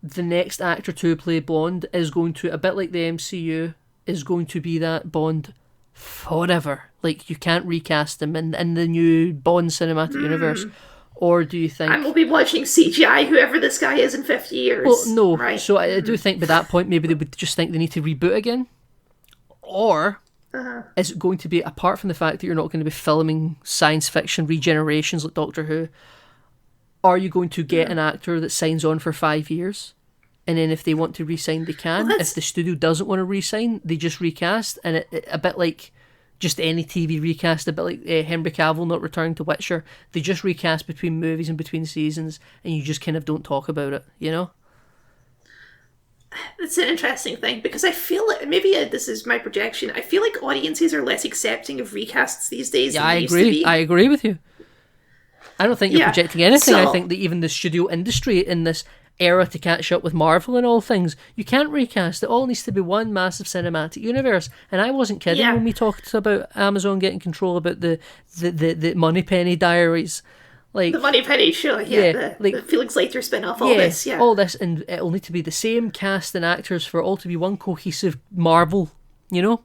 the next actor to play Bond is going to, a bit like the MCU, is going to be that Bond forever? Like, you can't recast him in the new Bond cinematic universe. Or do you think... And we'll be watching CGI whoever this guy is in 50 years. Well, no. Right. So I do think by that point, maybe they would just think they need to reboot again. Or is it going to be, apart from the fact that you're not going to be filming science fiction regenerations like Doctor Who, are you going to get an actor that signs on for 5 years? And then if they want to re-sign, they can. Well, if the studio doesn't want to re-sign, they just recast. And a bit like just any TV recast, a bit like Henry Cavill not returning to Witcher. They just recast between movies and between seasons, and you just kind of don't talk about it, you know? It's an interesting thing, because I feel like, maybe this is my projection, I feel like audiences are less accepting of recasts these days Yeah, than I they used to agree. be. I agree with you. I don't think you're Yeah, projecting anything. I so- think that even the studio industry in this era to catch up with Marvel and all things, you can't recast. It all needs to be one massive cinematic universe. And I wasn't kidding Yeah. when we talked about Amazon getting control about the Moneypenny Diaries. Like, The Moneypenny show, the Felix Leiter spin-off, all this, all this, and it'll need to be the same cast and actors for it all to be one cohesive Marvel, you know?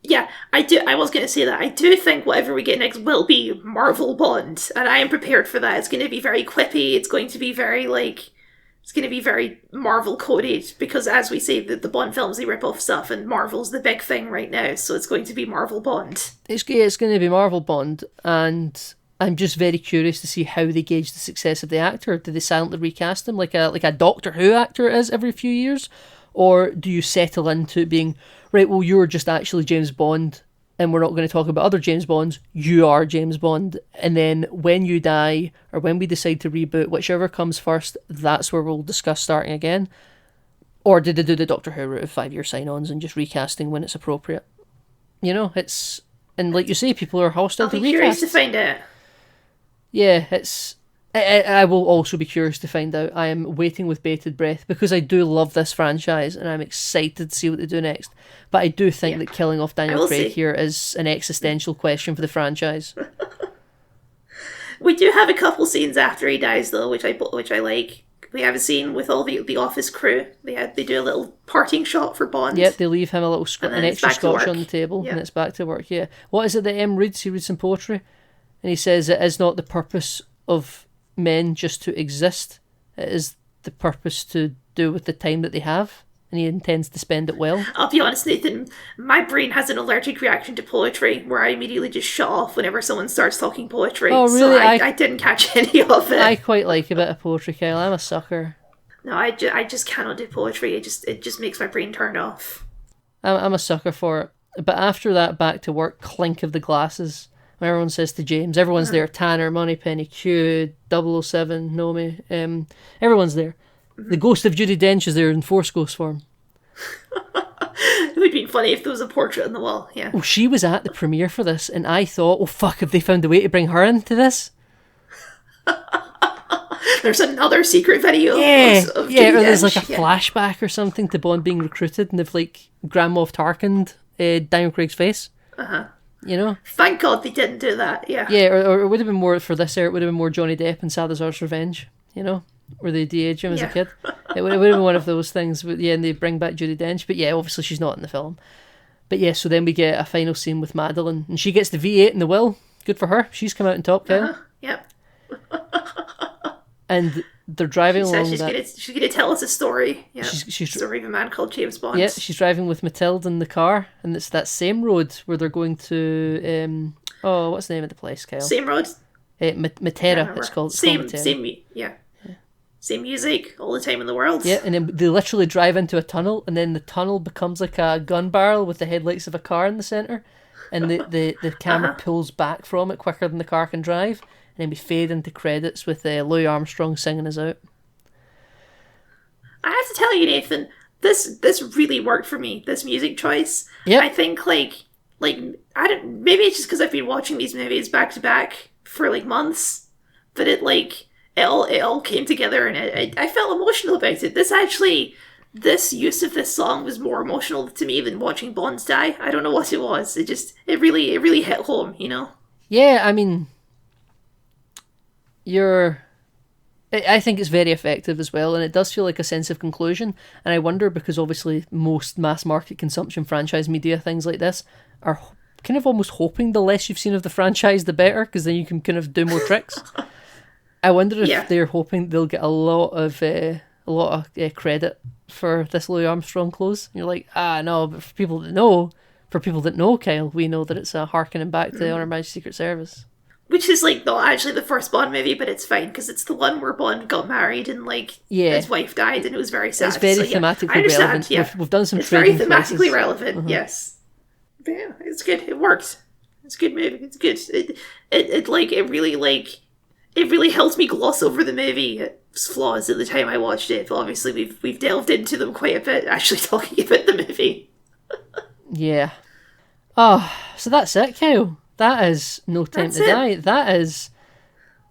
Yeah, I was going to say that. I do think whatever we get next will be Marvel Bond, and I am prepared for that. It's going to be very quippy. It's going to be very, it's going to be very Marvel-coded, because as we say, the Bond films, they rip off stuff, and Marvel's the big thing right now, so it's going to be Marvel Bond. It's going to be Marvel Bond, and I'm just very curious to see how they gauge the success of the actor. Do they silently recast him like a Doctor Who actor is every few years? Or do you settle into it being, right, well, you're just actually James Bond, and we're not going to talk about other James Bonds, you are James Bond, and then when you die, or when we decide to reboot, whichever comes first, that's where we'll discuss starting again? Or did they do the Doctor Who route of 5-year sign-ons and just recasting when it's appropriate? You know, it's... And like you say, people are hostile I'll to be curious to recasts. find out. Yeah, it's... I will also be curious to find out. I am waiting with bated breath because I do love this franchise and I'm excited to see what they do next. But I do think that killing off Daniel Craig here is an existential question for the franchise. We do have a couple scenes after he dies, though, which I like. We have a scene with all the office crew. They do a little parting shot for Bond. Yep, they leave him a little And then an it's extra back to scotch work. on the table, Yeah. and it's back to work. Yeah, what is it that M reads? He reads some poetry, and he says it is not the purpose of men just to exist. It is the purpose to do with the time that they have, and he intends to spend it well. I'll be honest, Nathan, my brain has an allergic reaction to poetry where I immediately just shut off whenever someone starts talking poetry. Oh, really? So I didn't catch any of it. I quite like a bit of poetry, Kyle. I'm a sucker. No, I just cannot do poetry. It just makes my brain turn off. I'm a sucker for it. But after that, back to work, clink of the glasses. When everyone says to James, everyone's there. Tanner, Moneypenny, Q, 007, Nomi. Everyone's there. The ghost of Judi Dench is there in Force Ghost form. It would be funny if there was a portrait on the wall, yeah. Oh, she was at the premiere for this, and I thought, oh fuck, have they found a way to bring her into this? There's another secret video of Or Judi there's like Dench, a flashback or something to Bond being recruited, and they've like Grand Moff Tarkined Daniel Craig's face. You know? Thank God they didn't do that, yeah. Yeah, or it would have been more, for this era, it would have been more Johnny Depp and Salazar's Revenge, you know? Where they de-age him as a Yeah. kid. It would have been one of those things, but yeah, and they bring back Judi Dench, but yeah, obviously she's not in the film. But yeah, so then we get a final scene with Madeline, and she gets the V8 in the will. Good for her. She's come out on top, Kyle. Yep. And they're driving She along says that. she's gonna tell us a story. Yeah. She's Story of a man called James Bond. Yeah, she's driving with Matilda in the car, and it's that same road where they're going to. What's the name of the place, Kyle? Same road. Matera. It's called. It's called Matera. Same music all the time in the world. Yeah, and then they literally drive into a tunnel, and then the tunnel becomes like a gun barrel with the headlights of a car in the center, and the camera pulls back from it quicker than the car can drive, and then we fade into credits with Louis Armstrong singing us out. I have to tell you, Nathan, this really worked for me. This music choice. Yep. I think like I don't. Maybe it's just because I've been watching these movies back to back for like months, but it all came together, and I felt emotional about it. This use of this song was more emotional to me than watching Bonds die. I don't know what it was. It really hit home, you know. Yeah, I mean, I think it's very effective as well, and it does feel like a sense of conclusion. And I wonder, because obviously most mass market consumption franchise media, things like this, are kind of almost hoping the less you've seen of the franchise, the better, because then you can kind of do more tricks. I wonder if Yeah. they're hoping they'll get a lot of credit for this Louis Armstrong close. And you're like, no, but for people that know Kyle, we know that it's a harkening back to On Her Majesty's Secret Service. Which is, like, not actually the first Bond movie, but it's fine, because it's the one where Bond got married and, like, his wife died, and it was very sad. It's very so, yeah, thematically I understand, relevant. Yeah. We've done some It's very trading thematically places. relevant, yes. But yeah, it's good. It works. It's a good movie. It's good. It really helped me gloss over the movie. Its flaws at the time I watched it, but obviously we've delved into them quite a bit, actually talking about the movie. Yeah. Oh, so that's it, Kyle. That is No Time That's to it. Die. That is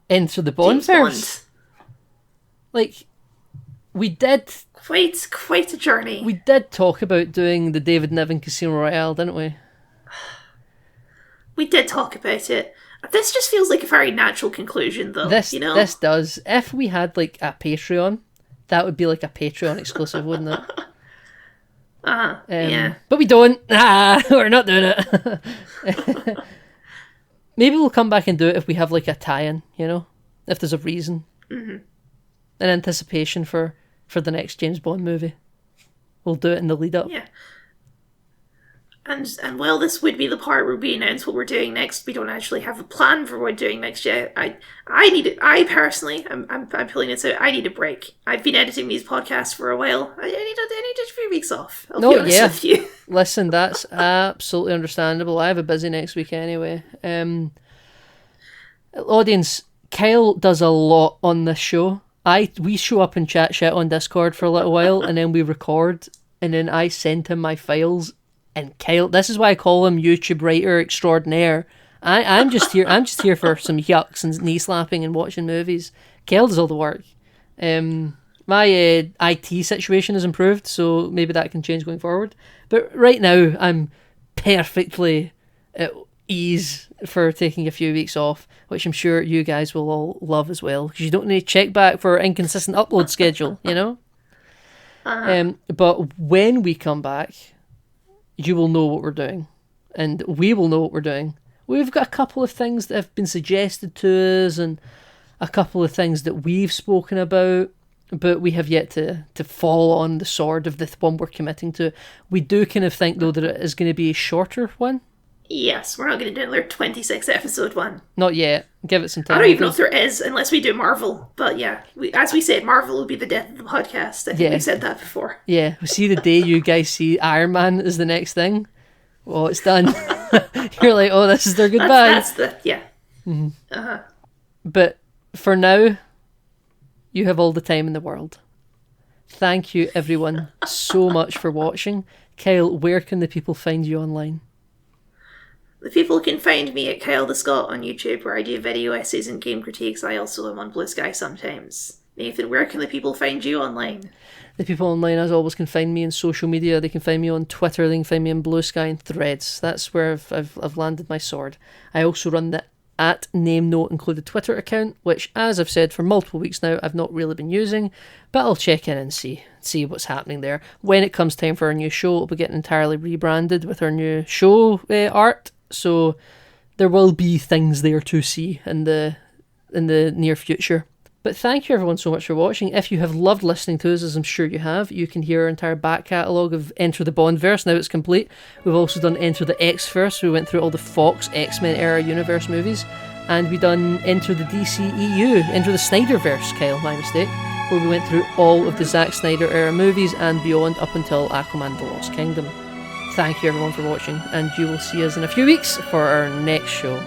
Enter the James BondVerse. Like, we did Quite a journey. we did talk about doing the David Niven Casino Royale, didn't we? We did talk about it. This just feels like a very natural conclusion, though. This does. If we had like a Patreon, that would be like a Patreon exclusive, wouldn't it? Yeah. But we don't. We're not doing it. Maybe we'll come back and do it if we have like a tie-in, if there's a reason. Mm-hmm. An anticipation for the next James Bond movie. We'll do it in the lead up. Yeah. And while this would be the part where we announce what we're doing next, we don't actually have a plan for what we're doing next yet. I personally, I'm pulling this out. I need a break. I've been editing these podcasts for a while. I need a few weeks off. I'll be honest with you. Listen, that's absolutely understandable. I have a busy next week anyway. Audience, Kyle does a lot on this show. We show up and chat shit on Discord for a little while, and then we record, and then I send him my files. And Kyle, this is why I call him YouTube writer extraordinaire. I'm just here. I'm just here for some yucks and knee slapping and watching movies. Kyle does all the work. My IT situation has improved, so maybe that can change going forward. But right now, I'm perfectly at ease for taking a few weeks off, which I'm sure you guys will all love as well, because you don't need to check back for inconsistent upload schedule, But when we come back, you will know what we're doing, and we will know what we're doing. We've got a couple of things that have been suggested to us, and a couple of things that we've spoken about, but we have yet to fall on the sword of the one we're committing to. We do kind of think, though, that it is going to be a shorter one. Yes, we're not going to do another 26 episode one. Not yet. Give it some time. I don't even know if there is, unless we do Marvel. But yeah, as we said, Marvel will be the death of the podcast. I think we've said that before. Yeah, we see the day you guys see Iron Man as the next thing. Well, it's done. You're like, oh, this is their goodbye. That's the, yeah. Mm-hmm. But for now, you have all the time in the world. Thank you, everyone, so much for watching. Kyle, where can the people find you online? The people can find me at Kyle the Scot on YouTube, where I do video essays and game critiques. I also am on Blue Sky sometimes. Nathan, where can the people find you online? The people online, as always, can find me in social media. They can find me on Twitter. They can find me on Blue Sky and Threads. That's where I've landed my sword. I also run the @NameNote included Twitter account, which, as I've said for multiple weeks now, I've not really been using, but I'll check in and see what's happening there. When it comes time for our new show, it'll be getting entirely rebranded with our new show art. So there will be things there to see in the near future. But thank you everyone so much for watching. If you have loved listening to us, as I'm sure you have, you can hear our entire back catalogue of Enter the BondVerse. Now it's complete. We've also done Enter the X-Verse. We went through all the Fox X-Men era universe movies. And we done Enter the DCEU, Enter the Snyderverse, Kyle, my mistake, where we went through all of the Zack Snyder era movies and beyond up until Aquaman the Lost Kingdom. Thank you everyone for watching, and you will see us in a few weeks for our next show.